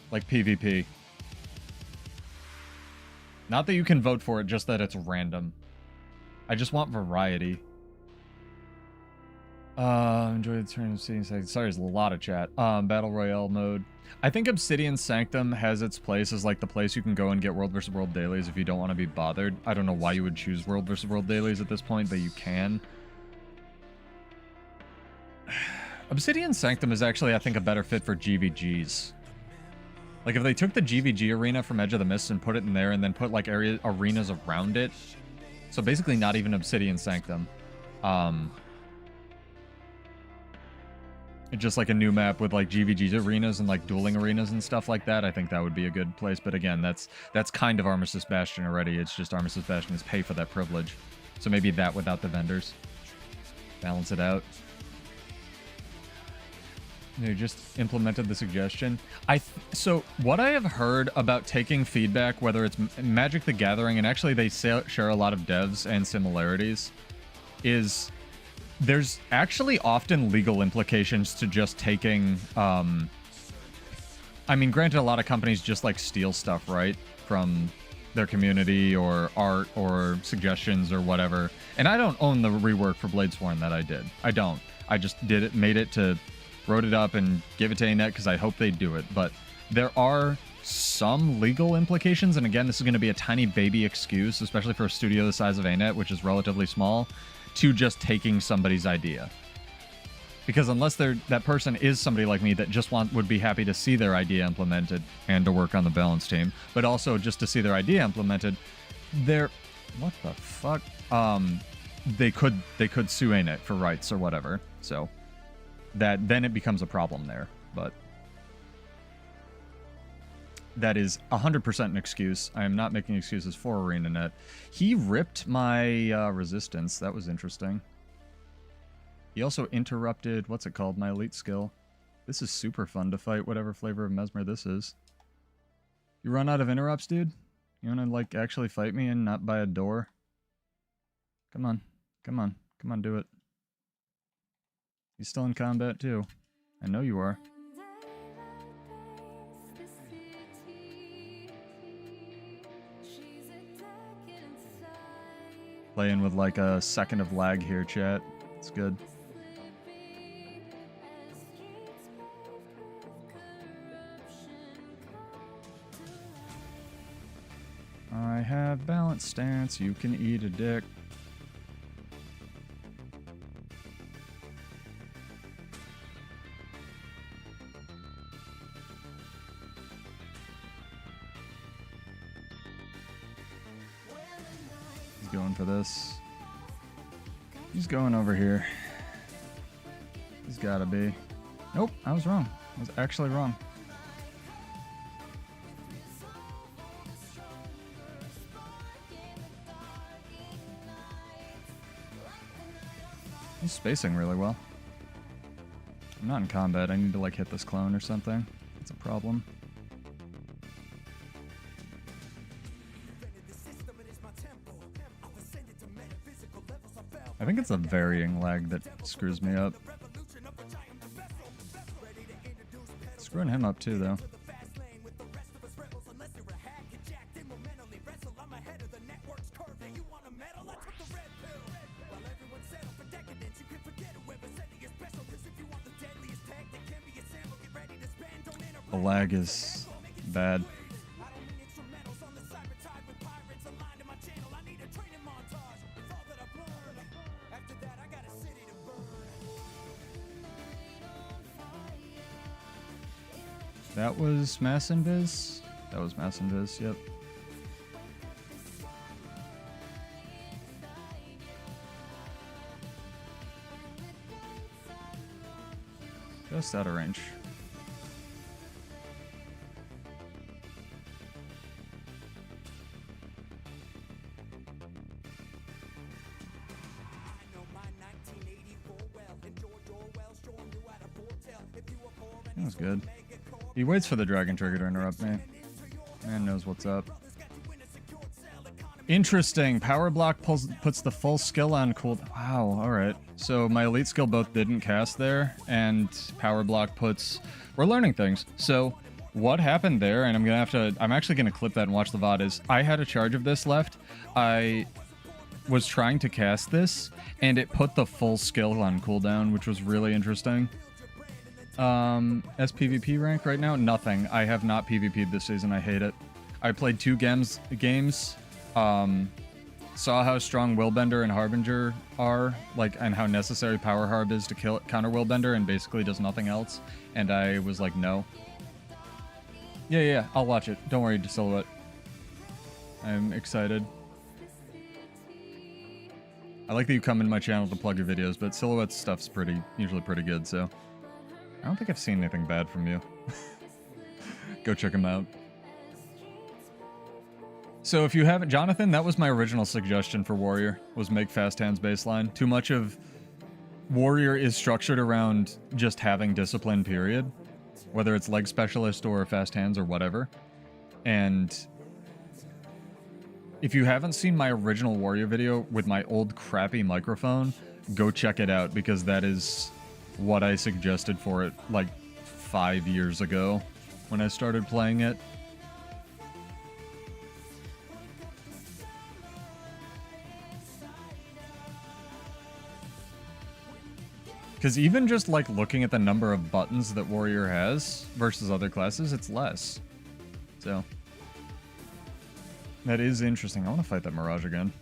A: Like PvP. Not that you can vote for it, just that it's random. I just want variety. Enjoy the turn of Obsidian Sanctum. Sorry, there's a lot of chat. Battle Royale mode. I think Obsidian Sanctum has its place as like the place you can go and get World vs. World dailies if you don't want to be bothered. I don't know why you would choose World vs. World dailies at this point, but you can. Obsidian Sanctum is actually, I think, a better fit for GVGs. Like, if they took the GVG arena from Edge of the Mist and put it in there and then put, like, arenas around it. So basically not even Obsidian Sanctum. Just like a new map with, like, GVG's arenas and, like, dueling arenas and stuff like that. I think that would be a good place. But again, that's kind of Armistice Bastion already. It's just Armistice Bastion is pay for that privilege. So maybe that without the vendors. Balance it out. They just implemented the suggestion. So what I have heard about taking feedback, whether it's Magic the Gathering, and actually they share a lot of devs and similarities, is there's actually often legal implications to just taking... I mean, granted, a lot of companies just like steal stuff, right? From their community or art or suggestions or whatever. And I don't own the rework for Bladesworn that I did. I don't. I just did it, made it to... wrote it up and give it to ANET because I hope they do it. But there are some legal implications, and again, this is going to be a tiny baby excuse, especially for a studio the size of ANET, which is relatively small, to just taking somebody's idea. Because unless that person is somebody like me that just would be happy to see their idea implemented and to work on the balance team, but also just to see their idea implemented, what the fuck? They could sue ANET for rights or whatever. So then it becomes a problem there, but that is 100% an excuse. I am not making excuses for ArenaNet. He ripped my resistance. That was interesting. He also interrupted, what's it called, my elite skill. This is super fun to fight whatever flavor of Mesmer this is. You run out of interrupts, dude? You wanna, like, actually fight me and not by a door? Come on. Come on. Come on, do it. He's still in combat, too. I know you are. Playing with like a second of lag here, chat. It's good. I have balanced stance. You can eat a dick. He's going for this. He's going over here. He's gotta be. Nope, I was wrong. I was actually wrong. He's spacing really well. I'm not in combat. I need to like hit this clone or something. It's a problem. I think it's a varying lag that screws me up. Screwing him up too, though. The lag is bad. That was mass invis? That was mass invis, yep. Just out of range. That was good. He waits for the dragon trigger to interrupt me. Man knows what's up. Interesting. Power block puts the full skill on cooldown. Wow, alright. So my elite skill both didn't cast there, and power block puts... We're learning things. So what happened there, and I'm actually gonna clip that and watch the VOD, is I had a charge of this left. I was trying to cast this, and it put the full skill on cooldown, which was really interesting. SPVP rank right now? Nothing. I have not PvP'd this season. I hate it. I played 2 games, saw how strong Willbender and Harbinger are, and how necessary Power Harb is to counter Willbender, and basically does nothing else. And I was like, no. Yeah, I'll watch it. Don't worry, Silhouette. I'm excited. I like that you come in my channel to plug your videos, but Silhouette stuff's usually pretty good, so... I don't think I've seen anything bad from you. Go check him out. So if you haven't... Jonathan, that was my original suggestion for Warrior, was make Fast Hands baseline. Too much of Warrior is structured around just having discipline, period. Whether it's Leg Specialist or Fast Hands or whatever. And if you haven't seen my original Warrior video with my old crappy microphone, go check it out, because that is... what I suggested for it, 5 years ago, when I started playing it. Because even just, looking at the number of buttons that Warrior has versus other classes, it's less. So, that is interesting. I want to fight that Mirage again.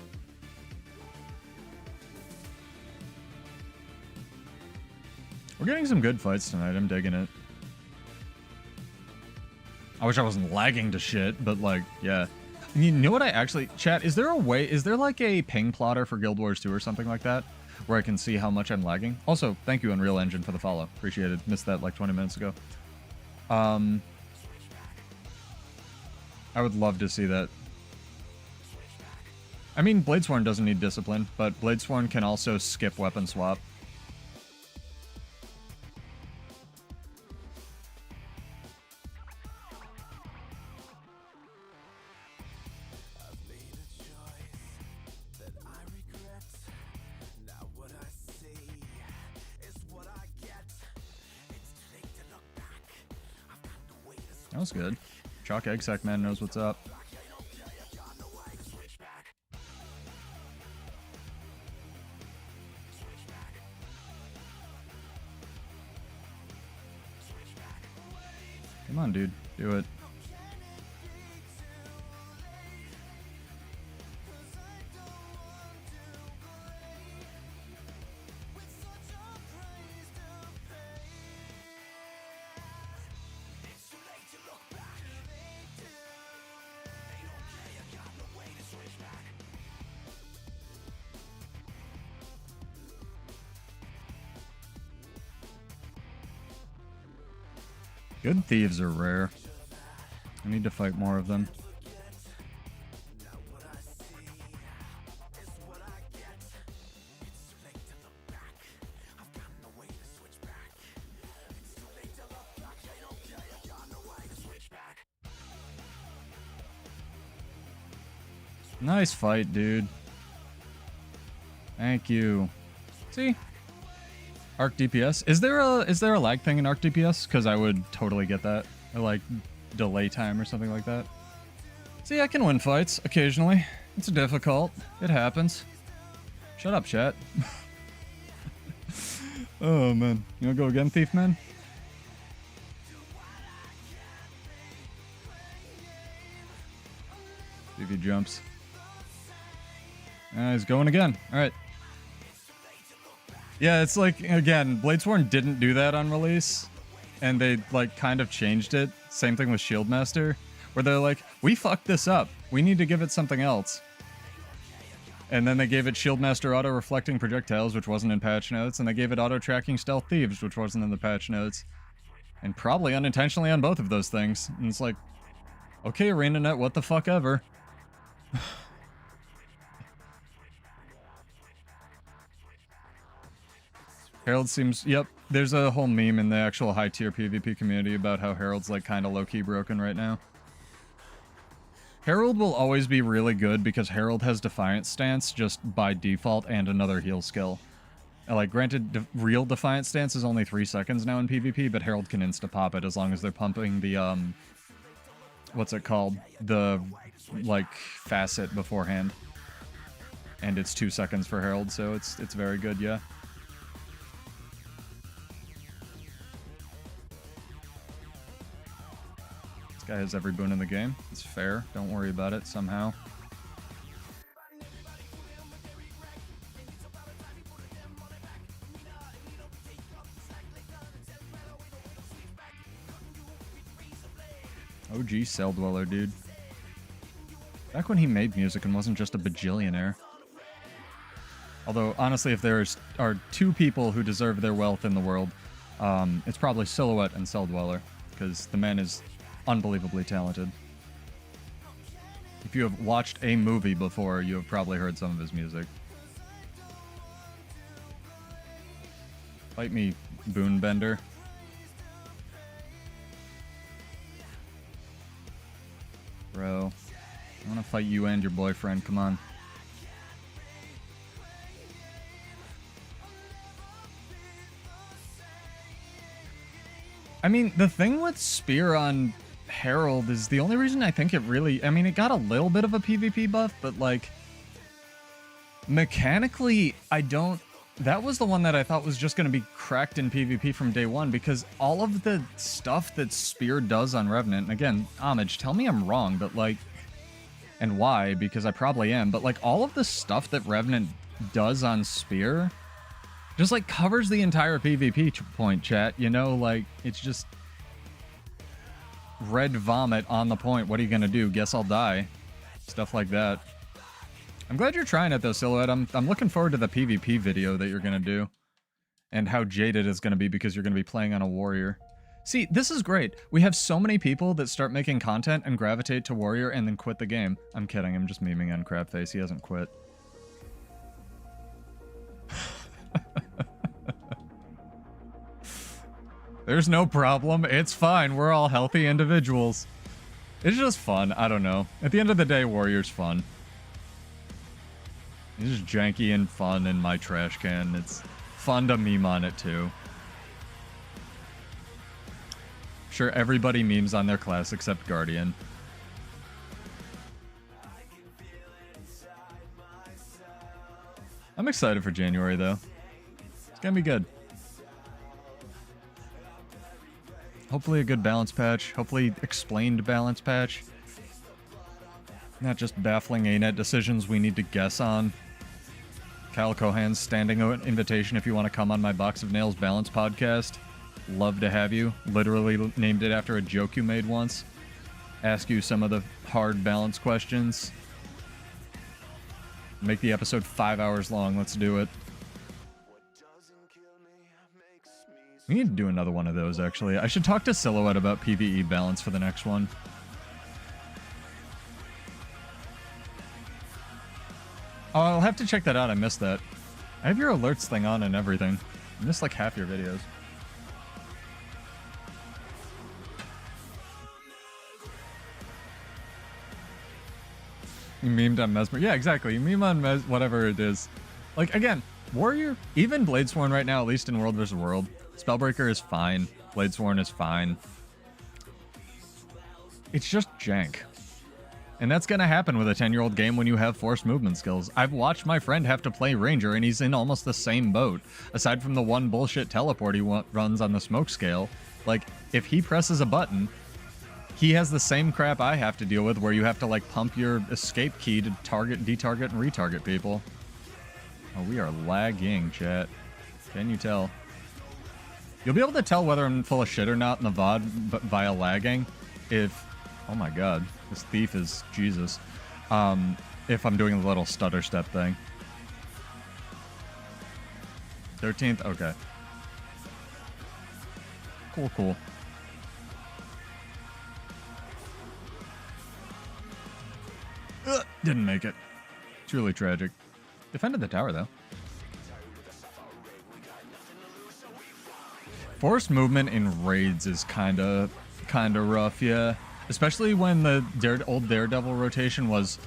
A: We're getting some good fights tonight. I'm digging it. I wish I wasn't lagging to shit, but yeah. You know what I actually... Chat, is there a way... Is there a ping plotter for Guild Wars 2 or something like that? Where I can see how much I'm lagging? Also, thank you Unreal Engine for the follow. Appreciate it. Missed that 20 minutes ago. I would love to see that. I mean, Bladesworn doesn't need discipline, but Bladesworn can also skip weapon swap. That was good. Chalk Egg Sack Man knows what's up. Come on, dude. Do it. Good thieves are rare. I need to fight more of them. Nice fight, dude. Thank you. See? Arc DPS. Is there a lag thing in Arc DPS? Because I would totally get that. Or like delay time or something like that. See, I can win fights occasionally. It's difficult. It happens. Shut up, chat. Oh man. You wanna go again, Thief Man? See if he jumps. He's going again. Alright. Yeah, it's like, again, Bladesworn didn't do that on release, and they, like, kind of changed it. Same thing with Shieldmaster, where they're like, we fucked this up. We need to give it something else. And then they gave it Shieldmaster auto-reflecting projectiles, which wasn't in patch notes, and they gave it auto-tracking stealth thieves, which wasn't in the patch notes. And probably unintentionally on both of those things. And it's like, okay, ArenaNet, what the fuck ever. Herald seems... Yep, there's a whole meme in the actual high-tier PvP community about how Herald's, like, kind of low-key broken right now. Herald will always be really good because Herald has Defiant Stance just by default and another heal skill. Like, granted, real Defiant Stance is only 3 seconds now in PvP, but Herald can insta-pop it as long as they're pumping the, what's it called? The, like, facet beforehand. And it's 2 seconds for Herald, so it's very good, yeah. Guy has every boon in the game. It's fair. Don't worry about it somehow. OG Cell Dweller, dude. Back when he made music and wasn't just a bajillionaire. Although, honestly, if there are 2 people who deserve their wealth in the world, it's probably Silhouette and Cell Dweller, because the man is unbelievably talented. If you have watched a movie before, you have probably heard some of his music. Fight me, Boonbender. Bro, I want to fight you and your boyfriend, come on. I mean, the thing with Spear on Herald is the only reason I think it really... I mean, it got a little bit of a PvP buff, but, like... mechanically, I don't... That was the one that I thought was just going to be cracked in PvP from day one, because all of the stuff that Spear does on Revenant... And again, Homage, tell me I'm wrong, but, like... And why, because I probably am, but, like, all of the stuff that Revenant does on Spear... just, like, covers the entire PvP point, chat, you know? Like, it's just... red vomit on the point. What are you gonna do? Guess I'll die. Stuff like that. I'm glad you're trying it, though, Silhouette. I'm looking forward to the PvP video that you're gonna do. And how jaded it's gonna be because you're gonna be playing on a warrior. See, this is great. We have so many people that start making content and gravitate to warrior and then quit the game. I'm kidding. I'm just memeing on Crabface. He hasn't quit. There's no problem. It's fine. We're all healthy individuals. It's just fun. I don't know. At the end of the day, Warrior's fun. It's just janky and fun in my trash can. It's fun to meme on it, too. Sure, everybody memes on their class except Guardian. I'm excited for January, though. It's gonna be good. Hopefully a good balance patch. Hopefully explained balance patch. Not just baffling ANET decisions we need to guess on. Kyle Cohan's standing invitation if you want to come on my Box of Nails balance podcast. Love to have you. Literally named it after a joke you made once. Ask you some of the hard balance questions. Make the episode 5 hours long. Let's do it. We need to do another one of those, actually. I should talk to Silhouette about PvE balance for the next one. Oh, I'll have to check that out. I missed that. I have your alerts thing on and everything. I missed like half your videos. You memed on Mesmer. Yeah, exactly. You meme on whatever it is. Like, again, Warrior, even Bladesworn right now, at least in World vs. World, Spellbreaker is fine. Bladesworn is fine. It's just jank. And that's going to happen with a 10-year-old game when you have forced movement skills. I've watched my friend have to play Ranger, and he's in almost the same boat. Aside from the one bullshit teleport he runs on the smoke scale, like, if he presses a button, he has the same crap I have to deal with, where you have to, like, pump your escape key to target, detarget, and retarget people. Oh, we are lagging, chat. Can you tell? You'll be able to tell whether I'm full of shit or not in the VOD via lagging if... Oh my god, this thief is Jesus. If I'm doing the little stutter step thing. 13th? Okay. Cool, cool. Didn't make it. Truly tragic. Defended the tower, though. Forced movement in raids is kinda rough, yeah. Especially when the old Daredevil rotation was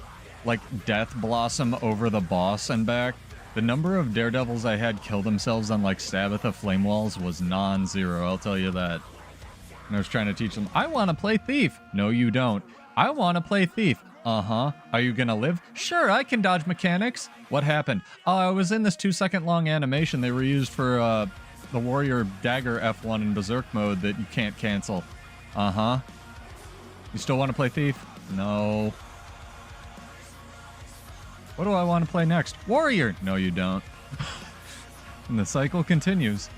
A: like Death Blossom over the boss and back. The number of Daredevils I had kill themselves on like Sabbatha Flame Walls was non-zero, I'll tell you that. And I was trying to teach them, I want to play Thief. No, you don't. I want to play Thief. Uh-huh. Are you gonna live? Sure, I can dodge mechanics. What happened? Oh, I was in this 2-second long animation they were used for the Warrior Dagger F1 in Berserk mode that you can't cancel. Uh-huh. You still want to play Thief? No. What do I want to play next? Warrior! No, you don't. And the cycle continues.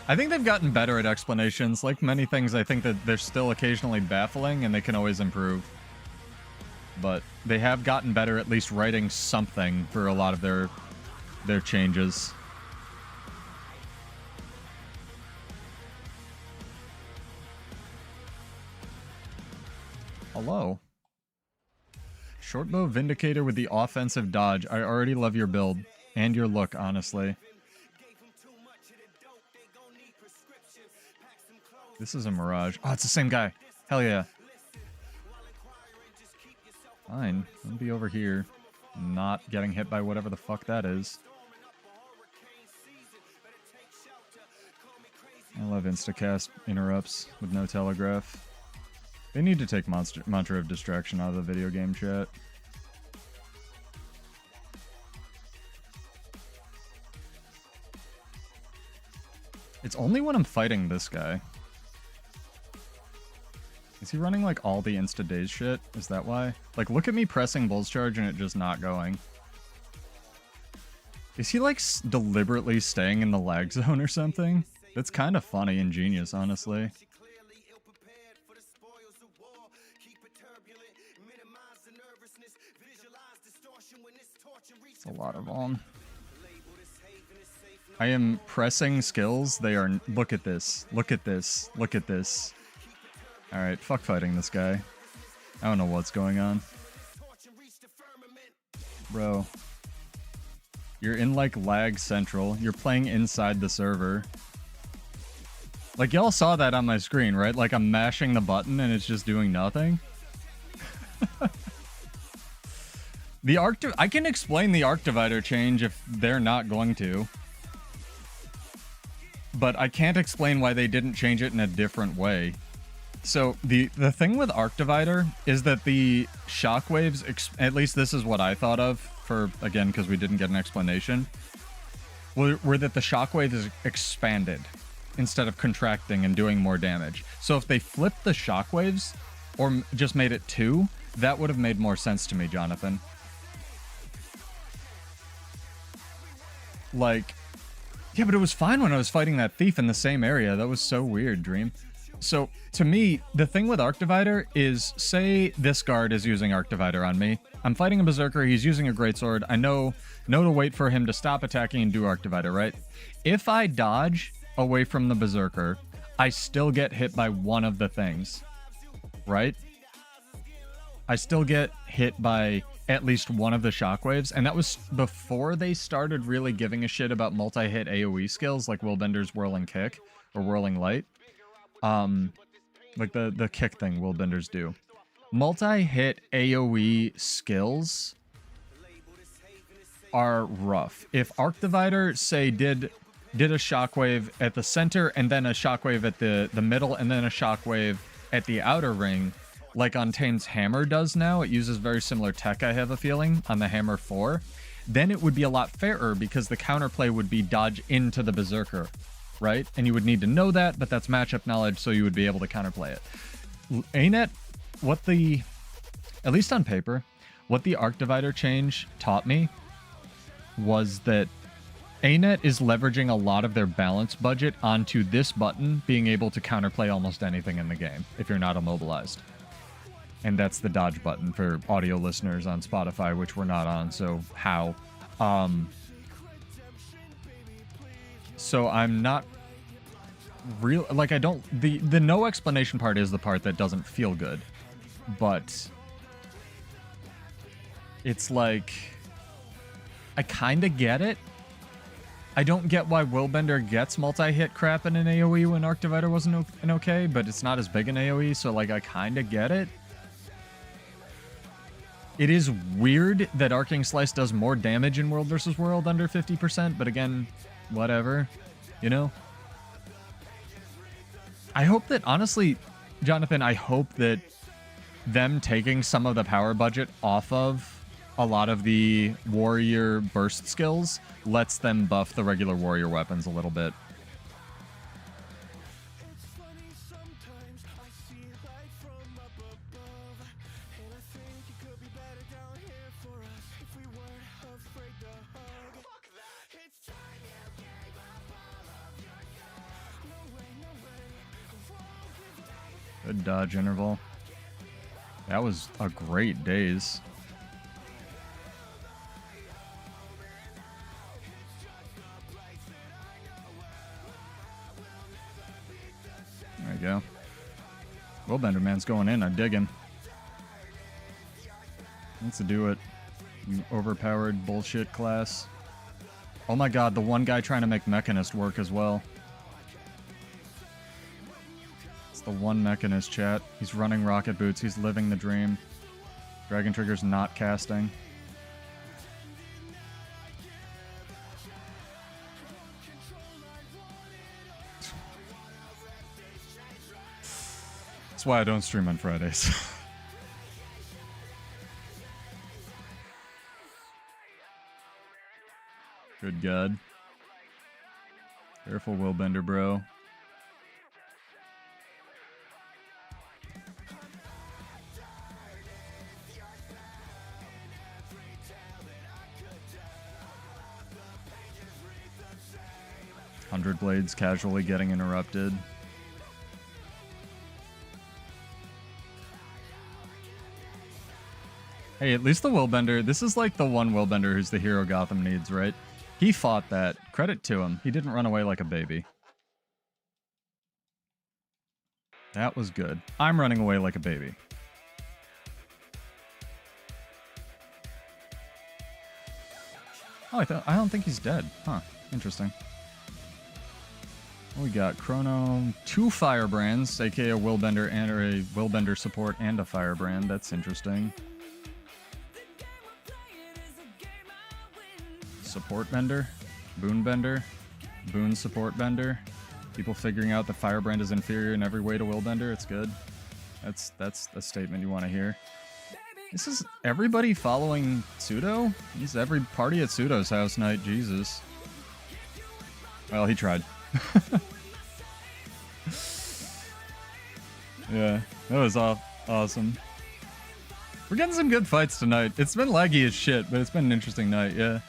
A: I think they've gotten better at explanations. Like many things, I think that they're still occasionally baffling and they can always improve. But they have gotten better at least writing something for a lot of their changes. Hello. Shortbow Vindicator with the offensive dodge. I already love your build. And your look, honestly. This is a Mirage. Oh, it's the same guy. Hell yeah. Fine. I'll be over here. Not getting hit by whatever the fuck that is. I love instacast interrupts with no telegraph. They need to take Mantra of Distraction out of the video game chat. It's only when I'm fighting this guy. Is he running like all the insta-daze shit? Is that why? Like, look at me pressing Bull's Charge and it just not going. Is he like deliberately staying in the lag zone or something? That's kind of funny and genius, honestly. It's a lot of them. I am pressing skills. They are... Look at this. Look at this. Look at this. Alright, fuck fighting this guy. I don't know what's going on. Bro. You're in, like, lag central. You're playing inside the server. Like, y'all saw that on my screen, right? Like, I'm mashing the button and it's just doing nothing. The arc... I can explain the arc divider change if they're not going to. But I can't explain why they didn't change it in a different way. So, the thing with arc divider is that the shockwaves... At least this is what I thought of, for, again, because we didn't get an explanation. Were that the shockwave is expanded instead of contracting and doing more damage. So if they flipped the shockwaves, or just made it 2, that would have made more sense to me, Jonathan. Like... Yeah, but it was fine when I was fighting that thief in the same area. That was so weird, Dream. So to me, the thing with Arc Divider is, say this guard is using Arc Divider on me. I'm fighting a Berserker, he's using a Greatsword. I know to wait for him to stop attacking and do Arc Divider, right? If I dodge away from the Berserker, I still get hit by one of the things, right? I still get hit by at least one of the shockwaves, and that was before they started really giving a shit about multi-hit AoE skills like Willbender's Whirling Kick or Whirling Light. Like the kick thing Willbenders do. Multi-hit AoE skills are rough. If Arc Divider, say, did a shockwave at the center and then a shockwave at the middle and then a shockwave at the outer ring, like Untame's Hammer does now, it uses very similar tech, I have a feeling, on the Hammer 4, then it would be a lot fairer because the counterplay would be dodge into the Berserker, right? And you would need to know that, but that's matchup knowledge, so you would be able to counterplay it. ANET, at least on paper, what the Arc Divider change taught me was that ANET is leveraging a lot of their balance budget onto this button being able to counterplay almost anything in the game if you're not immobilized. And that's the dodge button for audio listeners on Spotify, which we're not on, so how? So I'm not real, like, I don't, the no explanation part is the part that doesn't feel good, but it's like, I kind of get it. I don't get why Willbender gets multi-hit crap in an AoE when Arc Divider wasn't an okay, but it's not as big an AoE, so like I kind of get it. It is weird that Arcing Slice does more damage in World vs. World under 50%, but again, whatever, you know? I hope that, honestly, Jonathan, I hope that them taking some of the power budget off of a lot of the warrior burst skills lets them buff the regular warrior weapons a little bit. Good dodge interval. That was a great daze. There you go. Willbender man's going in. I dig him. Let's do it. You overpowered bullshit class. Oh my god, the one guy trying to make Mechanist work as well. It's the one Mechanist, chat. He's running rocket boots. He's living the dream. Dragon Trigger's not casting. That's why I don't stream on Fridays. Good God. Careful, Willbender, bro. Hundred Blades casually getting interrupted. Hey, at least the Willbender, this is like the one Willbender who's the hero Gotham needs, right? He fought that. Credit to him. He didn't run away like a baby. That was good. I'm running away like a baby. Oh, I don't think he's dead. Huh. Interesting. We got Chrono, 2 Firebrands, aka a Willbender and or a Willbender support and a Firebrand. That's interesting. Support Bender, Boon Bender, Boon Support Bender. People figuring out the Firebrand is inferior in every way to Willbender. It's good. That's a statement you want to hear. This is everybody following Pseudo? He's every party at Pseudo's house night. Jesus. Well, he tried. Yeah, that was awesome. We're getting some good fights tonight. It's been laggy as shit, but it's been an interesting night, yeah.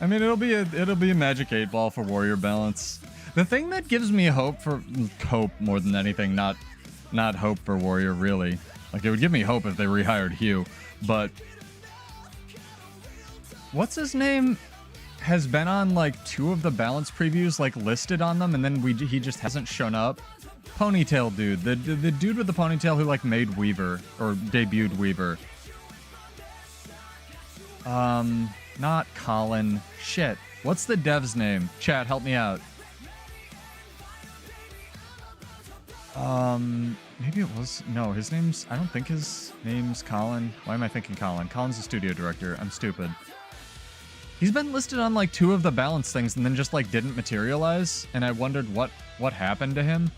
A: I mean, it'll be a Magic 8 Ball for warrior balance. The thing that gives me hope more than anything, not hope for Warrior, really. Like, it would give me hope if they rehired Hugh, but what's his name has been on like 2 of the balance previews, like listed on them, and then he just hasn't shown up. Ponytail dude, the dude with the ponytail who like made Weaver or debuted Weaver. Not Colin. Shit. What's the dev's name? Chat, help me out. Maybe it was... No, his name's... I don't think his name's Colin. Why am I thinking Colin? Colin's the studio director. I'm stupid. He's been listed on like 2 of the balance things and then just like didn't materialize. And I wondered what happened to him.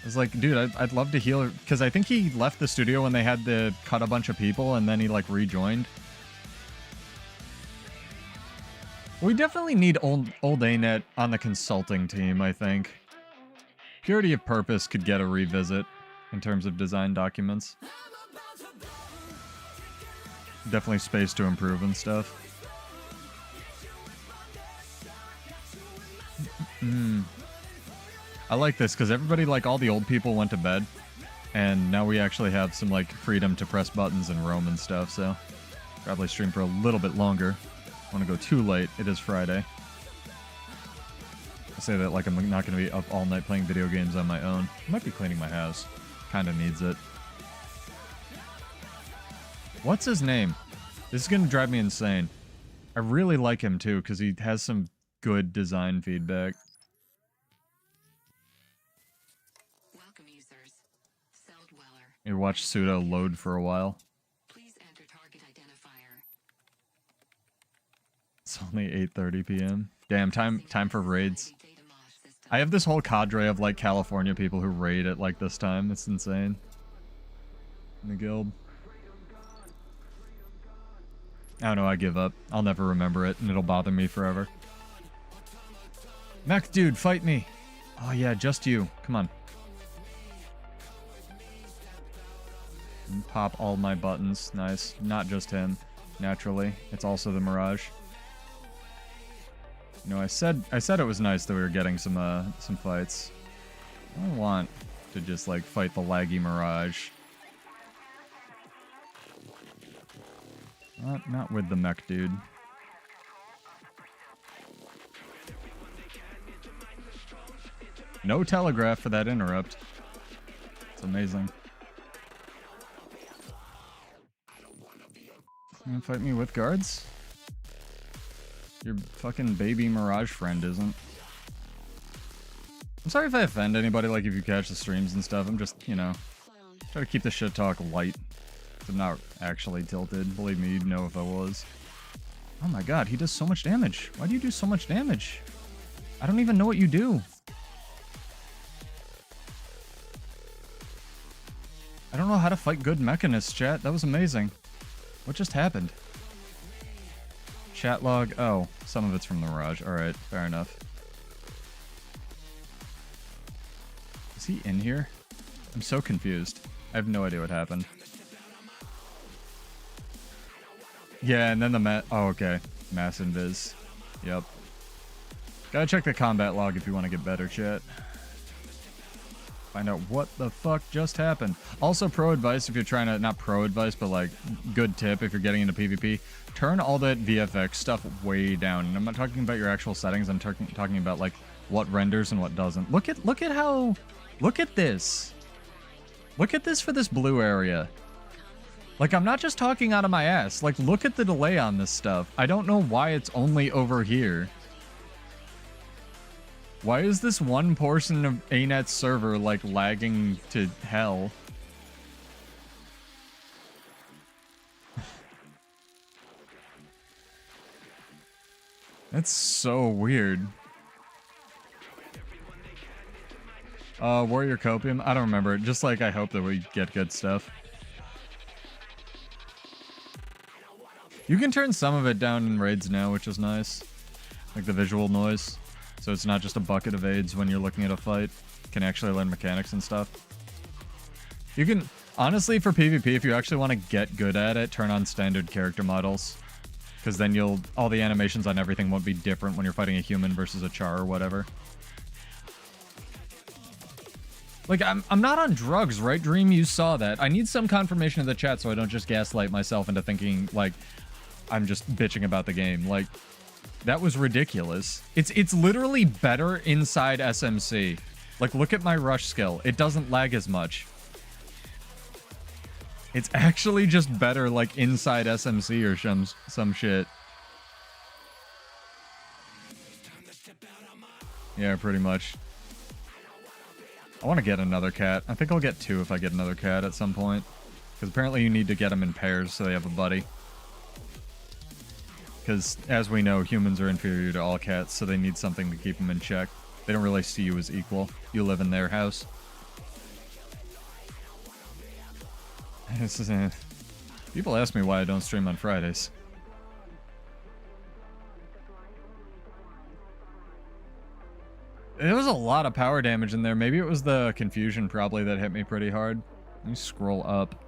A: I was like, dude, I'd love to heal... Because I think he left the studio when they had to cut a bunch of people and then he like rejoined. We definitely need old ANET on the consulting team, I think. Purity of Purpose could get a revisit in terms of design documents. Definitely space to improve and stuff. I like this because everybody, like all the old people, went to bed. And now we actually have some like freedom to press buttons and roam and stuff, so probably stream for a little bit longer. I want to go too late. It is Friday. I say that like I'm not going to be up all night playing video games on my own. I might be cleaning my house. Kind of needs it. What's his name? This is going to drive me insane. I really like him too because he has some good design feedback.
B: Welcome users. Cell Dweller.
A: You watch Suda load for a while.
B: Please enter target identifier.
A: It's only 8:30 p.m. Damn, time for raids. I have this whole cadre of like California people who raid at like this time. It's insane. In the guild. I don't know, I give up. I'll never remember it and it'll bother me forever. Mech dude, fight me. Oh yeah, just you. Come on. And pop all my buttons. Nice. Not just him. Naturally. It's also the Mirage. You know, I said it was nice that we were getting some fights. I don't want to just like fight the laggy Mirage. Not with the mech dude. No telegraph for that interrupt. It's amazing. You gonna fight me with guards? Your fucking baby Mirage friend isn't. I'm sorry if I offend anybody, like if you catch the streams and stuff. I'm just, you know, try to keep the shit talk light. I'm not actually tilted. Believe me, you'd know if I was. Oh my god, he does so much damage. Why do you do so much damage? I don't even know what you do. I don't know how to fight good Mechanist, chat. That was amazing. What just happened? Chat log. Oh, some of it's from the Mirage. Alright, fair enough. Is he in here? I'm so confused. I have no idea what happened. Yeah, and then the oh, okay. Mass invis. Yep. Gotta check the combat log if you want to get better, chat. Find out what the fuck just happened. Also, pro advice if you're trying to... Not pro advice, but like, good tip if you're getting into PvP. Turn all that VFX stuff way down. And I'm not talking about your actual settings. I'm talking about like what renders and what doesn't. Look at how... Look at this. Look at this for this blue area. Like, I'm not just talking out of my ass. Like, look at the delay on this stuff. I don't know why it's only over here. Why is this one portion of ANET's server, like, lagging to hell? That's so weird. Warrior Copium? I don't remember. Just like, I hope that we get good stuff. You can turn some of it down in raids now, which is nice. Like the visual noise. So it's not just a bucket of aids when you're looking at a fight. You can actually learn mechanics and stuff. You can... Honestly, for PvP, if you actually want to get good at it, turn on standard character models. Because then all the animations on everything won't be different when you're fighting a human versus a char or whatever. Like, I'm not on drugs, right, Dream? You saw that. I need some confirmation of the chat so I don't just gaslight myself into thinking, like, I'm just bitching about the game. Like, that was ridiculous. It's literally better inside SMC. Like, look at my rush skill. It doesn't lag as much. It's actually just better, like, inside SMC or some shit. Yeah, pretty much. I want to get another cat. I think I'll get 2 if I get another cat at some point. Because apparently you need to get them in pairs so they have a buddy. Because, as we know, humans are inferior to all cats, so they need something to keep them in check. They don't really see you as equal. You live in their house. People ask me why I don't stream on Fridays. There was a lot of power damage in there. Maybe it was the confusion probably that hit me pretty hard. Let me scroll up.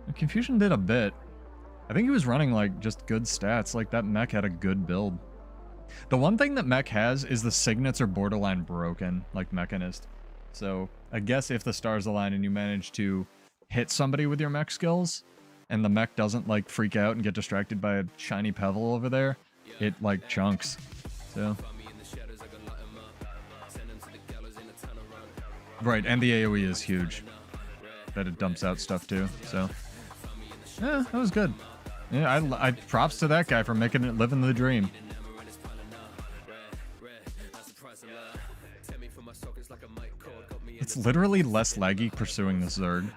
A: The confusion did a bit. I think he was running like just good stats. Like that mech had a good build. The one thing that mech has is the signets are borderline broken, like Mechanist. So I guess if the stars align and you manage to hit somebody with your mech skills, and the mech doesn't like freak out and get distracted by a shiny pebble over there, it like chunks. So. Right, and the AoE is huge. That it dumps out stuff too, so. Yeah, that was good. Yeah, I props to that guy for making it living the dream. It's literally less laggy pursuing the Zerg.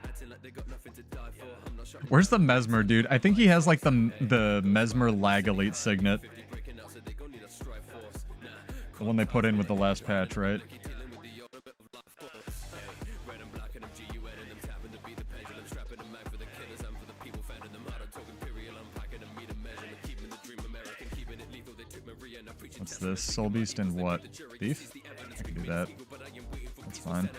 A: Where's the Mesmer, dude? I think he has like the Mesmer lag elite signet. The one they put in with the last patch, right? What's this? Soul Beast and what? Beef? I can do that. That's fine.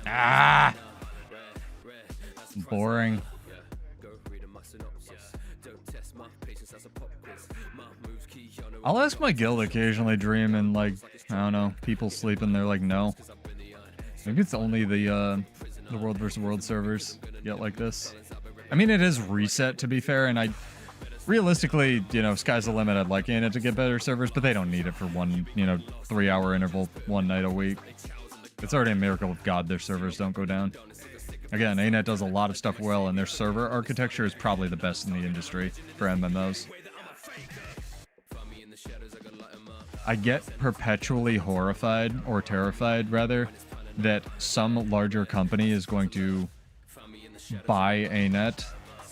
A: Ah! Boring. I'll ask my guild occasionally, Dream, and like, I don't know, people sleeping, they're like, no. Maybe it's only the World vs. World servers get like this. I mean, it is reset, to be fair, and realistically, you know, sky's the limit. I'd like it to get better servers, but they don't need it for one, you know, 3-hour interval, one night a week. It's already a miracle of God their servers don't go down. Again, ANET does a lot of stuff well, and their server architecture is probably the best in the industry for MMOs. I get perpetually horrified, or terrified rather, that some larger company is going to buy ANET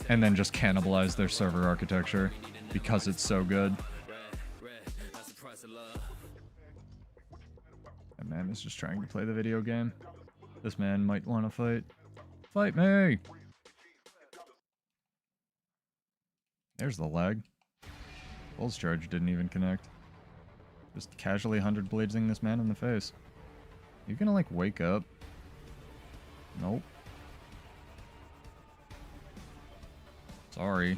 A: and then just cannibalize their server architecture because it's so good. That man is just trying to play the video game. This man might want to fight. Fight me! There's the lag. Pulse charge didn't even connect. Just casually 100 bladesing this man in the face. You gonna like wake up? Nope. Sorry.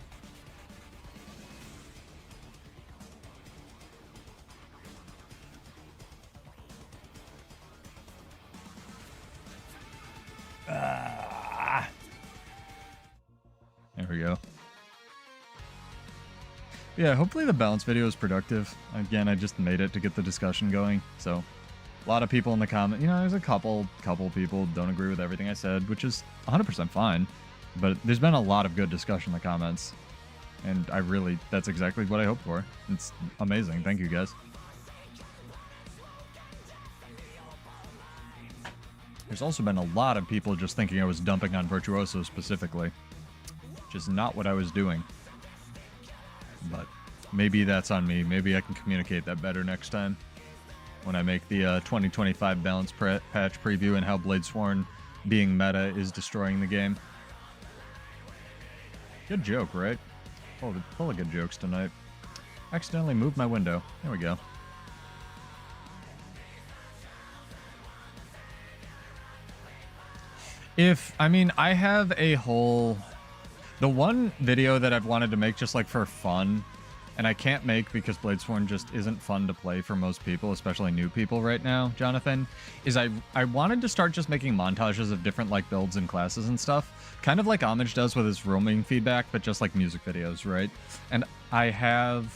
A: Ah. There we go. Yeah, hopefully the balance video is productive. Again, I just made it to get the discussion going, so a lot of people in the comment, you know, there's a couple people don't agree with everything I said, which is 100% fine, but there's been a lot of good discussion in the comments, and that's exactly what I hoped for. It's amazing. Thank you, guys. There's also been a lot of people just thinking I was dumping on Virtuoso specifically, which is not what I was doing. But maybe that's on me. Maybe I can communicate that better next time when I make the 2025 balance patch preview and how Bladesworn being meta is destroying the game. Good joke, right? Full of good jokes tonight. Accidentally moved my window. There we go. I mean, I have a whole... The one video that I've wanted to make just like for fun, and I can't make because Bladesworn just isn't fun to play for most people, especially new people right now, Jonathan, is I wanted to start just making montages of different like builds and classes and stuff, kind of like Homage does with his roaming feedback, but just like music videos, right? And I have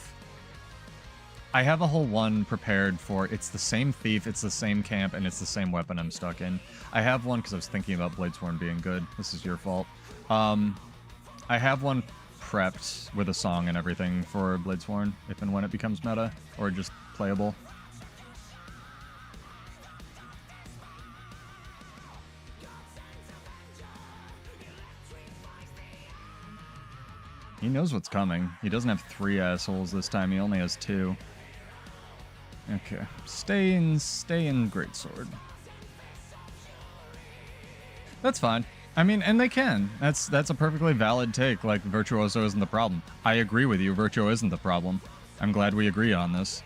A: a whole one prepared for, it's the same thief, it's the same camp, and it's the same weapon I'm stuck in. I have one because I was thinking about Bladesworn being good. This is your fault. I have one prepped with a song and everything for Bladesworn, if and when it becomes meta, or just playable. He knows what's coming. He doesn't have 3 assholes this time, he only has 2. Okay, stay in Greatsword. That's fine. I mean, and they can. That's a perfectly valid take, like, Virtuoso isn't the problem. I agree with you, Virtuo isn't the problem. I'm glad we agree on this,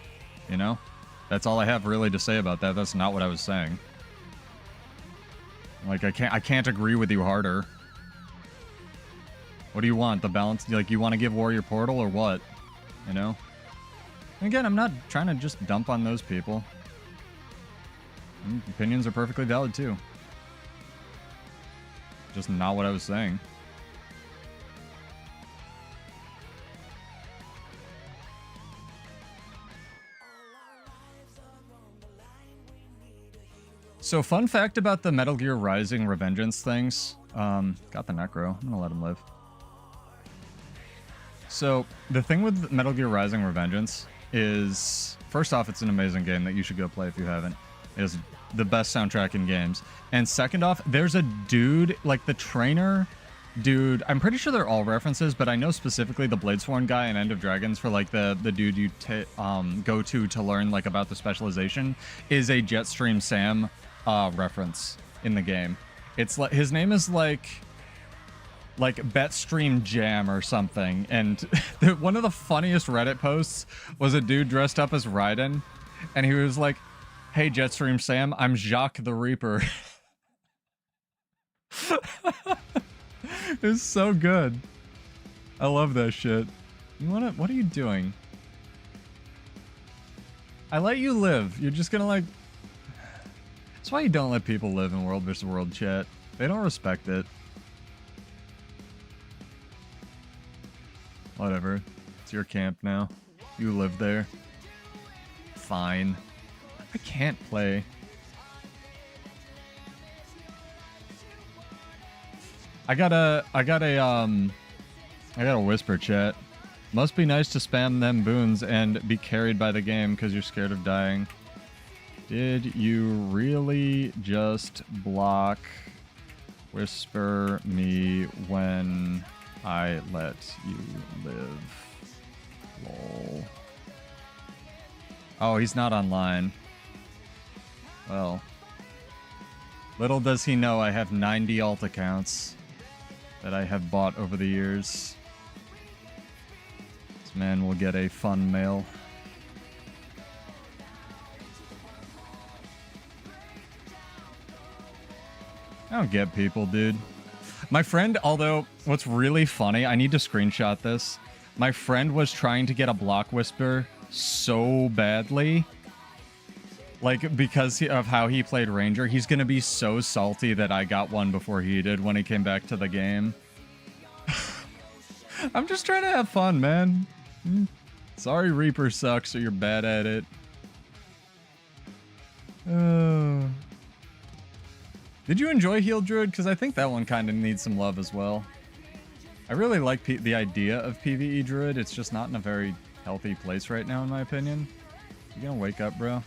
A: you know? That's all I have really to say about that. That's not what I was saying. Like, I can't agree with you harder. What do you want? The balance? Like, you want to give Warrior Portal or what? You know? And again, I'm not trying to just dump on those people. Opinions are perfectly valid, too. Just not what I was saying. So, fun fact about the Metal Gear Rising Revengeance things. Got the Necro. I'm gonna let him live. So, the thing with Metal Gear Rising Revengeance is, first off, it's an amazing game that you should go play if you haven't. It is the best soundtrack in games. And second off, there's a dude, like the trainer dude, I'm pretty sure they're all references, but I know specifically the Bladesworn guy in End of Dragons for like the dude you go to learn like about the specialization is a Jetstream Sam reference in the game. It's like, his name is like Betstream Jam or something, and one of the funniest Reddit posts was a dude dressed up as Raiden, and he was like, "Hey Jetstream Sam, I'm Jacques the Reaper." It's so good. I love that shit. What are you doing? I let you live. You're just gonna like... That's why you don't let people live in World vs. World chat. They don't respect it. Whatever. It's your camp now. You live there. Fine. I can't play. I got a whisper chat. Must be nice to spam them boons and be carried by the game because you're scared of dying. Did you really just block whisper me when I let you live? Lol. Oh, he's not online. Well. Little does he know I have 90 alt accounts that I have bought over the years. This man will get a fun mail. I don't get people, dude. My friend, although, what's really funny, I need to screenshot this. My friend was trying to get a block whisper so badly. Like, because of how he played Ranger, he's gonna be so salty that I got one before he did when he came back to the game. I'm just trying to have fun, man. Sorry Reaper sucks or you're bad at it. Did you enjoy Heal Druid? Because I think that one kind of needs some love as well. I really like the idea of PvE Druid. It's just not in a very healthy place right now, in my opinion. You gonna wake up, bro?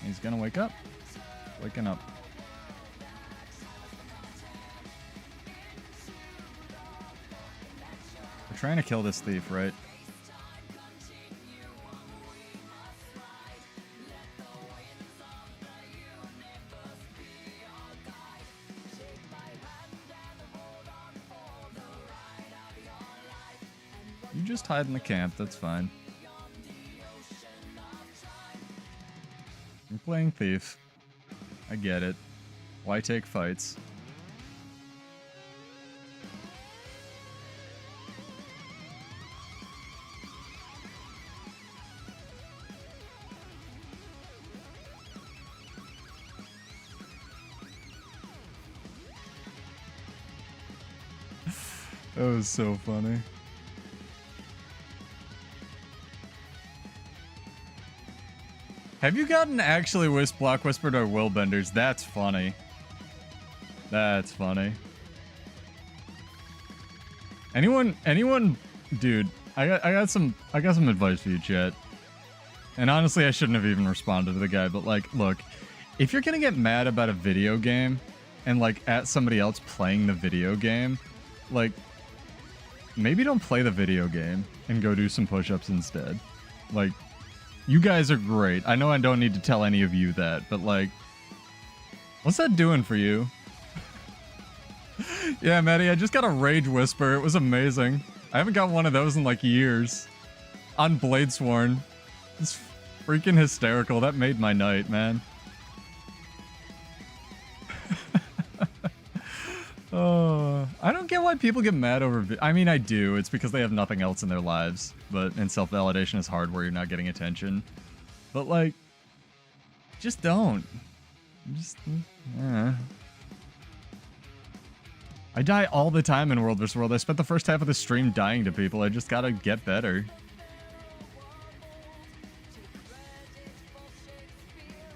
A: He's gonna wake up. Waking up. We're trying to kill this thief, right? You just hide in the camp, that's fine. I'm playing Thief. I get it. Why take fights? That was so funny. Have you gotten actually block whispered or will benders? That's funny. That's funny. Anyone, dude, I got some advice for you, chat. And honestly, I shouldn't have even responded to the guy, but like, look, if you're gonna get mad about a video game and like at somebody else playing the video game, like, maybe don't play the video game and go do some push-ups instead. Like, you guys are great. I know I don't need to tell any of you that, but like, what's that doing for you? Yeah, Maddie, I just got a Rage Whisper. It was amazing. I haven't got one of those in like years. On Bladesworn. It's freaking hysterical. That made my night, man. Oh, I don't get why people get mad over... I mean, I do. It's because they have nothing else in their lives. And self-validation is hard where you're not getting attention. But, like, just don't. Just... I die all the time in World vs. World. I spent the first half of the stream dying to people. I just gotta get better.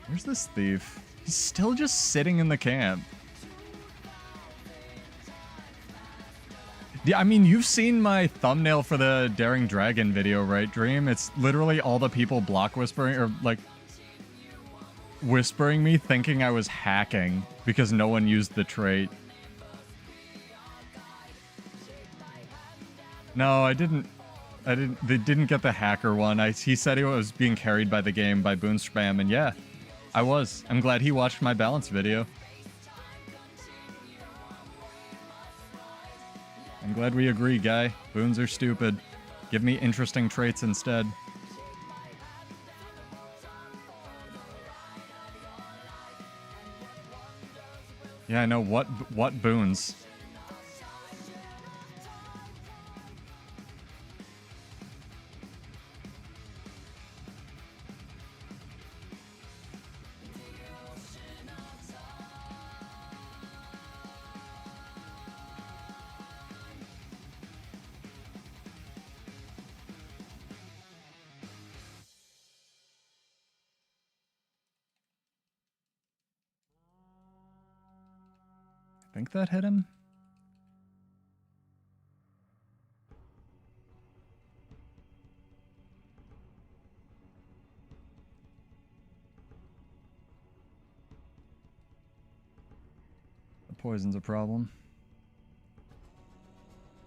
A: Where's this thief? He's still just sitting in the camp. Yeah, I mean, you've seen my thumbnail for the Daring Dragon video, right, Dream? It's literally all the people block whispering, or, like, whispering me thinking I was hacking because no one used the trait. No, I didn't. They didn't get the hacker one. He said he was being carried by the game by Boon Spam, and yeah, I was. I'm glad he watched my balance video. I'm glad we agree, guy. Boons are stupid. Give me interesting traits instead. Yeah, I know. What boons? I think that hit him. The poison's a problem.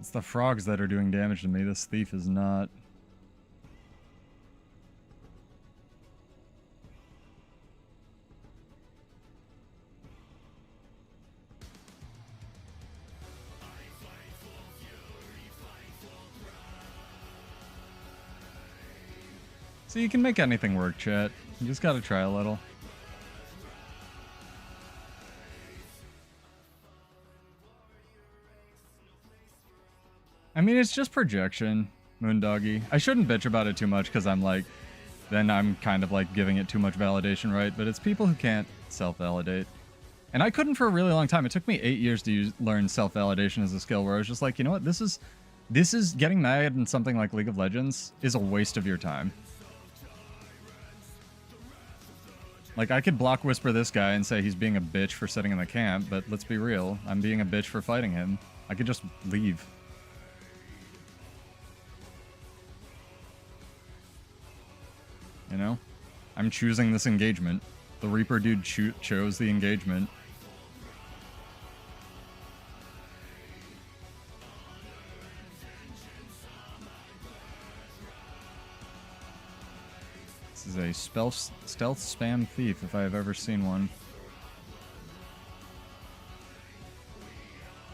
A: It's the frogs that are doing damage to me. This thief is not. So you can make anything work, chat. You just gotta try a little. I mean, it's just projection, Moondoggy. I shouldn't bitch about it too much because I'm like, then I'm kind of like giving it too much validation, right? But it's people who can't self-validate. And I couldn't for a really long time. It took me 8 years to learn self-validation as a skill where I was just like, you know what? This is getting mad in something like League of Legends is a waste of your time. Like, I could block whisper this guy and say he's being a bitch for sitting in the camp, but let's be real. I'm being a bitch for fighting him. I could just leave. You know? I'm choosing this engagement. The Reaper dude chose the engagement. This is a stealth spam thief, if I have ever seen one.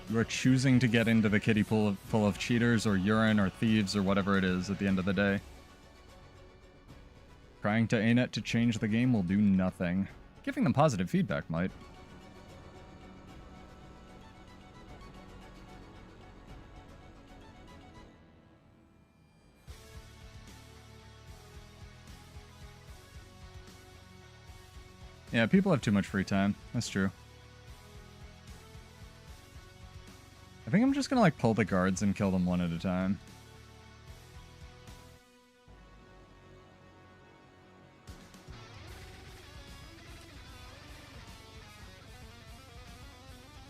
A: You are choosing to get into the kiddie pool full of cheaters or urine or thieves or whatever it is at the end of the day. Trying to ANET to change the game will do nothing. Giving them positive feedback might. Yeah, people have too much free time. That's true. I think I'm just gonna like pull the guards and kill them one at a time.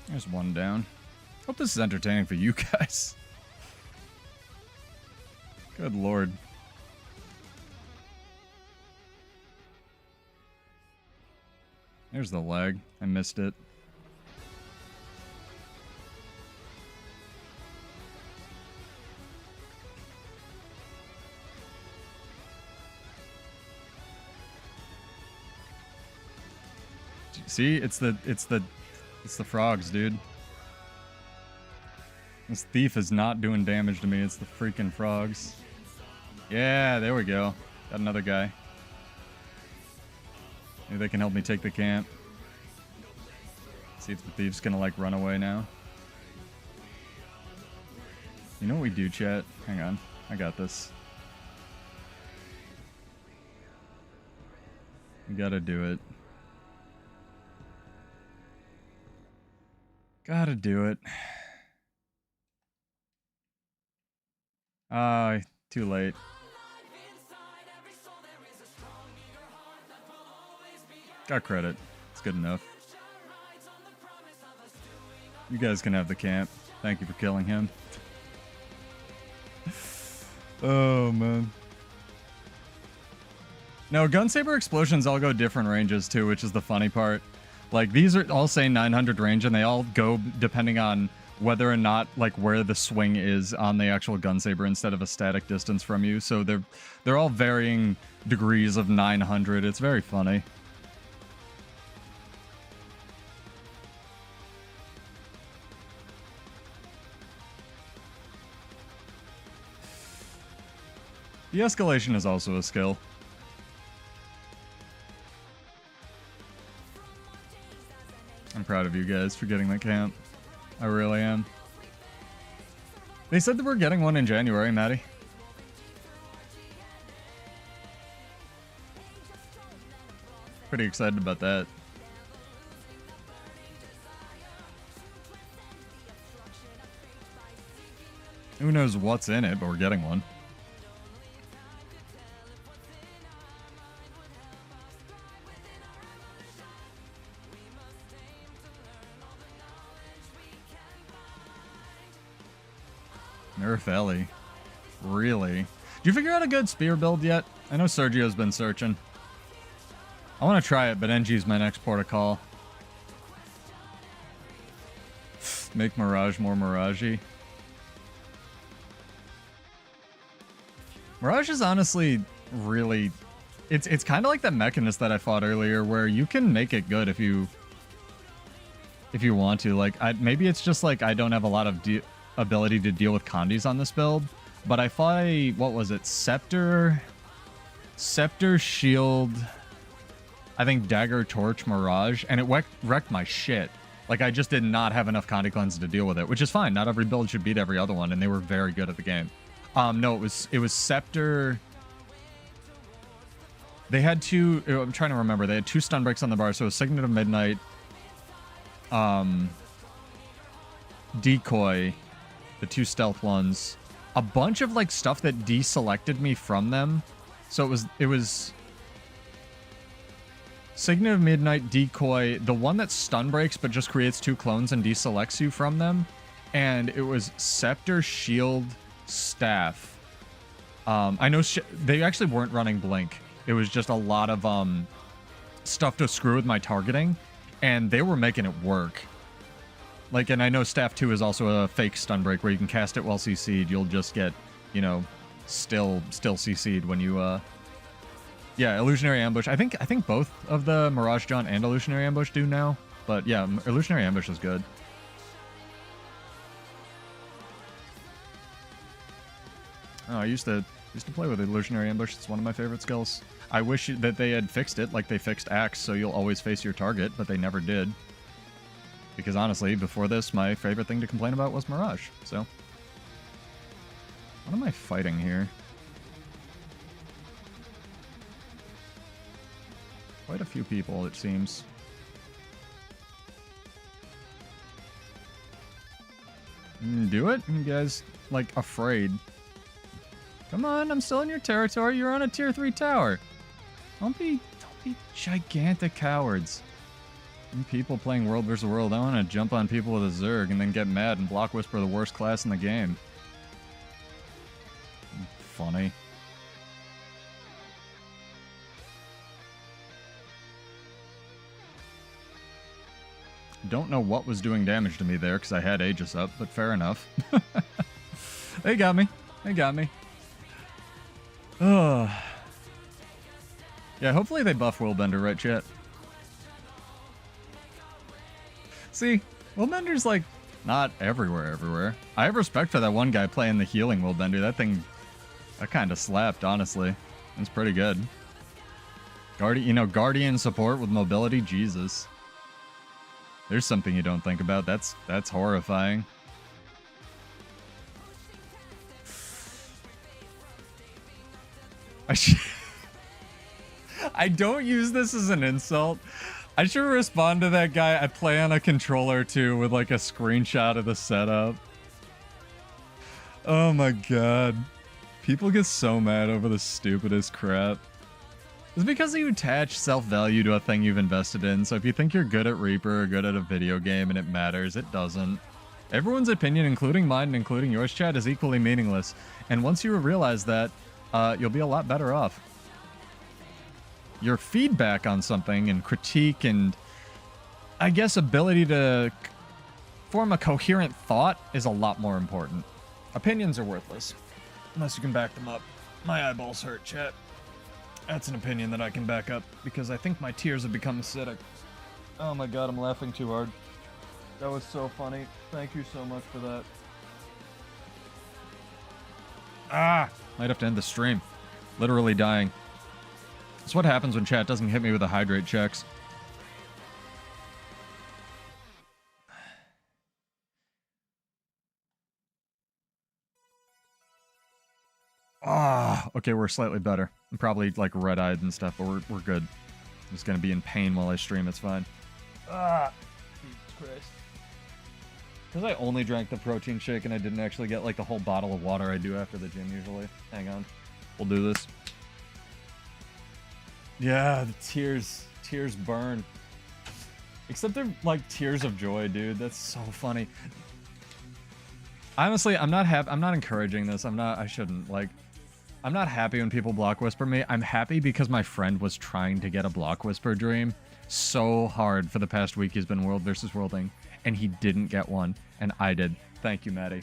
A: There's one down. Hope this is entertaining for you guys. Good lord. There's the leg. I missed it. See, it's the frogs, dude. This thief is not doing damage to me. It's the freaking frogs. Yeah, there we go. Got another guy. Maybe they can help me take the camp. See if the thief's gonna like run away now. You know what we do, chat? Hang on. I got this. We gotta do it. Gotta do it. Too late. Got credit. It's good enough. You guys can have the camp. Thank you for killing him. Oh, man. No, Gunsaber explosions all go different ranges, too, which is the funny part. Like, these are all say 900 range, and they all go depending on whether or not, like, where the swing is on the actual Gunsaber instead of a static distance from you. So they're all varying degrees of 900. It's very funny. De-escalation is also a skill. I'm proud of you guys for getting that camp. I really am. They said that we're getting one in January, Maddie. Pretty excited about that. Who knows what's in it, but we're getting one. Nerf Ellie. Really? Did you figure out a good spear build yet? I know Sergio's been searching. I want to try it, but NG's my next protocol. Make Mirage more Mirage-y. Mirage is honestly really... It's kind of like that Mechanist that I fought earlier, where you can make it good if you want to. Like, maybe it's just like I don't have a lot of ability to deal with Condis on this build, but I fought a, what was it, Scepter, Shield, I think Dagger, Torch, Mirage, and it wrecked my shit. Like, I just did not have enough Condi Cleanse to deal with it, which is fine. Not every build should beat every other one, and they were very good at the game. No, it was Scepter. They had two, I'm trying to remember, they had two stun breaks on the bar, so it was Signet of Midnight, Decoy, the two stealth ones, a bunch of like stuff that deselected me from them. So it was Signet of Midnight, Decoy, the one that stun breaks but just creates two clones and deselects you from them, and it was Scepter, Shield, Staff. I know they actually weren't running Blink. It was just a lot of stuff to screw with my targeting, and they were making it work. Like, and I know Staff 2 is also a fake stun break where you can cast it while CC'd. You'll just get, you know, still CC'd when you, yeah, Illusionary Ambush. I think both of the Mirage Jaunt and Illusionary Ambush do now. But yeah, Illusionary Ambush is good. Oh, I used to play with Illusionary Ambush. It's one of my favorite skills. I wish that they had fixed it, like they fixed Axe, so you'll always face your target, but they never did. Because honestly, before this, my favorite thing to complain about was Mirage, so... What am I fighting here? Quite a few people, it seems. Do it? You guys, like, afraid. Come on, I'm still in your territory. You're on a tier 3 tower. Don't be gigantic cowards. And people playing World vs. World, I want to jump on people with a Zerg and then get mad and block whisper the worst class in the game. Funny. Don't know what was doing damage to me there because I had Aegis up, but fair enough. They got me. They got me. Oh. Yeah, hopefully they buff Willbender, right, chat? See, Willbender's like not everywhere. I have respect for that one guy playing the healing Willbender. That thing, that kind of slapped, honestly. It's pretty good. Guardian support with mobility, Jesus. There's something you don't think about. That's horrifying. I don't use this as an insult. I should respond to that guy. I play on a controller too with like a screenshot of the setup. Oh my god. People get so mad over the stupidest crap. It's because you attach self-value to a thing you've invested in, so if you think you're good at Reaper or good at a video game and it matters, it doesn't. Everyone's opinion, including mine and including yours, chat, is equally meaningless. And once you realize that, you'll be a lot better off. Your feedback on something and critique and, I guess, ability to form a coherent thought is a lot more important. Opinions are worthless, unless you can back them up. My eyeballs hurt, chat. That's an opinion that I can back up, because I think my tears have become acidic. Oh my god, I'm laughing too hard. That was so funny. Thank you so much for that. Ah! Might have to end the stream. Literally dying. That's what happens when chat doesn't hit me with the hydrate checks. Ah, okay, we're slightly better. I'm probably like red-eyed and stuff, but we're good. I'm just gonna be in pain while I stream, it's fine. Ah, Jesus Christ. Because I only drank the protein shake and I didn't actually get like the whole bottle of water I do after the gym usually. Hang on. We'll do this. Yeah, the tears burn. Except they're like tears of joy, dude. That's so funny. Honestly, I'm not encouraging this. I shouldn't. Like, I'm not happy when people block whisper me. I'm happy because my friend was trying to get a block whisper dream so hard for the past week. He's been World versus Worlding, and he didn't get one, and I did. Thank you, Maddie.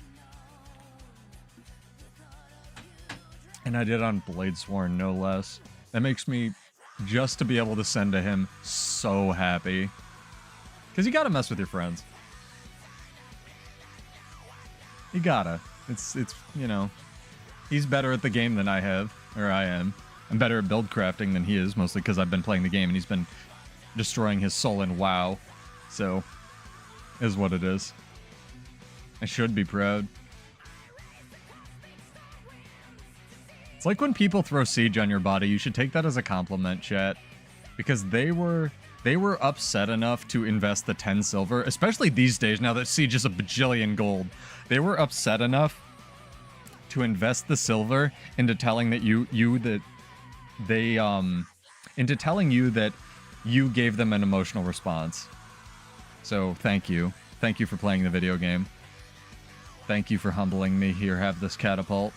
A: And I did on Bladesworn, no less. That makes me, just to be able to send to him, so happy. Because you gotta mess with your friends. You gotta. It's you know, he's better at the game than I have, or I am. I'm better at build crafting than he is, mostly because I've been playing the game and he's been destroying his soul in WoW. So, is what it is. I should be proud. It's like when people throw siege on your body, you should take that as a compliment, chat. Because they were upset enough to invest the 10 silver, especially these days now that siege is a bajillion gold. They were upset enough to invest the silver into telling that into telling you that you gave them an emotional response. So thank you. Thank you for playing the video game. Thank you for humbling me. Here, have this catapult.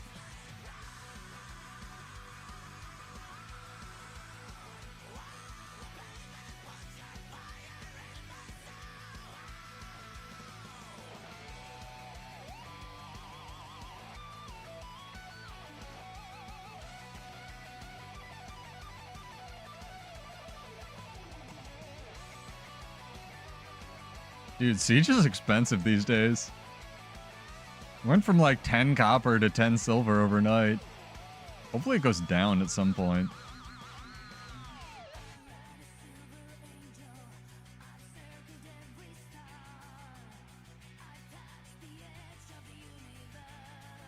A: Dude, siege is expensive these days. Went from like 10 copper to 10 silver overnight. Hopefully it goes down at some point.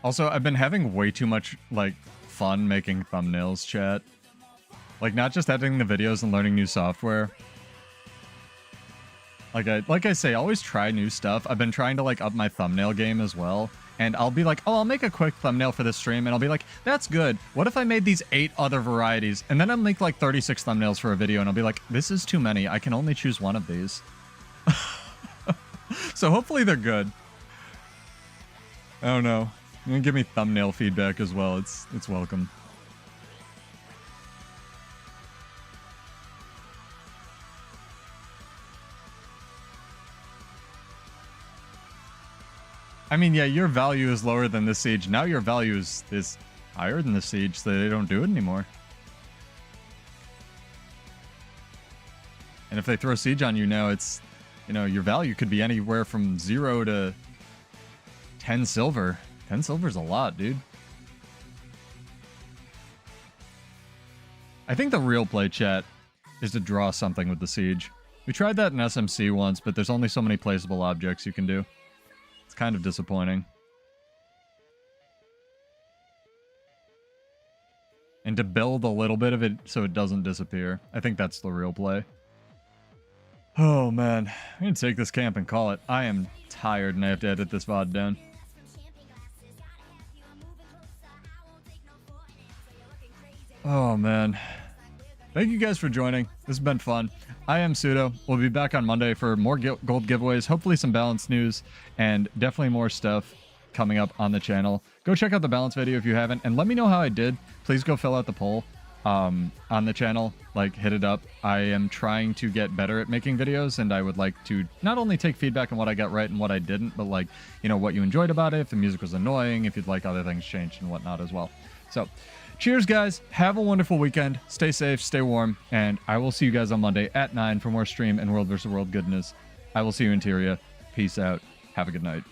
A: Also, I've been having way too much, like, fun making thumbnails, chat. Like, not just editing the videos and learning new software. Like I say, always try new stuff. I've been trying to, like, up my thumbnail game as well. And I'll be like, oh, I'll make a quick thumbnail for this stream. And I'll be like, that's good. What if I made these 8 other varieties? And then I'll make, like, 36 thumbnails for a video. And I'll be like, this is too many. I can only choose one of these. So hopefully they're good. I don't know. You can give me thumbnail feedback as well. It's welcome. I mean, yeah, your value is lower than this siege. Now your value is higher than the siege, so they don't do it anymore. And if they throw siege on you now, it's, you know, your value could be anywhere from 0 to 10 silver. 10 silver's a lot, dude. I think the real play, chat, is to draw something with the siege. We tried that in SMC once, but there's only so many placeable objects you can do. It's kind of disappointing. And to build a little bit of it so it doesn't disappear. I think that's the real play. Oh, man. I'm going to take this camp and call it. I am tired and I have to edit this VOD down. Oh, man. Thank you guys for joining. This has been fun. I am Pseudo. We'll be back on Monday for more gold giveaways, hopefully some balance news, and definitely more stuff coming up on the channel. Go check out the balance video if you haven't, and let me know how I did. Please go fill out the poll on the channel. Like, hit it up. I am trying to get better at making videos, and I would like to not only take feedback on what I got right and what I didn't, but, like, you know, what you enjoyed about it, if the music was annoying, if you'd like other things changed and whatnot as well. So, cheers, guys. Have a wonderful weekend. Stay safe, stay warm, and I will see you guys on Monday at 9 for more stream and World vs. World goodness. I will see you in Tyria. Peace out. Have a good night.